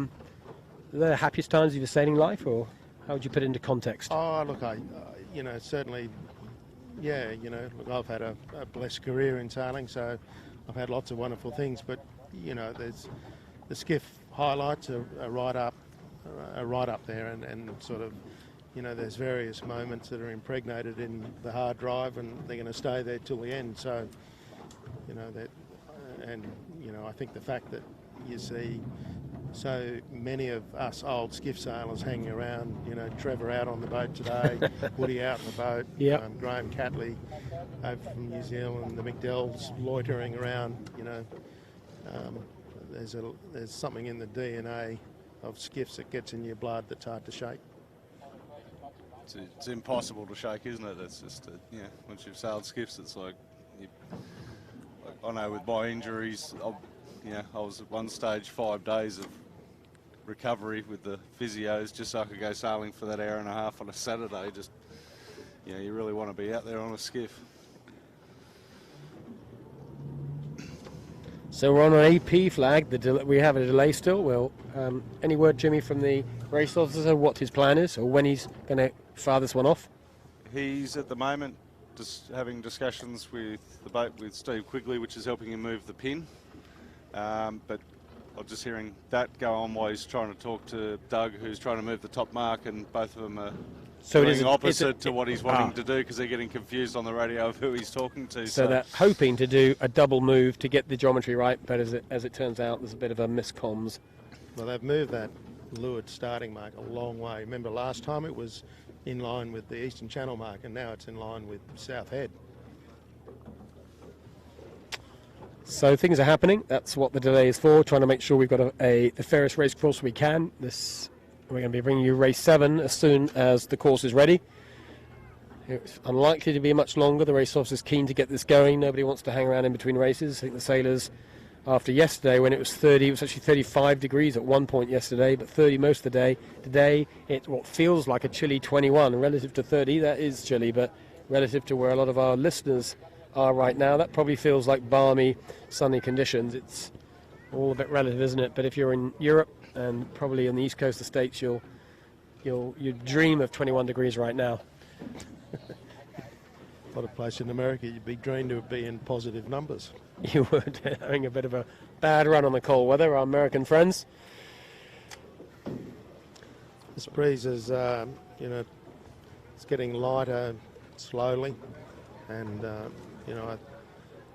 they the happiest times of your sailing life, or how would you put it into context? Oh, look, certainly, yeah, look, I've had a blessed career in sailing, so I've had lots of wonderful things, but, there's the Skiff highlights are right up there, and sort of, there's various moments that are impregnated in the hard drive, and they're going to stay there till the end. So, I think the fact that you see so many of us old skiff sailors hanging around, Trevor out on the boat today, Woody out on the boat, yep. Graham Catley over from New Zealand, the McDells loitering around, there's something in the DNA of skiffs that gets in your blood that's hard to shake. It's impossible to shake, isn't it? It's just, once you've sailed skiffs, it's like I know with my injuries, I was at one stage 5 days of recovery with the physios just so I could go sailing for that hour and a half on a Saturday. Just, you really want to be out there on a skiff. So we're on an AP flag. We have a delay still. Well, any word, Jimmy, from the race officer what his plan is or when he's going to fire this one off? He's at the moment just having discussions with the boat with Steve Quigley, which is helping him move the pin. But I'm just hearing that go on while he's trying to talk to Doug, who's trying to move the top mark, and both of them are doing opposite to what he's wanting to do because they're getting confused on the radio of who he's talking to. So they're hoping to do a double move to get the geometry right, but as it turns out, there's a bit of a miscomms. Well, they've moved that leeward starting mark a long way. Remember last time it was in line with the Eastern Channel mark, and now it's in line with South Head. So things are happening. That's what the delay is for, trying to make sure we've got the fairest race course we can. We're going to be bringing you race 7 as soon as the course is ready. It's unlikely to be much longer. The race officer is keen to get this going. Nobody wants to hang around in between races. I think the sailors, after yesterday when it was 30, it was actually 35 degrees at one point yesterday, but 30 most of the day. Today, it's what feels like a chilly 21. Relative to 30, that is chilly, but relative to where a lot of our listeners are right now, that probably feels like balmy, sunny conditions. It's all a bit relative, isn't it? But if you're in Europe and probably on the east coast of the States, you'll dream of 21 degrees right now. A lot of places in America, you'd be dreamed to be in positive numbers. You would, having a bit of a bad run on the cold weather, our American friends. This breeze is, it's getting lighter slowly, and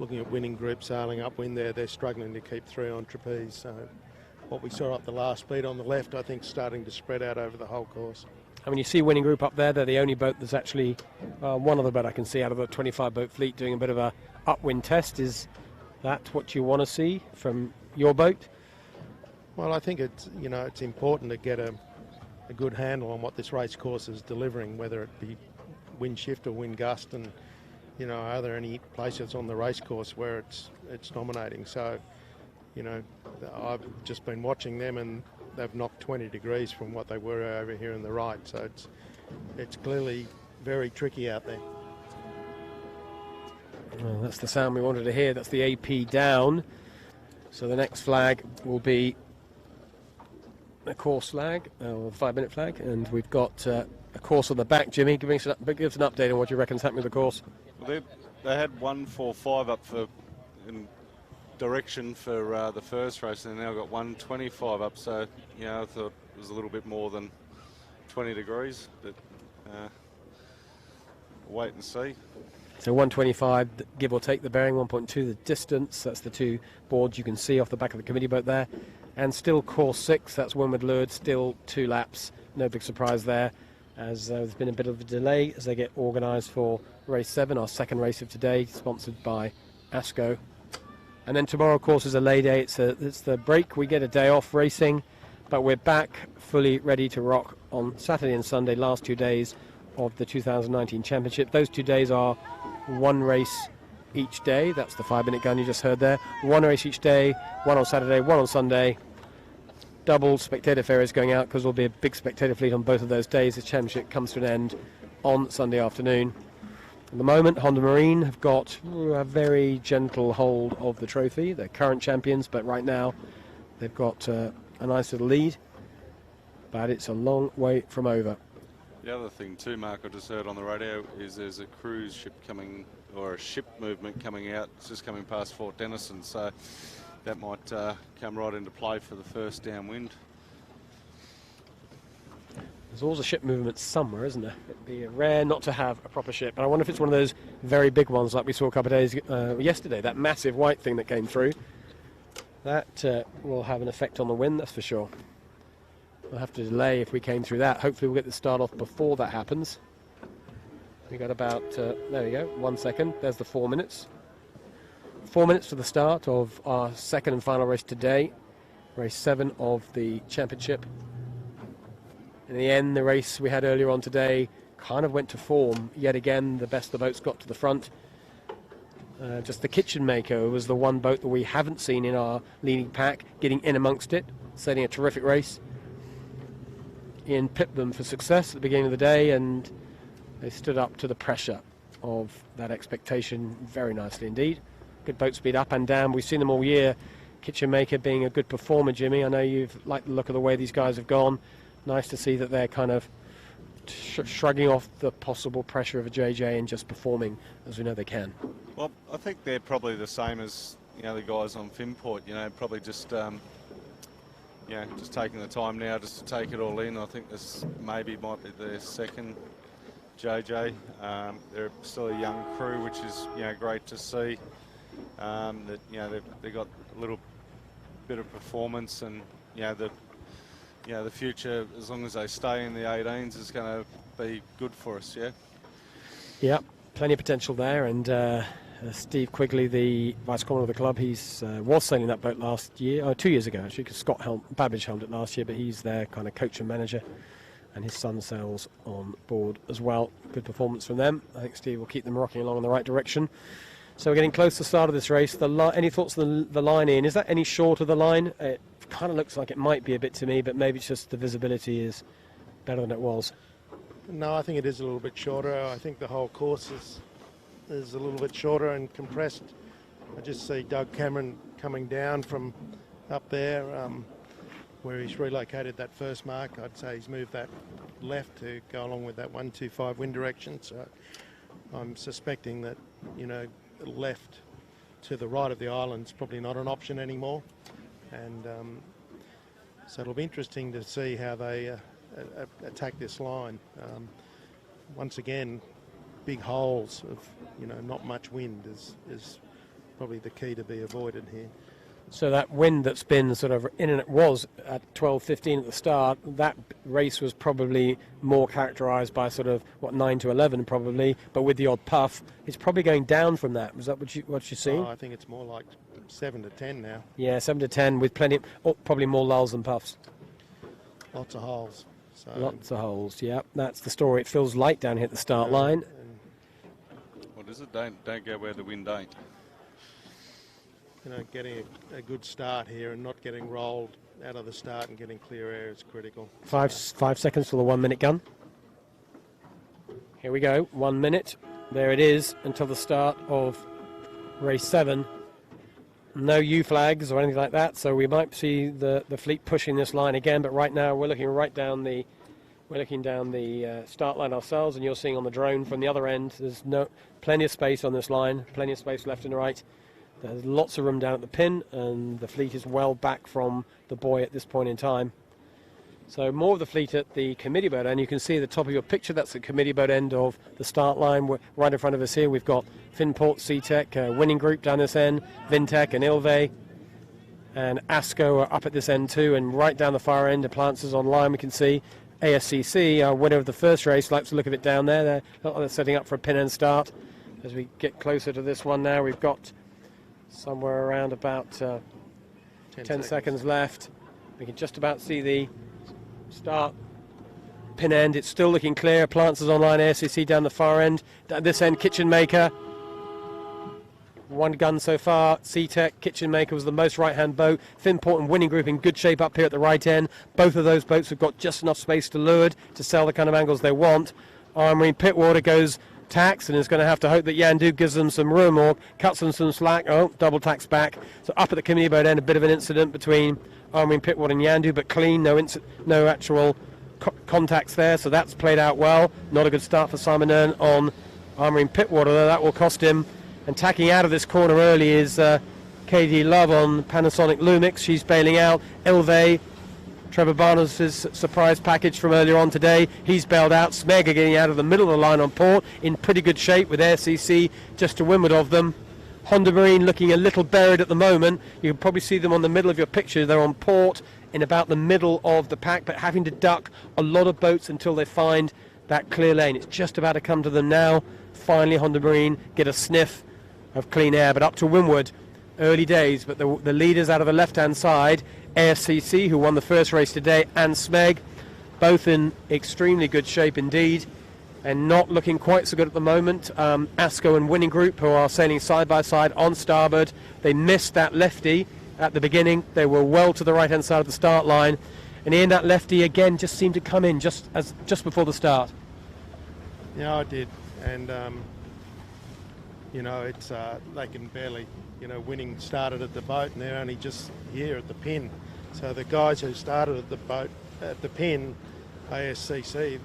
looking at winning group sailing upwind there, they're struggling to keep through on trapeze. So what we saw up the last speed on the left, I think, starting to spread out over the whole course. And when you see winning group up there, they're the only boat that's actually one other boat I can see out of the 25 boat fleet doing a bit of a upwind test. Is that what you want to see from your boat? Well, I think it's important to get a good handle on what this race course is delivering, whether it be wind shift or wind gust, and are there any places on the race course where it's dominating? So, I've just been watching them, and they've knocked 20 degrees from what they were over here in the right. So it's clearly very tricky out there. Well, that's the sound we wanted to hear. That's the AP down. So the next flag will be a course flag, or 5-minute flag, and we've got a course on the back. Jimmy, give us an update on what you reckon's happening with the course. Well, they had 145 up in direction for the first race, and now got 125 up. So I thought it was a little bit more than 20 degrees, but wait and see. So 125, give or take the bearing, 1.2 the distance. That's the two boards you can see off the back of the committee boat there. And still course 6, that's windward leeward, still 2 laps. No big surprise there. as there's been a bit of a delay as they get organised for race 7, our second race of today, sponsored by ASCO. And then tomorrow, of course, is a lay day. It's the break. We get a day off racing, but we're back fully ready to rock on Saturday and Sunday, last 2 days of the 2019 championship. Those 2 days are one race each day. That's the 5-minute gun you just heard there. One race each day, one on Saturday, one on Sunday. Double spectator fares going out because there'll be a big spectator fleet on both of those days. The championship comes to an end on Sunday afternoon. At the moment, Honda Marine have got a very gentle hold of the trophy. They're current champions, but right now they've got a nice little lead. But it's a long way from over. The other thing too, Mark, I just heard on the radio is there's a cruise ship coming, or a ship movement coming out. It's just coming past Fort Denison, so that might come right into play for the first downwind. There's always a ship movement somewhere, isn't there? It'd be rare not to have a proper ship. And I wonder if it's one of those very big ones like we saw a couple of days yesterday, that massive white thing that came through. That will have an effect on the wind, that's for sure. We'll have to delay if we came through that. Hopefully we'll get the start off before that happens. We got about, there we go, 1 second. There's the 4 minutes. 4 minutes to the start of our second and final race today. Race 7 of the championship. In the end, the race we had earlier on today kind of went to form. Yet again, the best of the boats got to the front. Just the Kitchen Maker was the one boat that we haven't seen in our leading pack, getting in amongst it, setting a terrific race. Ian pipped them for success at the beginning of the day, and they stood up to the pressure of that expectation very nicely indeed. Good boat speed up and down. We've seen them all year. Kitchen Maker being a good performer, Jimmy. I know you've liked the look of the way these guys have gone. Nice to see that they're kind of shrugging off the possible pressure of a JJ and just performing as we know they can. Well, I think they're probably the same as the guys on Finport. Probably just just taking the time now just to take it all in. I think this maybe might be their second JJ. They're still a young crew, which is great to see. That they've got a little bit of performance, and the future, as long as they stay in the 18s, is going to be good for us. Yeah, plenty of potential there, and Steve Quigley, the vice chairman of the club, he's was sailing that boat last year, 2 years ago actually, because Scott Babbage helmed it last year, but he's their kind of coach and manager, and his son sails on board as well. Good performance from them. I think Steve will keep them rocking along in the right direction. So we're getting close to the start of this race. Any thoughts on the line in? Is that any short of the line? It kind of looks like it might be a bit to me, but maybe it's just the visibility is better than it was. No, I think it is a little bit shorter. I think the whole course is a little bit shorter and compressed. I just see Doug Cameron coming down from up there where he's relocated that first mark. I'd say he's moved that left to go along with that 125 wind direction. So I'm suspecting that, left to the right of the island's probably not an option anymore. And so it'll be interesting to see how they attack this line. Once again, big holes of not much wind is probably the key to be avoided here. So that wind that's been sort of in, and it was at 12:15 at the start, that race was probably more characterised by sort of 9 to 11 probably, but with the odd puff, it's probably going down from that. Was that what you're seeing? I think it's more like 7 to 10 now. Yeah, 7 to 10 with plenty, probably more lulls than puffs. Lots of holes. So lots of holes. Yeah, that's the story. It feels light down here at the start line. What is it? Don't go where the wind ain't. Getting a good start here and not getting rolled out of the start and getting clear air is critical. 5 seconds for the 1 minute gun. Here we go, 1 minute. There it is until the start of race 7. No U flags or anything like that, so we might see the fleet pushing this line again. But right now we're looking down the start line ourselves, and you're seeing on the drone from the other end. There's plenty of space on this line, plenty of space left and right. There's lots of room down at the pin, and the fleet is well back from the buoy at this point in time. So more of the fleet at the committee boat end. You can see at the top of your picture, that's the committee boat end of the start line. We're right in front of us here, we've got Finport, SeaTech, Winning Group down this end, Vintech and Ilve, and ASCO are up at this end too, and right down the far end, the Plants is on line, we can see. ASCC, our winner of the first race, likes to look at it down there. They're setting up for a pin and start. As we get closer to this one now, we've got somewhere around about 10 seconds left. We can just about see the start pin end. It's still looking clear. Plants is online, ASCC down the far end. At this end, Kitchen Maker. One gun so far. C-Tech, Kitchen Maker was the most right-hand boat. Finport and Winning Group in good shape up here at the right end. Both of those boats have got just enough space to leeward to sell the kind of angles they want. Marine Pittwater goes tax and is going to have to hope that Yandu gives them some room or cuts them some slack. Oh, double tax back. So up at the community boat end, a bit of an incident between Marine Pittwater and Yandu, but clean, no actual contacts there, so that's played out well. Not a good start for Simon Earn on Marine Pittwater, though that will cost him. And tacking out of this corner early is KD Love on Panasonic Lumix. She's bailing out. Elve, Trevor Barnes' surprise package from earlier on today. He's bailed out. Smeg are getting out of the middle of the line on port in pretty good shape with ASCC just to windward of them. Honda Marine looking a little buried at the moment. You can probably see them on the middle of your picture. They're on port in about the middle of the pack, but having to duck a lot of boats until they find that clear lane. It's just about to come to them now. Finally, Honda Marine get a sniff of clean air, but up to windward. Early days, but the leaders out of the left-hand side, ASCC, who won the first race today, and Smeg, both in extremely good shape indeed, and not looking quite so good at the moment. ASCO and Winning Group, who are sailing side by side on starboard. They missed that lefty at the beginning. They were well to the right-hand side of the start line, and in that lefty again just seemed to come in just before the start. Yeah, I did, and you know, it's they can barely, you know, Winning started at the boat and they're only just here at the pin. So the guys who started at the boat at the pin, ASCC,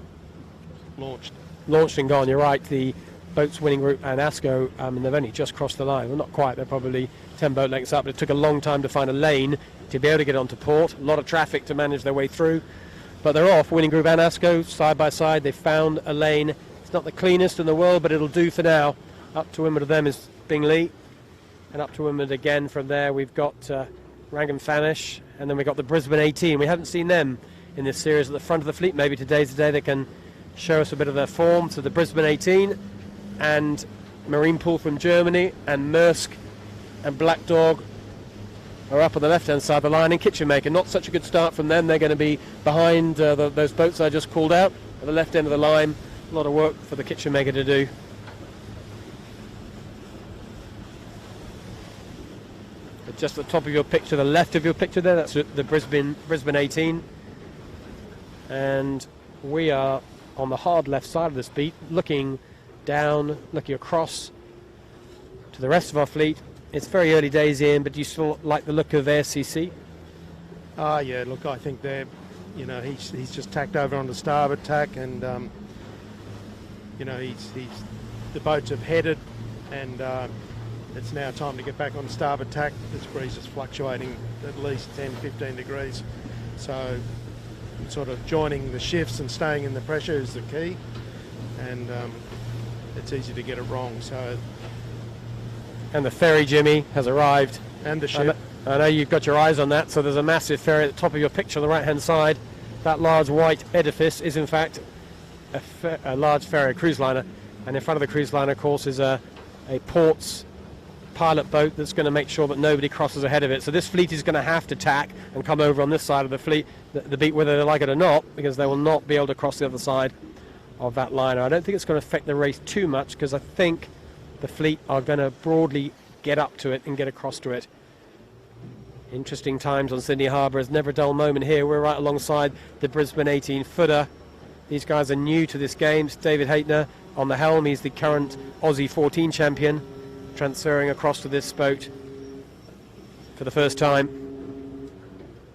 launched And gone. You're right. The boats Winning Group and ASCO, and they've only just crossed the line. Well, not quite. They're probably 10 boat lengths up, but it took a long time to find a lane to be able to get onto port. A lot of traffic to manage their way through, but they're off. Winning Group and ASCO side by side. They found a lane. It's not the cleanest in the world, but it'll do for now. Up to windward of them is Bingley, and up to windward again from there we've got Rangham Fanish, and then we've got the Brisbane 18. We haven't seen them in this series at the front of the fleet. Maybe today's the day they can show us a bit of their form. So the Brisbane 18 and Marine Pool from Germany and Maersk and Black Dog are up on the left-hand side of the line, and Kitchen Maker. Not such a good start from them. They're going to be behind those boats I just called out at the left end of the line. A lot of work for the Kitchen Maker to do. Just at the top of your picture, the left of your picture there, that's the Brisbane 18. And we are on the hard left side of this beat, looking down, looking across to the rest of our fleet. It's very early days in, but do you still like the look of ASCC? Yeah, look, I think they're, you know, he's just tacked over on the starboard tack, and you know, the boats have headed, and it's now time to get back on starboard tack. This breeze is fluctuating at least 10-15 degrees, so sort of joining the shifts and staying in the pressure is the key, and it's easy to get it wrong. So, and the ferry, Jimmy, has arrived, and the ship. I know you've got your eyes on that. So there's a massive ferry at the top of your picture on the right hand side. That large white edifice is in fact a large ferry, a cruise liner, and in front of the cruise liner, of course, is a port's pilot boat that's going to make sure that nobody crosses ahead of it. So this fleet is going to have to tack and come over on this side of the fleet, the beat, whether they like it or not, because they will not be able to cross the other side of that liner. I don't think it's going to affect the race too much, because I think the fleet are going to broadly get up to it and get across to it. Interesting times on Sydney Harbour. It's never a dull moment here. We're right alongside the Brisbane 18 footer. These guys are new to this game. It's David Haytner on the helm. He's the current Aussie 14 champion, transferring across to this boat for the first time.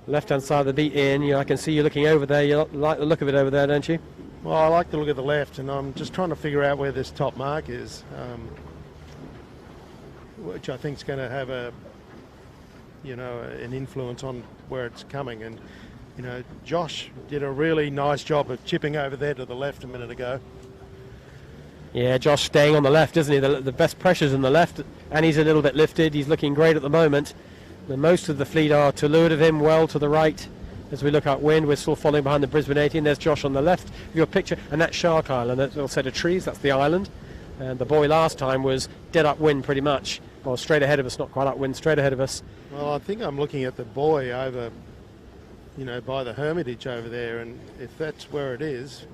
Left hand side of the beat, Ian. I can see you looking over there. You like the look of it over there, don't you? Well, I like the look of the left, and I'm just trying to figure out where this top mark is, which I think is going to have an influence on where it's coming. And you know, Josh did a really nice job of chipping over there to the left a minute ago. Yeah, Josh staying on the left, isn't he? The best pressure's in the left, and he's a little bit lifted. He's looking great at the moment. Most of the fleet are to leeward of him, well to the right as we look upwind. We're still following behind the Brisbane 80, and there's Josh on the left of your picture, and that's Shark Island, that little set of trees, that's the island. And the buoy last time was dead upwind pretty much, or straight ahead of us, not quite upwind, straight ahead of us. Well, I think I'm looking at the buoy over, you know, by the Hermitage over there, and if that's where it is,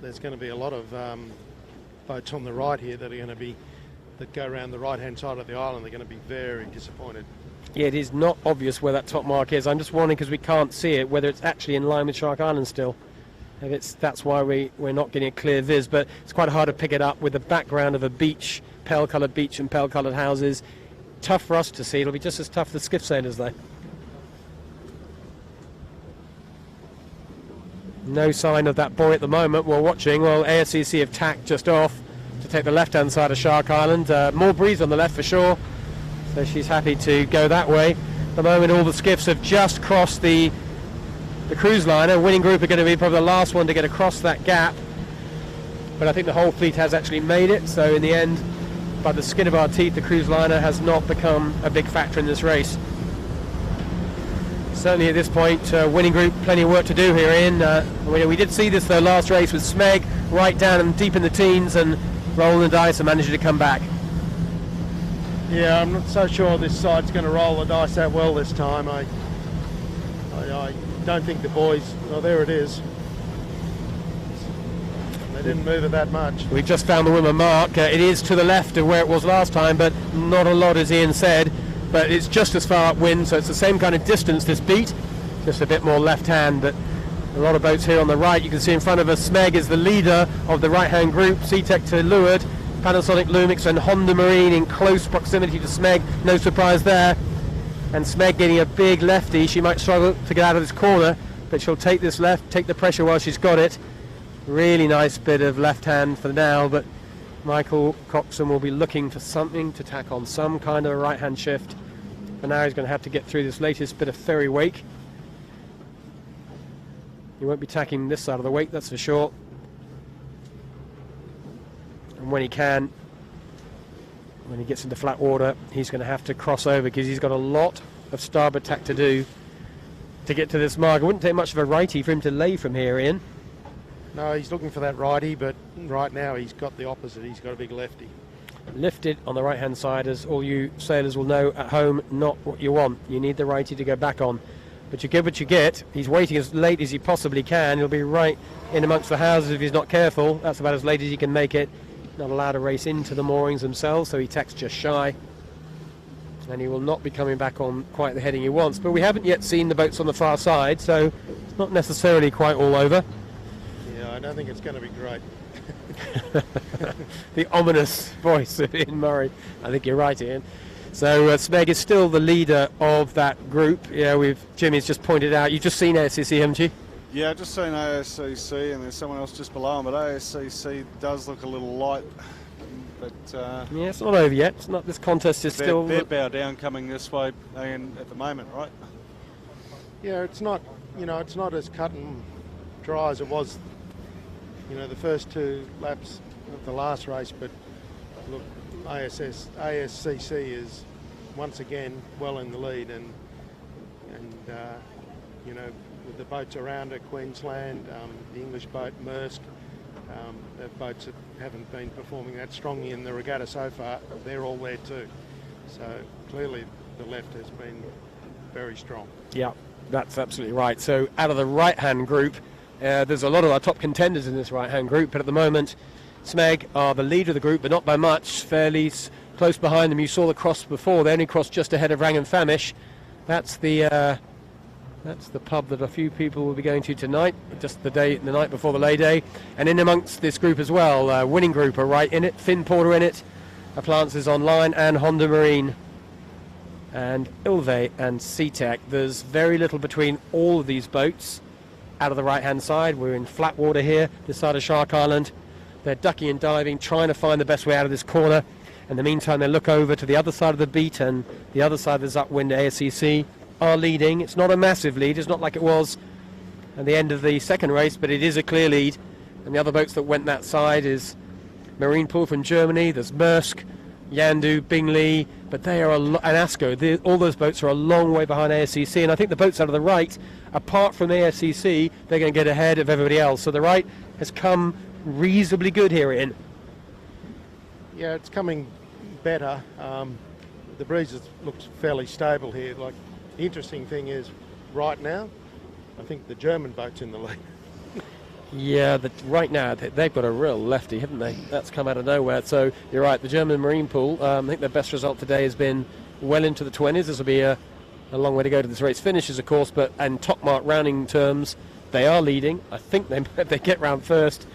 there's going to be a lot of boats on the right here that go around the right-hand side of the island. They're going to be very disappointed. Yeah, it is not obvious where that top mark is. I'm just wondering, because we can't see it, whether it's actually in line with Shark Island still. That's why we're not getting a clear viz, but it's quite hard to pick it up with the background of a beach, pale-coloured beach and pale-coloured houses. Tough for us to see. It'll be just as tough for the skiff sailors, though. No sign of that buoy at the moment. We're watching. Well, ASCC have tacked just off to take the left-hand side of Shark Island. More breeze on the left for sure, so she's happy to go that way. At the moment, all the skiffs have just crossed the cruise liner. Winning group are going to be probably the last one to get across that gap, but I think the whole fleet has actually made it. So in the end, by the skin of our teeth, the cruise liner has not become a big factor in this race. Certainly at this point, winning group, plenty of work to do here, Ian. We did see this though last race with Smeg right down and deep in the teens and rolling the dice and managing to come back. Yeah, I'm not so sure this side's going to roll the dice that well this time. I don't think the boys... Oh, there it is. They didn't move it that much. We just found the Wimmer mark. It is to the left of where it was last time, but not a lot, as Ian said. But it's just as far upwind, so it's the same kind of distance, this beat. Just a bit more left-hand, but a lot of boats here on the right. You can see in front of us, Smeg is the leader of the right-hand group. Seatech to leeward, Panasonic, Lumix and Honda Marine in close proximity to Smeg. No surprise there. And Smeg getting a big lefty. She might struggle to get out of this corner, but she'll take this left, take the pressure while she's got it. Really nice bit of left hand for now, but Michael Coxon will be looking for something to tack on, some kind of a right hand shift. For now he's going to have to get through this latest bit of ferry wake. He won't be tacking this side of the wake, that's for sure. And when he can, when he gets into flat water, he's going to have to cross over because he's got a lot of starboard tack to do to get to this mark. It wouldn't take much of a righty for him to lay from here, Ian. No, he's looking for that righty, but right now he's got the opposite. He's got a big lefty. Lifted on the right-hand side, as all you sailors will know at home, not what you want. You need the righty to go back on. But you get what you get. He's waiting as late as he possibly can. He'll be right in amongst the houses if he's not careful. That's about as late as he can make it. Not allowed to race into the moorings themselves, so he tacks just shy. And he will not be coming back on quite the heading he wants. But we haven't yet seen the boats on the far side, so it's not necessarily quite all over. Yeah, I don't think it's going to be great. The ominous voice of Ian Murray. I think you're right, Ian. So Smeg is still the leader of that group. Yeah, Jimmy's just pointed out. You've just seen ASCC, haven't you? Yeah, I've just seen ASCC, and there's someone else just below him, but ASCC does look a little light. But yeah, it's not over yet. It's not. This contest is still. They're bow down coming this way, and at the moment, right? Yeah, it's not. You know, it's not as cut and dry as it was. You know, the first two laps of the last race. But look, ASCC is once again well in the lead, and you know, with the boats around at Queensland, the English boat Maersk, the boats that haven't been performing that strongly in the regatta so far, they're all there too. So clearly the left has been very strong. Yeah, that's absolutely right. So out of the right-hand group, there's a lot of our top contenders in this right-hand group, but at the moment Smeg are the leader of the group, but not by much. Fairly close behind them. You saw the cross before. They only crossed just ahead of Rang and Famish. That's the pub that a few people will be going to tonight, just the night before the lay day. And in amongst this group as well, winning group are right in it. Finn Porter in it, Appliances Online and Honda Marine and Ilve and Seatech. There's very little between all of these boats out of the right-hand side. We're in flat water here, this side of Shark Island. They're ducking and diving, trying to find the best way out of this corner. In the meantime, they look over to the other side of the beat, and the other side of this upwind, ASCC, are leading. It's not a massive lead. It's not like it was at the end of the second race, but it is a clear lead. And the other boats that went that side is Marine Pool from Germany. There's Maersk, Yandu, Bingley, but they are and ASCO. All those boats are a long way behind ASCC, and I think the boats out of the right apart from ASCC, they're going to get ahead of everybody else. So the right has come reasonably good here, Ian. Yeah, it's coming better. The breeze looks fairly stable here. Like, the interesting thing is, right now, I think the German boat's in the lead. Yeah, right now they've got a real lefty, haven't they? That's come out of nowhere. So you're right, the German Marine Pool, I think their best result today has been well into the 20s. This will be a long way to go to this race finishes, of course, but in top mark rounding terms, they are leading. I think if they get round first,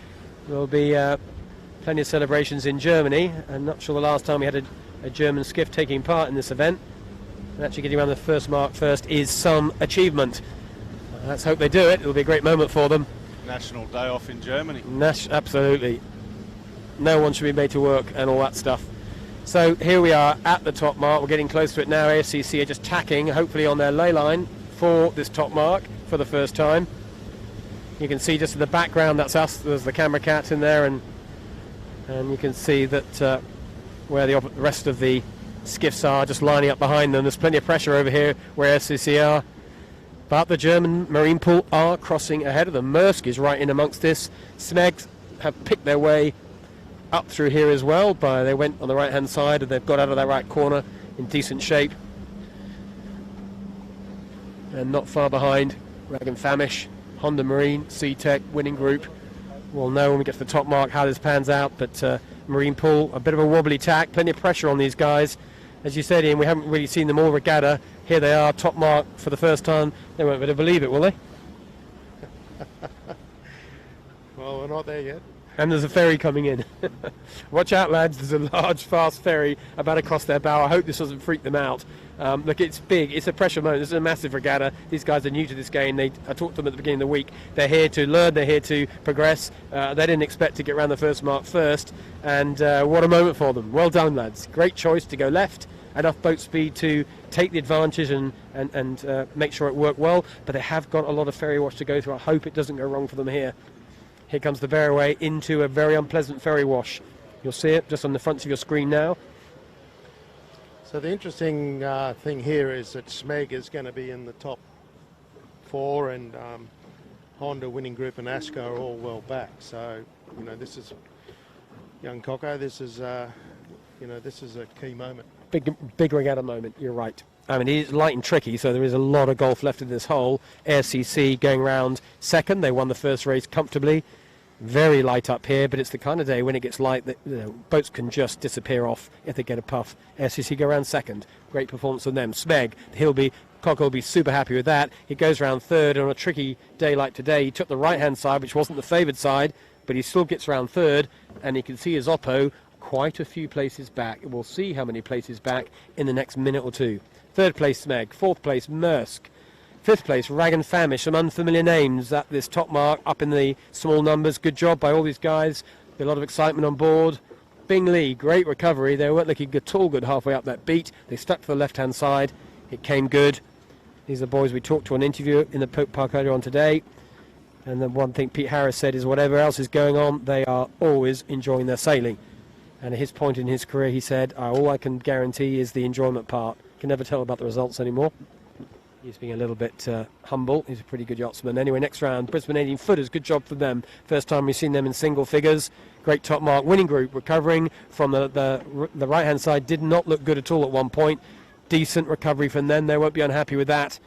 there'll be plenty of celebrations in Germany. I'm not sure the last time we had a German skiff taking part in this event. And actually getting around the first mark first is some achievement. Let's hope they do it. It'll be a great moment for them. National day off in Germany. Absolutely. No one should be made to work and all that stuff. So here we are at the top mark. We're getting close to it now. ASCC are just tacking, hopefully on their ley line for this top mark for the first time. You can see just in the background, that's us. There's the camera cat in there, and you can see that where the rest of the skiffs are just lining up behind them. There's plenty of pressure over here where ASCC are. But the German Marine Pool are crossing ahead of them. Maersk is right in amongst this. Smegs have picked their way up through here as well. They went on the right-hand side and they've got out of that right corner in decent shape. And not far behind, Rag and Famish, Honda Marine, SeaTech, Winning Group. We'll know when we get to the top mark how this pans out. But Marine Pool, a bit of a wobbly tack, plenty of pressure on these guys. As you said, Ian, we haven't really seen them all regatta. Here they are, top mark for the first time. They won't be able to believe it, will they? Well, we're not there yet. And there's a ferry coming in. Watch out, lads. There's a large, fast ferry about to cross their bow. I hope this doesn't freak them out. Look, it's big. It's a pressure moment. This is a massive regatta. These guys are new to this game. I talked to them at the beginning of the week. They're here to learn. They're here to progress. They didn't expect to get around the first mark first. And what a moment for them. Well done, lads. Great choice to go left. Enough boat speed to take the advantage and make sure it worked well. But they have got a lot of ferry wash to go through. I hope it doesn't go wrong for them here. Here comes the Bearway into a very unpleasant ferry wash. You'll see it just on the front of your screen now. So the interesting thing here is that Smeg is going to be in the top 4, and Honda, Winning Group and ASCO are all well back. So, you know, this is young Coco. This is, this is a key moment. Big regatta moment, you're right. I mean, it is light and tricky, so there is a lot of golf left in this hole. ASCC going round second. They won the first race comfortably. Very light up here, but it's the kind of day when it gets light that boats can just disappear off if they get a puff. ASCC go round second. Great performance from them. Smeg, Cocker will be super happy with that. He goes round third on a tricky day like today. He took the right-hand side, which wasn't the favoured side, but he still gets round third, and he can see his Oppo quite a few places back. We'll see how many places back in the next minute or two. Third place, Smeg. Fourth place, Maersk. Fifth place, Rag and Famish. Some unfamiliar names at this top mark, up in the small numbers. Good job by all these guys. A lot of excitement on board. Bingley, great recovery. They weren't looking at all good halfway up that beat. They stuck to the left-hand side. It came good. These are boys we talked to on interview in the Pope Park earlier on today. And the one thing Pete Harris said is whatever else is going on, they are always enjoying their sailing. And at his point in his career, he said, all I can guarantee is the enjoyment part. Can never tell about the results anymore. He's being a little bit humble. He's a pretty good yachtsman. Anyway, next round, Brisbane 18 footers. Good job for them. First time we've seen them in single figures. Great top mark. Winning Group recovering from the right-hand side. Did not look good at all at one point. Decent recovery from them. They won't be unhappy with that.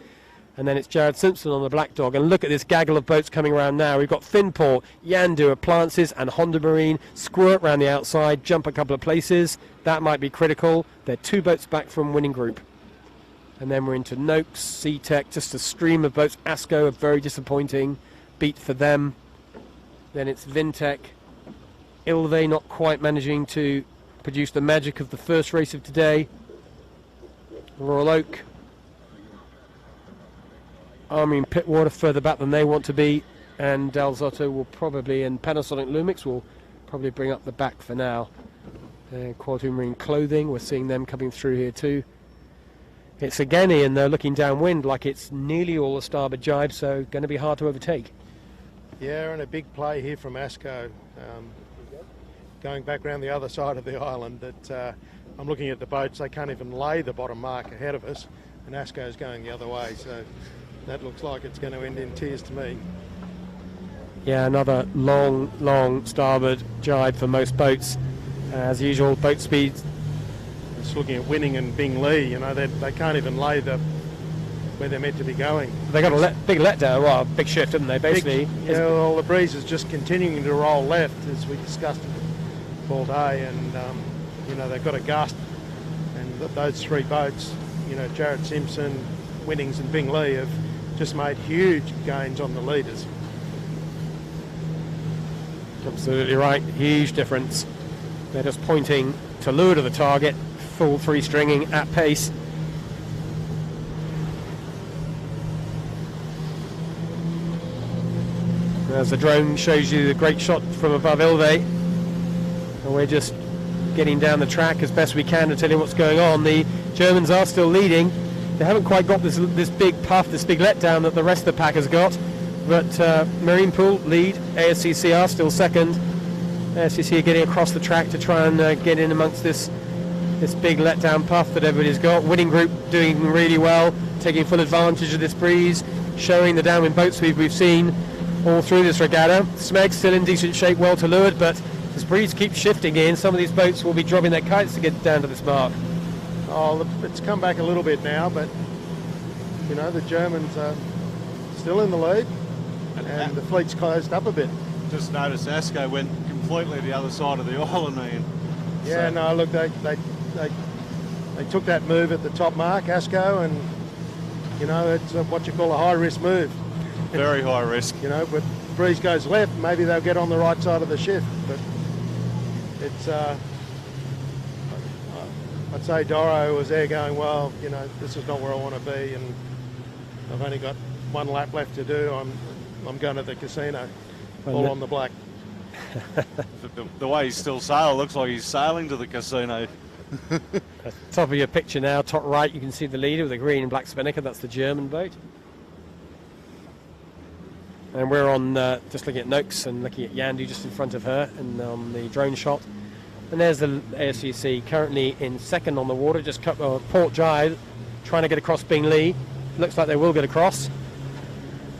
And then it's Jared Simpson on the Black Dog. And look at this gaggle of boats coming around now. We've got Finport, Yandu, Appliances, and Honda Marine. Squirt round the outside, jump a couple of places. That might be critical. They're 2 boats back from Winning Group. And then we're into Noakes, SeaTech, just a stream of boats. ASCO, a very disappointing beat for them. Then it's Vintech. Ilve not quite managing to produce the magic of the first race of today. Royal Oak. Army and Pittwater further back than they want to be. And Del Zotto will probably, and Panasonic Lumix will probably bring up the back for now. Quality Marine Clothing, we're seeing them coming through here too. It's again, Ian, they're looking downwind like it's nearly all a starboard jibe, so going to be hard to overtake. Yeah, and a big play here from ASCO. Going back around the other side of the island, that I'm looking at the boats, they can't even lay the bottom mark ahead of us, and ASCO's going the other way, so that looks like it's going to end in tears to me. Yeah, another long starboard jibe for most boats. As usual, boat speeds. Just looking at Winning and Bing Lee, you know, they can't even lay where they're meant to be going. They got a big letdown, well, a big shift, didn't they, basically? Yeah, well, the breeze is just continuing to roll left, as we discussed all day, and, you know, they've got a gust, and those three boats, you know, Jared Simpson, Winnings and Bing Lee have just made huge gains on the leaders. Absolutely right, huge difference. They're just pointing to lure to the target, full three stringing at pace. As the drone shows you the great shot from above Ilve, and we're just getting down the track as best we can to tell you what's going on. The Germans are still leading. They haven't quite got this big puff, this big letdown that the rest of the pack has got. But Marine Pool lead, ASCC are still second. ASCC are getting across the track to try and get in amongst this big letdown puff that everybody's got. Winning Group doing really well, taking full advantage of this breeze, showing the downwind boat speed we've seen all through this regatta. Smeg still in decent shape, well to leeward, but this breeze keeps shifting in. Some of these boats will be dropping their kites to get down to this mark. Oh, it's come back a little bit now, but you know, the Germans are still in the lead, and the fleet's closed up a bit. Just noticed Asco went completely the other side of the island, man. Yeah, So- no, look, they took that move at the top mark, Asco, and you know, it's what you call a high risk move. Very high risk. You know, but breeze goes left, maybe they'll get on the right side of the shift, but it's I'd say Doro was there going, well, you know, this is not where I want to be, and I've only got one lap left to do. I'm going to the casino, all on the black. the way he's still sailing, looks like he's sailing to the casino. Top of your picture now, top right, you can see the leader with the green and black spinnaker. That's the German boat. And we're on just looking at Noakes and looking at Yandu just in front of her, and on the drone shot. And there's the ASCC currently in second on the water, just cut port jibe, trying to get across Bing Lee. Looks like they will get across.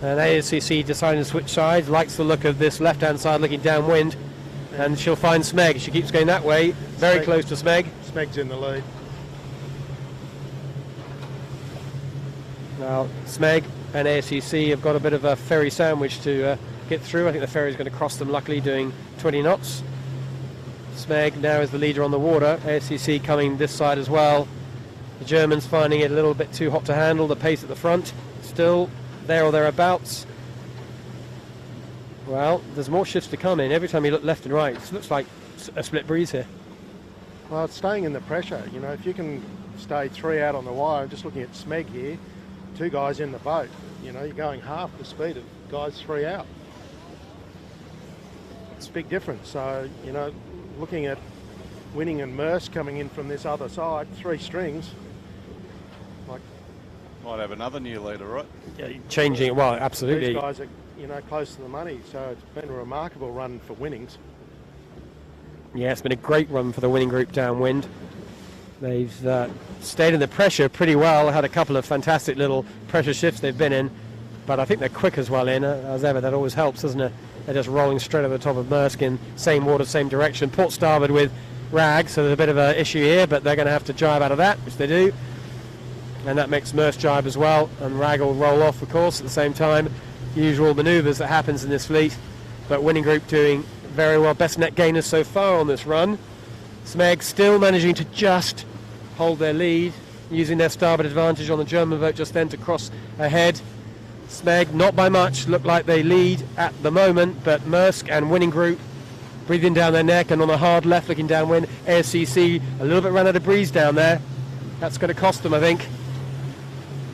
And ASCC deciding to switch sides, likes the look of this left-hand side looking downwind, and she'll find Smeg. She keeps going that way, very close to Smeg. Smeg's in the lead. Now, Smeg and ASCC have got a bit of a ferry sandwich to get through. I think the ferry's going to cross them, luckily, doing 20 knots. Smeg now is the leader on the water. ASCC coming this side as well. The Germans finding it a little bit too hot to handle. The pace at the front still there or thereabouts. Well, there's more shifts to come in. Every time you look left and right, it looks like a split breeze here. Well, it's staying in the pressure. You know, if you can stay three out on the wire, just looking at Smeg here, two guys in the boat, you know, you're going half the speed of guys three out. It's a big difference. So, you know, looking at Winning and Merce coming in from this other side, three strings. Might have another new leader, right? Yeah, changing it, well, absolutely. These guys are, you know, close to the money, so it's been a remarkable run for Winnings. Yeah, it's been a great run for the Winning Group downwind. They've stayed in the pressure pretty well, had a couple of fantastic little pressure shifts they've been in, but I think they're quick as well in, as ever. That always helps, doesn't it? They're just rolling straight over the top of Maersk in same water, same direction. Port starboard with Rag, so there's a bit of an issue here, but they're going to have to jibe out of that, which they do. And that makes Maersk jibe as well, and Rag will roll off, of course, at the same time. Usual manoeuvres that happens in this fleet, but Winning Group doing very well. Best net gainers so far on this run. Smeg still managing to just hold their lead, using their starboard advantage on the German boat just then to cross ahead. Smeg, not by much, look like they lead at the moment, but Maersk and Winning Group breathing down their neck, and on the hard left looking downwind, ASCC a little bit run out of breeze down there. That's going to cost them, I think.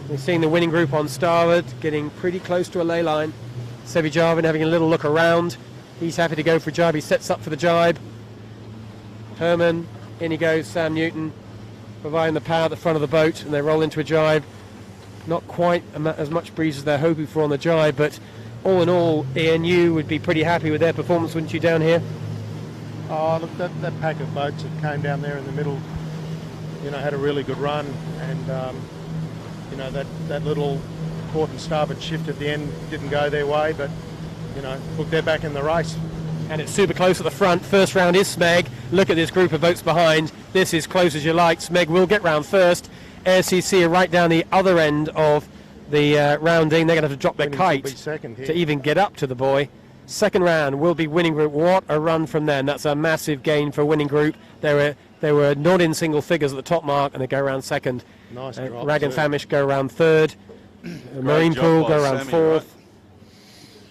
We're seeing the Winning Group on starboard, getting pretty close to a ley line. Sevi Jarvin having a little look around. He's happy to go for a jibe. He sets up for the jibe. Herman, in he goes, Sam Newton, providing the power at the front of the boat, and they roll into a jibe. Not quite as much breeze as they're hoping for on the jibe, but all in all, Ian, you would be pretty happy with their performance, wouldn't you, down here? Oh, look, that pack of boats that came down there in the middle, you know, had a really good run, and you know, that little port and starboard shift at the end didn't go their way, but you know, look, they're back in the race. And it's super close at the front. First round is Smeg. Look at this group of boats behind. This is close as you like. Smeg will get round first. AirCC are right down the other end of the rounding. They're going to have to drop their kite to even get up to the buoy. Second round will be Winning Group. What a run from them. That's a massive gain for Winning Group. They were not in single figures at the top mark, and they go around second. Nice drop. Rag and Famish go around third. Marine Pool go around fourth. Right.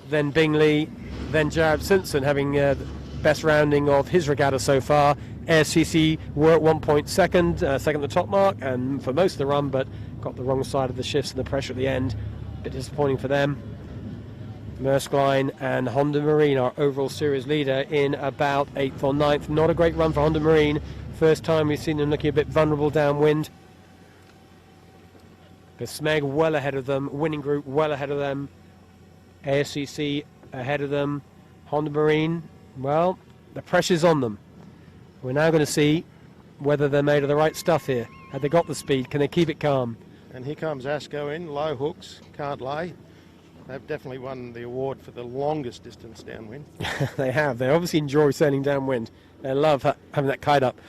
Then Bingley, then Jared Simpson having the best rounding of his regatta so far. AirCC were at 1 point second at the top mark, and for most of the run, but got the wrong side of the shifts and the pressure at the end. A bit disappointing for them. Maersk Line and Honda Marine, our overall series leader, in about 8th or 9th. Not a great run for Honda Marine. First time we've seen them looking a bit vulnerable downwind. But Smeg well ahead of them, Winning Group well ahead of them, ASCC ahead of them, Honda Marine, well, the pressure's on them. We're now going to see whether they're made of the right stuff here. Have they got the speed? Can they keep it calm? And here comes ASCO in, low hooks, can't lay. They've definitely won the award for the longest distance downwind. They have. They obviously enjoy sailing downwind. They love having that kite up.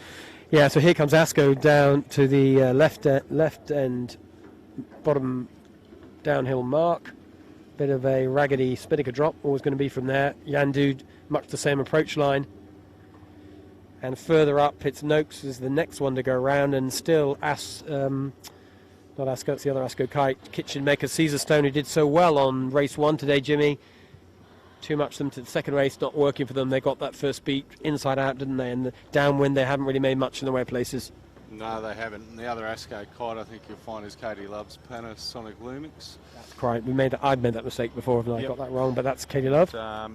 Yeah, so here comes ASCO down to the left end bottom downhill mark. Bit of a raggedy Spinnaker drop, always going to be from there. Yandu, much the same approach line. And further up, it's Noakes is the next one to go around, and still not ASCO, it's the other ASCO kite, Kitchen Maker Caesarstone, who did so well on race 1 today, Jimmy. Too much of them to the second race, not working for them. They got that first beat inside out, didn't they? And the downwind, they haven't really made much in the way of places. No, they haven't. And the other ASCO kite, I think you'll find, is Katie Love's Panasonic Lumix. That's correct. I've made that mistake before, and I got that wrong, but that's Katie Love. Like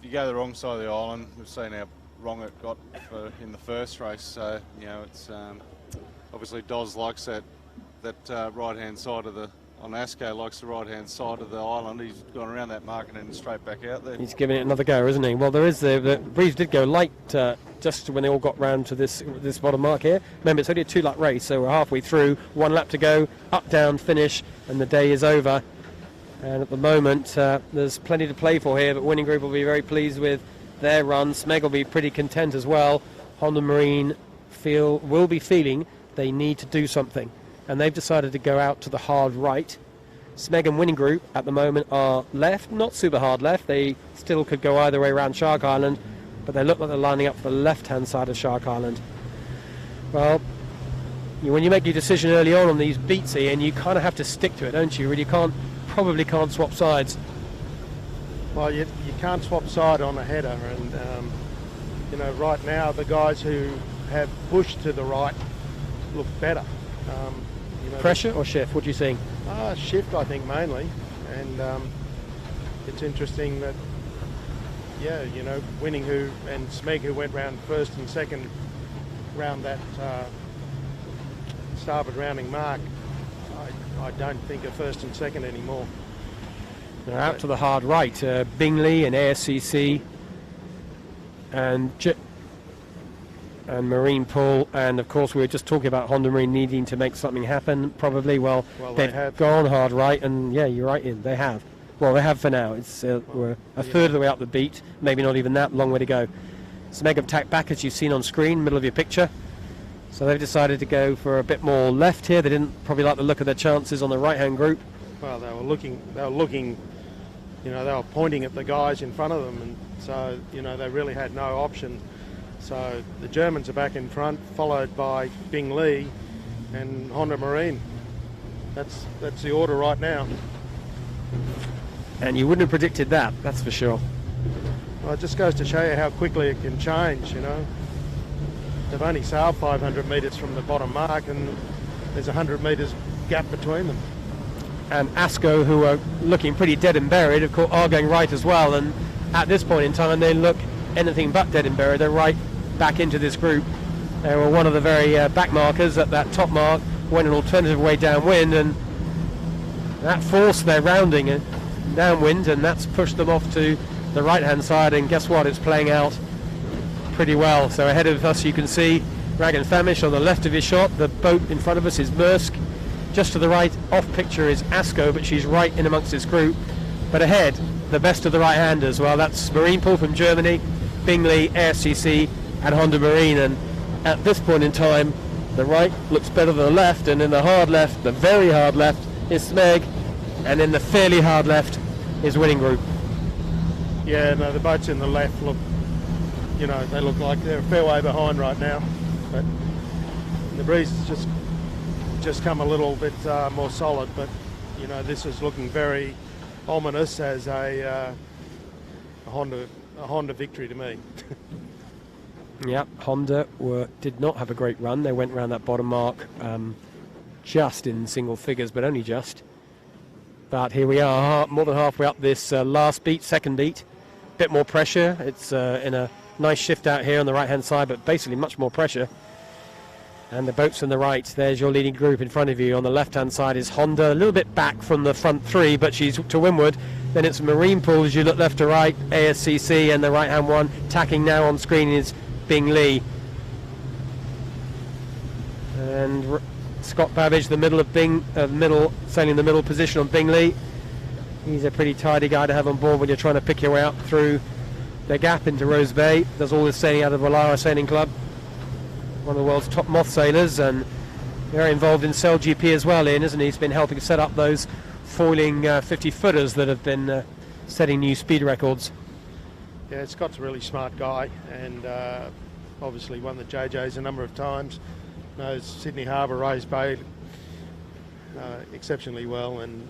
you go the wrong side of the island. We've seen how wrong it got in the first race. So it's obviously Doz likes that right-hand side of the. On ASCO likes the right-hand side of the island. He's gone around that mark and then straight back out there. He's giving it another go, isn't he? Well, there is the breeze did go light just when they all got round to this bottom mark here. Remember, it's only a 2-lap race, so we're halfway through. 1 lap to go, up, down, finish, and the day is over. And at the moment, there's plenty to play for here, but Winning Group will be very pleased with their run. Smeg will be pretty content as well. Honda Marine will be feeling they need to do something. And they've decided to go out to the hard right. Smeg and Winning Group at the moment are left, not super hard left. They still could go either way around Shark Island, but they look like they're lining up for the left-hand side of Shark Island. Well, when you make your decision early on these beats, Ian, you kind of have to stick to it, don't you? Really probably can't swap sides. Well, you can't swap side on a header, and right now the guys who have pushed to the right look better. Pressure or shift? What do you think? Shift, I think, mainly. And it's interesting that, Winning and Smeg, who went round first and second round that starboard rounding mark, I don't think are first and second anymore. They're out to the hard right. Bingley and ASCC and Marine Pool, and of course we were just talking about Honda Marine needing to make something happen, probably. Well they've gone hard right, and yeah, you're right, Ian, they have. Well, they have for now. It's we're a third of the way up the beat, maybe not even that, long way to go. Smeg have tacked back, as you've seen on screen, middle of your picture. So they've decided to go for a bit more left here. They didn't probably like the look of their chances on the right-hand group. Well, they were looking, they were pointing at the guys in front of them, and so, they really had no option. So the Germans are back in front, followed by Bingley and Honda Marine. That's the order right now. And you wouldn't have predicted that, that's for sure. Well, it just goes to show you how quickly it can change, They've only sailed 500 metres from the bottom mark, and there's 100 metres gap between them. And ASCO, who are looking pretty dead and buried, of course, are going right as well. And at this point in time, they look anything but dead and buried. They're right back into this group. They were one of the very back markers at that top mark, went an alternative way downwind, and that forced their rounding downwind, and that's pushed them off to the right-hand side. And guess what? It's playing out pretty well. So ahead of us, you can see Rag & Famish on the left of his shot. The boat in front of us is Maersk. Just to the right, off picture, is Asko, but she's right in amongst this group. But ahead, the best of the right-handers. Well, that's Marinepool from Germany, Bingley, ASCC, and Honda Marine. And at this point in time, the right looks better than the left, and in the hard left, the very hard left, is Smeg, and in the fairly hard left is Winning Group. Yeah, no, the boats in the left look, you know, they look like they're a fair way behind right now. But the breeze has just come a little bit more solid. But you know, this is looking very ominous as a Honda victory to me. Yep, Honda did not have a great run. They went around that bottom mark just in single figures, but only just. But here we are, more than halfway up this last beat, second beat. Bit more pressure. It's in a nice shift out here on the right-hand side, but basically much more pressure. And the boats on the right, there's your leading group in front of you. On the left-hand side is Honda, a little bit back from the front three, but she's to windward. Then it's Marinepool as you look left to right, ASCC, and the right-hand one tacking now on screen is Bingley. And Scott Babbage, the middle of sailing the middle position on Bingley. He's a pretty tidy guy to have on board when you're trying to pick your way out through the gap into Rose Bay. Does all this sailing out of Wallara Sailing Club. One of the world's top moth sailors, and very involved in Sail GP as well, Ian, isn't he? He's been helping set up those foiling 50-footers that have been setting new speed records. Yeah, Scott's a really smart guy, and obviously won the JJs a number of times. Knows Sydney Harbour, Rose Bay exceptionally well, and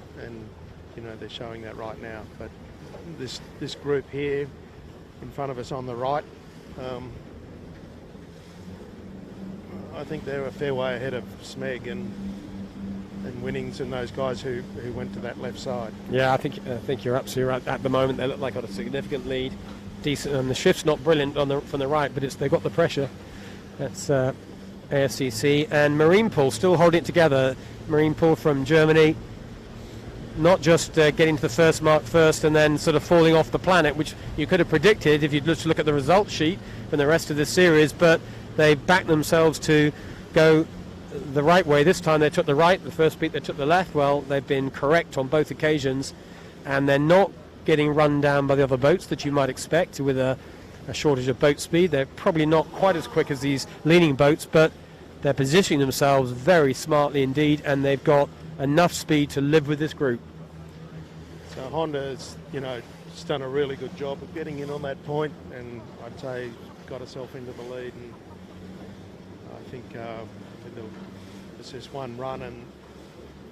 you know, they're showing that right now. But this group here in front of us on the right, I think they're a fair way ahead of Smeg and Winnings and those guys who went to that left side. Yeah, I think you're absolutely right. At the moment, they look like got a significant lead. Decent, and the shift's not brilliant from the right, but they've got the pressure. That's ASCC and Marinepool still holding it together. Marinepool from Germany, not just getting to the first mark first and then sort of falling off the planet, which you could have predicted if you'd just look at the result sheet from the rest of this series, but they backed themselves to go the right way. This time they took the right, the first beat they took the left. Well, they've been correct on both occasions, and they're not getting run down by the other boats that you might expect with a shortage of boat speed. They're probably not quite as quick as these leaning boats, but they're positioning themselves very smartly indeed, and they've got enough speed to live with this group. So Honda's, you know, just done a really good job of getting in on that point, and I'd say got herself into the lead. And I think it's just one run, and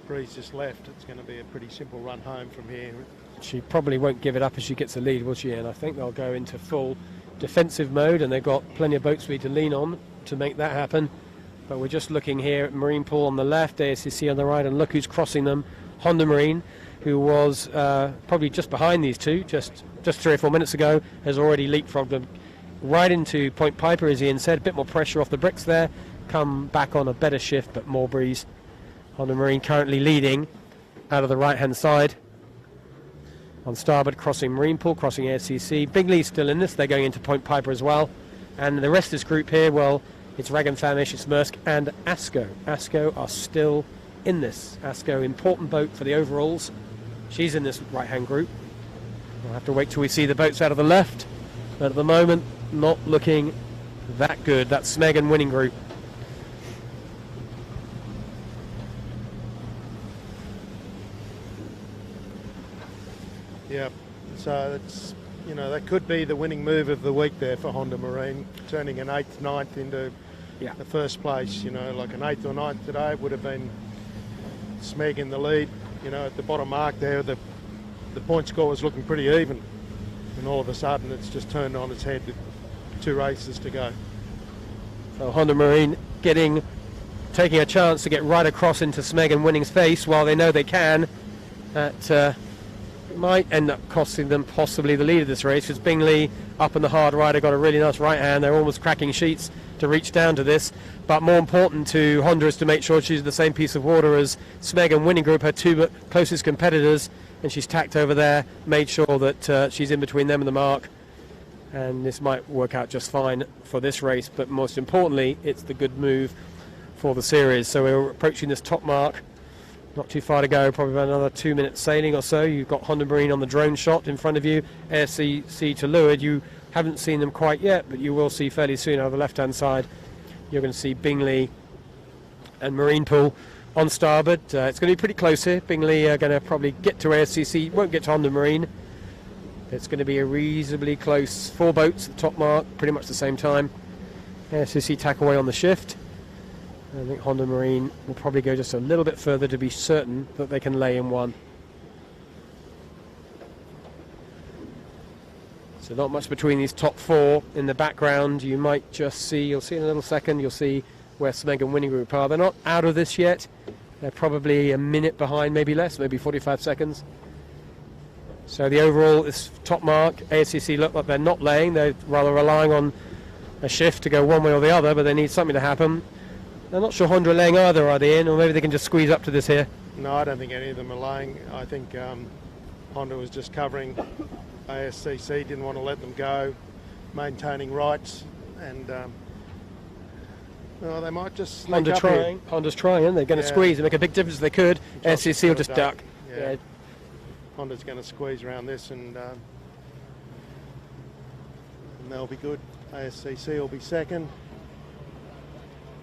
breeze just left. It's going to be a pretty simple run home from here. She probably won't give it up as she gets the lead, will she? And I think they'll go into full defensive mode, and they've got plenty of boat speed to lean on to make that happen. But we're just looking here at Marinepool on the left, ASCC on the right, and look who's crossing them. Honda Marine, who was probably just behind these two just 3 or 4 minutes ago, has already leapfrogged them right into Point Piper, as Ian said. A bit more pressure off the bricks there. Come back on a better shift, but more breeze. Honda Marine currently leading out of the right-hand side. On starboard, crossing Marinepool, crossing ASCC. Bingley's still in this. They're going into Point Piper as well. And the rest of this group here, well, it's Rag & Famish, it's Maersk, and Asko. Asko are still in this. Asko, important boat for the overalls. She's in this right-hand group. We'll have to wait till we see the boats out of the left. But at the moment, not looking that good. That's Smeg and Winning Group. Yeah, so it's, you know, that could be the winning move of the week there for Honda Marine, turning an 8th, 9th into the first place. You know, like an 8th or 9th today would have been Smeg in the lead. You know, at the bottom mark there, the point score was looking pretty even, and all of a sudden it's just turned on its head with 2 races to go. So Honda Marine taking a chance to get right across into Smeg and Winning's face while they know they can. That might end up costing them possibly the lead of this race, because Bingley up in the hard rider got a really nice right hand. They're almost cracking sheets to reach down to this, but more important to Honda is to make sure she's the same piece of water as Smeg and Winning Group, her 2 closest competitors, and she's tacked over there, made sure that she's in between them and the mark. and this might work out just fine for this race, but most importantly, it's the good move for the series. So we're approaching this top mark, not too far to go, probably about another 2 minutes sailing or so. You've got Honda Marine on the drone shot in front of you, ASCC to leeward. You haven't seen them quite yet, but you will see fairly soon over the left-hand side. You're going to see Bingley and Marine Pool on starboard. It's going to be pretty close here. Bingley are going to probably get to ASCC, won't get to Honda Marine. It's going to be a reasonably close 4 boats at the top mark, pretty much the same time. ASCC tack away on the shift. I think Honda Marine will probably go just a little bit further to be certain that they can lay in one. So not much between these top 4. In the background, you might just see, you'll see in a little second, you'll see where Smeg and Winning Group are. They're not out of this yet. They're probably a minute behind, maybe less, maybe 45 seconds. So the overall, this top mark, ASCC look like they're not laying. They're rather relying on a shift to go one way or the other, but they need something to happen. I'm not sure Honda are laying either, are they in? Or maybe they can just squeeze up to this here. No, I don't think any of them are laying. I think Honda was just covering ASCC, didn't want to let them go, maintaining rights, and well, they might just sneak Honda up trying. here. Honda's trying, and they're going to squeeze and make a big difference if they could. ASCC will just duck. Yeah. Honda's going to squeeze around this, and they'll be good. ASCC will be second.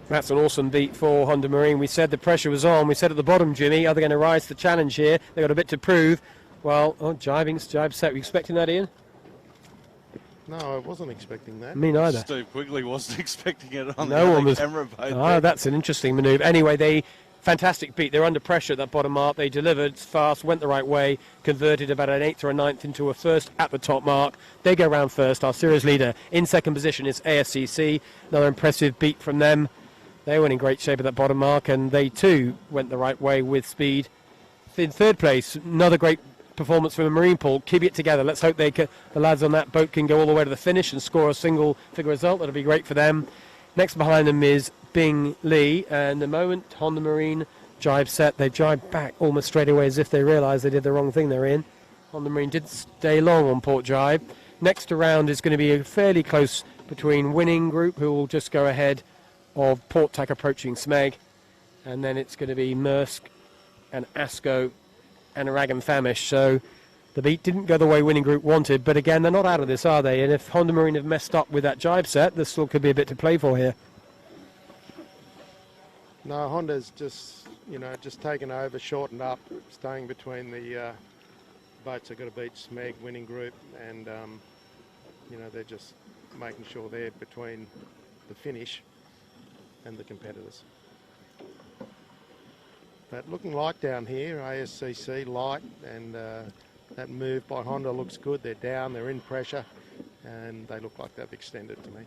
That's an awesome beat for Honda Marine. We said the pressure was on. We said at the bottom, Jimmy, are they going to rise to the challenge here? They've got a bit to prove. Well, jibe set. Were you expecting that, Ian? No, I wasn't expecting that. Me neither. Steve Quigley wasn't expecting it on No the one was. camera boat. Oh, that's an interesting manoeuvre. Anyway, fantastic beat. They're under pressure at that bottom mark. They delivered fast, went the right way, converted about an 8th or a 9th into a first at the top mark. They go round first. Our series leader in second position is ASCC. Another impressive beat from them. They were in great shape at that bottom mark, and they too went the right way with speed. In third place, another great performance from the Marine Pool. Keep it together. Let's hope the lads on that boat can go all the way to the finish and score a single figure result. That'll be great for them. Next behind them is Bing Lee, and the moment Honda Marine jibe set, they jibe back almost straight away as if they realised they did the wrong thing they're in. Honda Marine did stay long on port jibe. Next around is going to be a fairly close between Winning Group, who will just go ahead of port tack approaching Smeg, and then it's going to be Maersk and Asco and Rag and Famish. So the beat didn't go the way Winning Group wanted, but again, they're not out of this, are they? And if Honda Marine have messed up with that jibe set, this still could be a bit to play for here. No, Honda's just, just taken over, shortened up, staying between the boats. They've got to beat Smeg, Winning Group, and they're just making sure they're between the finish and the competitors. But looking light down here, ASCC light, and that move by Honda looks good. They're down, they're in pressure, and they look like they've extended to me.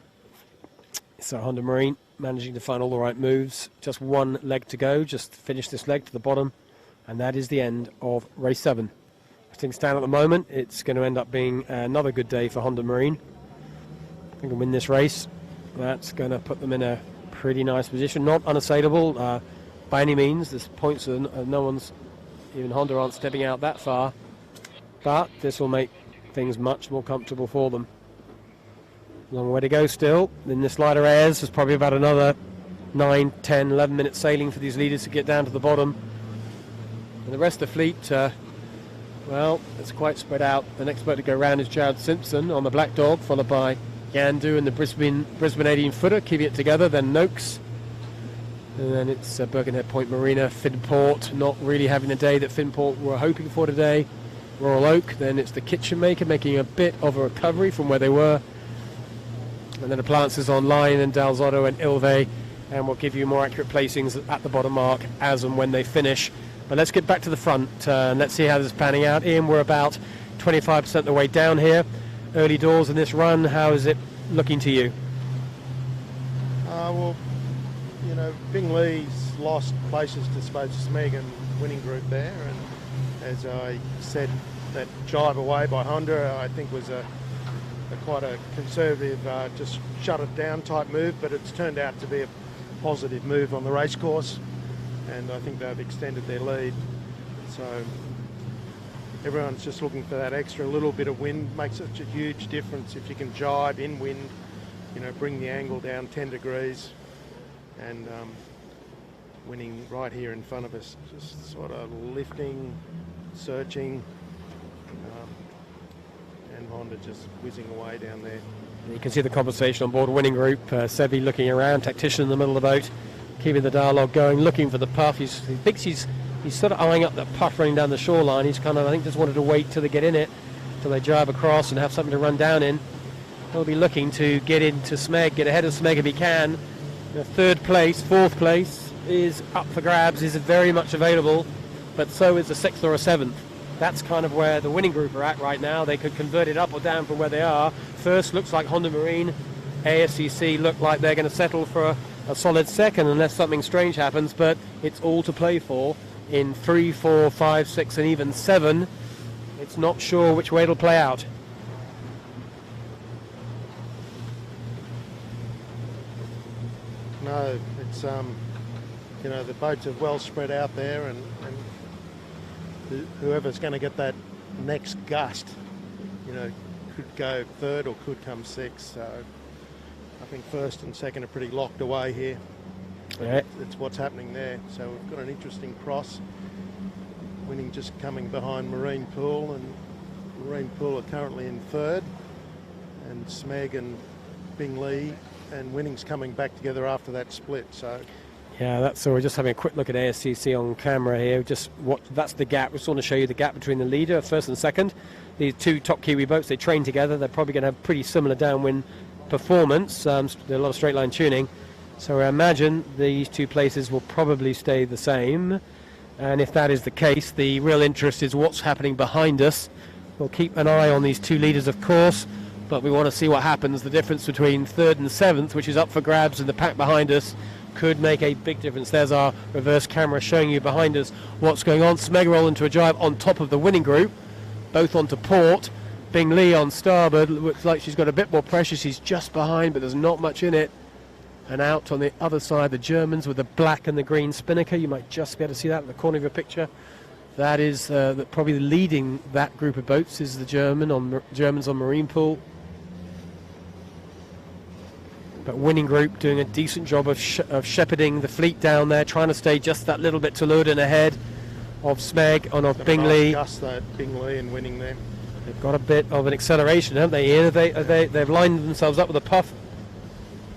So Honda Marine managing to find all the right moves. Just one leg to go, just finish this leg to the bottom, and that is the end of race 7. As things stand at the moment, it's going to end up being another good day for Honda Marine. I think they'll win this race. That's going to put them in a pretty nice position, not unassailable by any means. There's points that no one's, even Honda aren't stepping out that far, but this will make things much more comfortable for them. Long way to go still. In this lighter airs, there's probably about another 9, 10, 11 minutes sailing for these leaders to get down to the bottom. And the rest of the fleet, well, it's quite spread out. The next boat to go round is Jared Simpson on the Black Dog, followed by Yandu and the Brisbane 18-footer, keeping it together, then Noakes. And then it's Birkenhead Point Marina, Finport, not really having the day that Finport were hoping for today. Royal Oak, then it's the Kitchen Maker making a bit of a recovery from where they were. And then appliances online and Dalzotto and Ilve, and we'll give you more accurate placings at the bottom mark as and when they finish. But let's get back to the front and let's see how this is panning out. Ian, we're about 25% of the way down here. Early doors in this run, how is it looking to you? Well, Bing Lee's lost places to Smeg and Winning Group there, and as I said, that jibe away by Honda I think was quite a conservative, just shut it down type move, but it's turned out to be a positive move on the race course, and I think they've extended their lead. So everyone's just looking for that extra little bit of wind. Makes such a huge difference if you can jibe in wind, you know, bring the angle down 10 degrees, and winning right here in front of us, just sort of lifting, searching, and Honda just whizzing away down there. You can see the conversation on board Winning Group. Sebi looking around, tactician in the middle of the boat, keeping the dialogue going, looking for the puff. He thinks he's sort of eyeing up that puff running down the shoreline. He's kind of, I think, just wanted to wait till they get in it, till they drive across and have something to run down in. He'll be looking to get into Smeg, get ahead of Smeg if he can. Third place, fourth place is up for grabs, is very much available, but so is a sixth or a seventh. That's kind of where the Winning Group are at right now. They could convert it up or down from where they are. First looks like Honda Marine. ASCC look like they're going to settle for a solid second unless something strange happens, but it's all to play for in 3, 4, 5, 6 and even 7. It's not sure which way it'll play out. No, it's you know, the boats are well spread out there, and whoever's going to get that next gust, you know, could go third or could come sixth. So I think first and second are pretty locked away here. Yeah. It's what's happening there. So we've got an interesting cross. Winning just coming behind Marine Pool, and Marine Pool are currently in third, and Smeg and Bingley and Winning's coming back together after that split. So yeah, so we're just having a quick look at ASCC on camera here. That's the gap. We just want to show you the gap between the leader, first and second. These two top Kiwi boats, they train together. They're probably going to have pretty similar downwind performance. There's a lot of straight line tuning. So I imagine these two places will probably stay the same. And if that is the case, the real interest is what's happening behind us. We'll keep an eye on these two leaders, of course, but we want to see what happens. The difference between third and seventh, which is up for grabs, and the pack behind us could make a big difference. There's our reverse camera showing you behind us what's going on. Smeg roll into a drive on top of the Winning Group, both onto port. Bing Lee on starboard, looks like she's got a bit more pressure. She's just behind, but there's not much in it. And out on the other side, the Germans with the black and the green spinnaker. You might just be able to see that in the corner of your picture. That is probably leading that group of boats is the Germans on Marine Pool. But Winning Group doing a decent job of shepherding the fleet down there, trying to stay just that little bit to Luden ahead of Smeg and of Bingley. Bingley and Winning there. They've got a bit of an acceleration, haven't they, Ian? They've lined themselves up with a puff.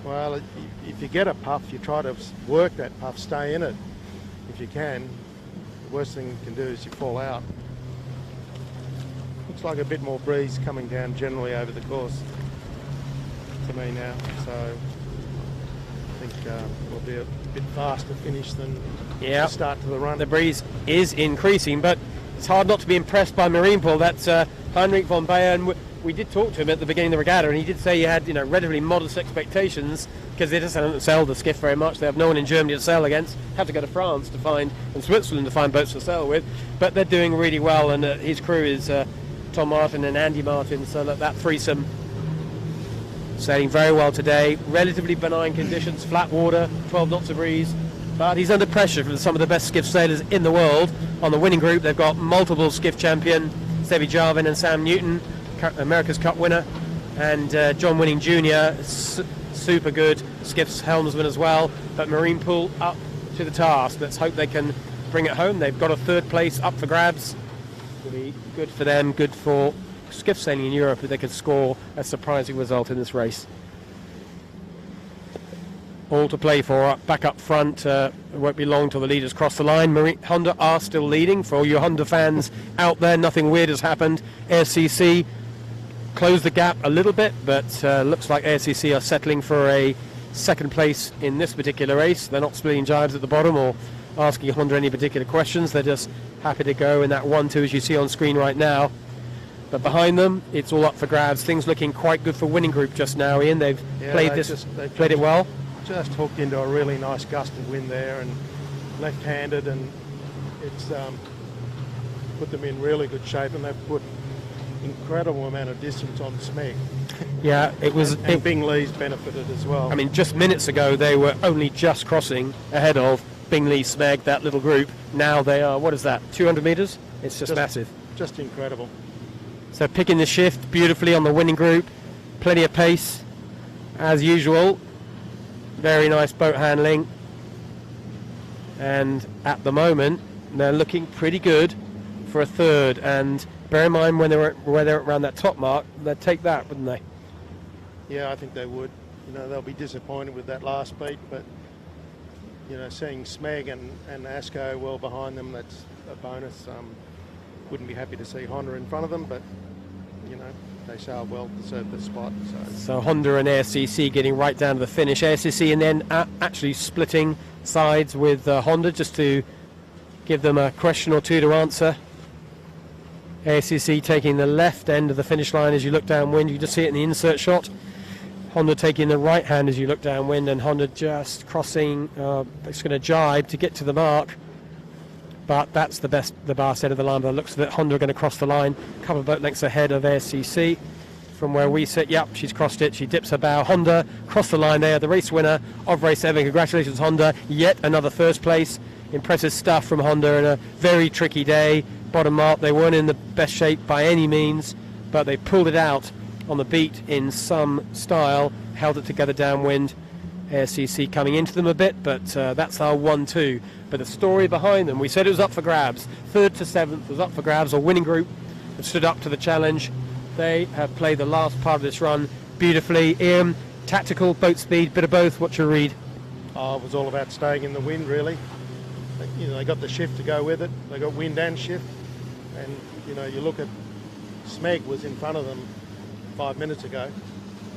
Well, if you get a puff, you try to work that puff, stay in it if you can. The worst thing you can do is you fall out. Looks like a bit more breeze coming down generally over the course to me now, so I think we'll be a bit faster finish than the start to the run. The breeze is increasing, but it's hard not to be impressed by Marine Pool. That's Heinrich von Bayern. We did talk to him at the beginning of the regatta, and he did say he had, relatively modest expectations because they just don't sail the Skiff very much. They have no one in Germany to sail against. Have to go to France and Switzerland to find boats to sail with. But they're doing really well, and his crew is Tom Martin and Andy Martin. So that threesome sailing very well today. Relatively benign conditions, flat water, 12 knots of breeze. But he's under pressure from some of the best Skiff sailors in the world. On the Winning Group, they've got multiple Skiff champion, Sevi Jarvin and Sam Newton, America's Cup winner, and John Winning Jr., super good Skiff's helmsman as well. But Marine Pool up to the task. Let's hope they can bring it home. They've got a third place up for grabs. It'll be good for them, good for Skiff sailing in Europe if they could score a surprising result in this race. All to play for. Back up front, it won't be long till the leaders cross the line. Honda are still leading. For all you Honda fans out there, nothing weird has happened. ASCC closed the gap a little bit, but looks like ASCC are settling for a second place in this particular race. They're not splitting jibes at the bottom or asking Honda any particular questions. They're just happy to go in that 1-2 as you see on screen right now. But behind them, it's all up for grabs. Things looking quite good for Winning Group just now, Ian. They've played it well. Just hooked into a really nice gust of wind there, and left-handed, and it's put them in really good shape, and they've put incredible amount of distance on Smeg. Yeah, it was. And Bingley's benefited as well. I mean, just minutes ago they were only just crossing ahead of Bingley, Smeg, that little group. Now they are, what is that, 200 metres? It's just massive. just incredible. So picking the shift beautifully on the winning group, plenty of pace as usual, very nice boat handling, and at the moment they're looking pretty good for a third. And bear in mind when they're around that top mark, they'd take that, wouldn't they? Yeah, I think they would. They'll be disappointed with that last beat, but seeing Smeg and Asco well behind them, that's a bonus. Wouldn't be happy to see Honda in front of them, but they sailed well, deserved the spot. So Honda and ASCC getting right down to the finish. ASCC and then actually splitting sides with Honda just to give them a question or two to answer. ASCC taking the left end of the finish line as you look downwind. You just see it in the insert shot. Honda taking the right hand as you look downwind, and Honda just crossing, it's going to jibe to get to the mark. But that's the bar set of the line by the looks of it. Honda are going to cross the line, a couple of boat lengths ahead of ASCC. From where we sit, yep, she's crossed it. She dips her bow. Honda crossed the line there, the race winner of race 7. Congratulations, Honda. Yet another first place. Impressive stuff from Honda in a very tricky day. Bottom mark, they weren't in the best shape by any means, but they pulled it out on the beat in some style, held it together downwind. ASCC coming into them a bit, but that's our 1-2. But the story behind them, we said it was up for grabs. 3rd to 7th was up for grabs. A winning group that stood up to the challenge. They have played the last part of this run beautifully. Ian, tactical, boat speed, bit of both. What's your read? Oh, it was all about staying in the wind, really. They got the shift to go with it. They got wind and shift. And, you look at Smeg was in front of them 5 minutes ago.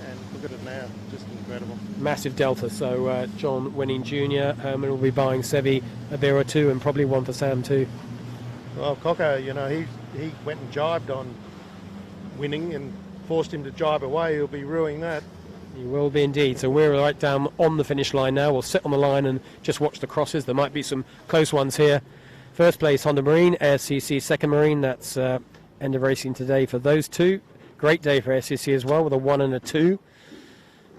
And look at it now, just incredible. Massive delta. So John winning junior, Herman will be buying Sevi a beer or two, and probably one for Sam too. Well, Coco, he went and jibed on winning and forced him to jibe away. He'll be ruining that. He will be indeed. So we're right down on the finish line now. We'll sit on the line and just watch the crosses. There might be some close ones here. First place Honda Marine, ASCC second Marine. That's end of racing today for those two. Great day for ASCC as well with a 1 and a 2.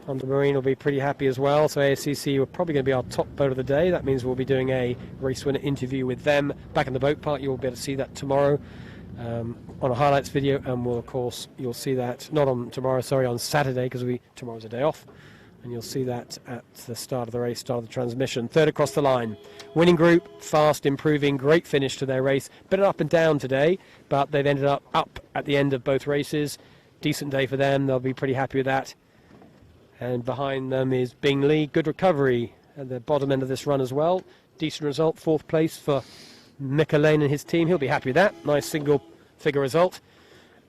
Honda Marine will be pretty happy as well. So ASCC are probably going to be our top boat of the day. That means we'll be doing a race winner interview with them back in the boat park. You'll be able to see that tomorrow on a highlights video, and we'll, of course, you'll see that not on tomorrow, sorry, on Saturday, because tomorrow's a day off, and you'll see that at the start of the race, start of the transmission. Third across the line, winning group, fast, improving, great finish to their race. Bit up and down today, but they've ended up at the end of both races. Decent day for them. They'll be pretty happy with that. And behind them is Bingley. Good recovery at the bottom end of this run as well. Decent result, 4th place for Mika Lane and his team. He'll be happy with that. Nice single figure result.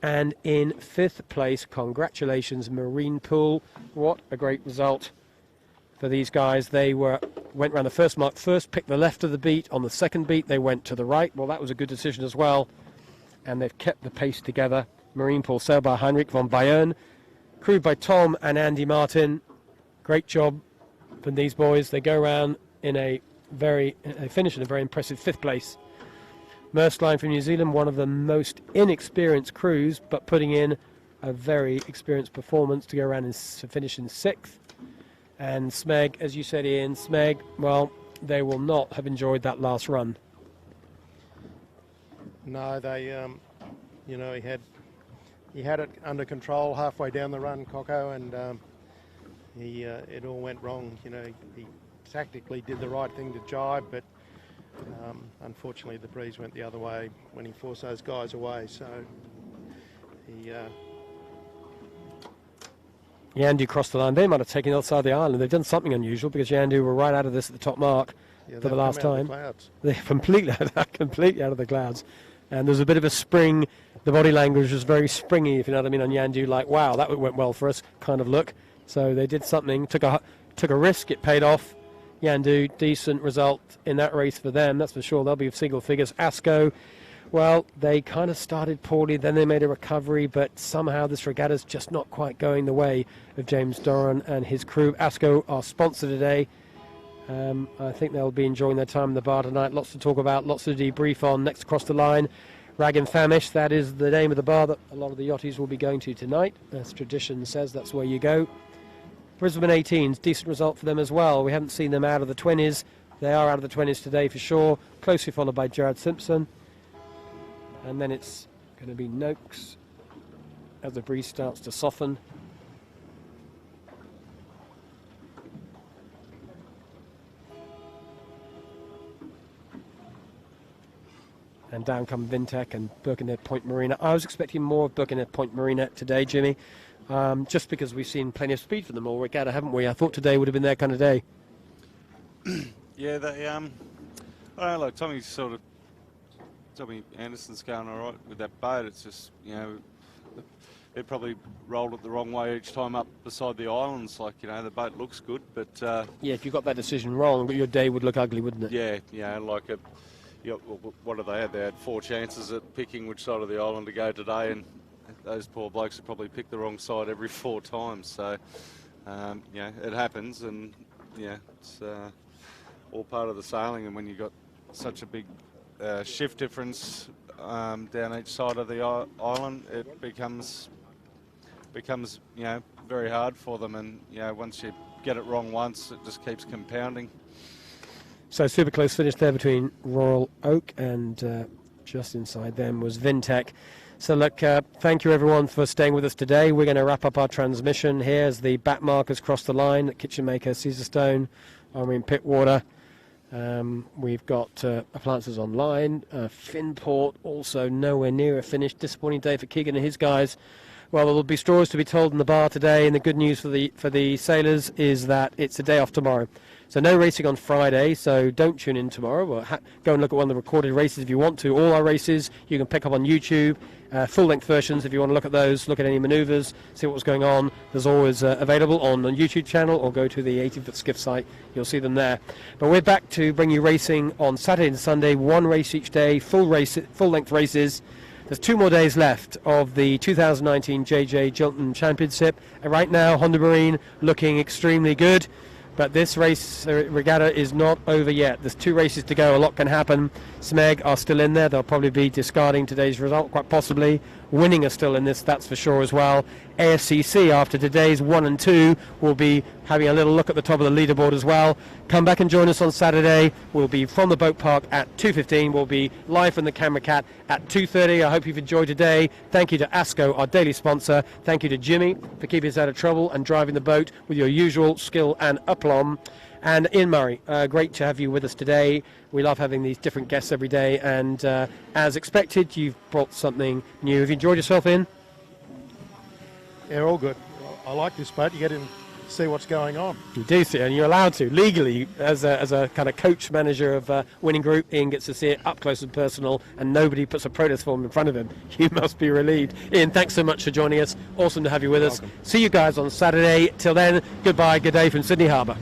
And in 5th place, congratulations, Marine Pool. What a great result for these guys. They went around the first mark first, picked the left of the beat. On the second beat, they went to the right. Well, that was a good decision as well. And they've kept the pace together. Marine Pool sailed by Heinrich von Bayern, crewed by Tom and Andy Martin. Great job from these boys. They go around they finish in a very impressive 5th place. Merskline from New Zealand, one of the most inexperienced crews, but putting in a very experienced performance to go around and to finish in 6th. And Smeg, as you said, Ian, Smeg, well, they will not have enjoyed that last run. No, they, he had it under control halfway down the run, Coco, and it all went wrong. He tactically did the right thing to jibe, but unfortunately the breeze went the other way when he forced those guys away. So Yandu crossed the line. They might have taken the other side of the island. They've done something unusual because Yandu were right out of this at the top mark for the last time. They're completely out of the clouds. And there's a bit of a spring. The body language was very springy, if you know what I mean, on Yandu. Like, wow, that went well for us kind of look. So they did something, took a risk, it paid off. Yandu, decent result in that race for them, that's for sure. They'll be single figures. Asco, well, they kind of started poorly, then they made a recovery, but somehow this regatta's just not quite going the way of James Doran and his crew. Asco, our sponsor today. I think they'll be enjoying their time in the bar tonight. Lots to talk about, lots to debrief on. Next across the line, Rag and Famish. That is the name of the bar that a lot of the yachties will be going to tonight. As tradition says, that's where you go. Brisbane 18s, decent result for them as well. We haven't seen them out of the 20s. They are out of the 20s today for sure. Closely followed by Jared Simpson. And then it's Going to be Noakes as the breeze starts to soften. And down come Vintech and Birkenhead Point Marina. I was expecting more of Birkenhead Point Marina today, Jimmy, just because we've seen plenty of speed from them all regatta, haven't we? I thought today would have been their kind of day. Yeah, they I don't know, like Tommy Anderson's going all right with that boat. It's just, you know, it probably rolled it the wrong way each time up beside the islands. Like, you know, the boat looks good, but yeah, if you got that decision wrong, your day would look ugly, wouldn't it? Yeah, yeah, like what did they have? They had 4 chances at picking which side of the island to go today, and those poor blokes have probably picked the wrong side every 4 times. So, yeah, it happens, and yeah, it's all part of the sailing. And when you've got such a big shift difference down each side of the island, it becomes you know, very hard for them. And you know, once you get it wrong once, it just keeps compounding. So super close finish there between Royal Oak and just inside them was Vintech. So look, thank you everyone for staying with us today. We're going to wrap up our transmission here as the back markers cross the line at Kitchen Maker, Caesarstone, Armory and Pittwater. We've got appliances online. Finport also nowhere near a finish. Disappointing day for Keegan and his guys. Well, there will be stories to be told in the bar today, and the good news for the sailors is that it's a day off tomorrow. So no racing on Friday, so don't tune in tomorrow. Well, go and look at one of the recorded races if you want to. All our races you can pick up on YouTube, full-length versions if you want to look at those, look at any manoeuvres, see what was going on. There's always available on the YouTube channel, or go to the 18th Skiff site. You'll see them there. But we're back to bring you racing on Saturday and Sunday, 1 race each day, full-length races. There's 2 more days left of the 2019 JJ Giltinan Championship. And right now, Honda Marine looking extremely good. But this race regatta is not over yet. There's 2 races to go. A lot can happen. Smeg are still in there. They'll probably be discarding today's result, quite possibly. Winning are still in this, that's for sure as well. AFCC, after today's 1 and 2, will be having a little look at the top of the leaderboard as well. Come back and join us on Saturday. We'll be from the boat park at 2:15. We'll be live from the Camera Cat at 2:30. I hope you've enjoyed today. Thank you to ASCO, our daily sponsor. Thank you to Jimmy for keeping us out of trouble and driving the boat with your usual skill and aplomb. And Ian Murray, great to have you with us today. We love having these different guests every day, and as expected, you've brought something new. Have you enjoyed yourself, Ian? Yeah, all good. I like this boat. You get in, see what's going on. You do see, and you're allowed to legally, as a kind of coach manager of Winning Group. Ian gets to see it up close and personal, and nobody puts a protest form in front of him. You must be relieved. Ian, thanks so much for joining us. Awesome to have you with us. See you guys on Saturday. Till then, goodbye, good day from Sydney Harbour.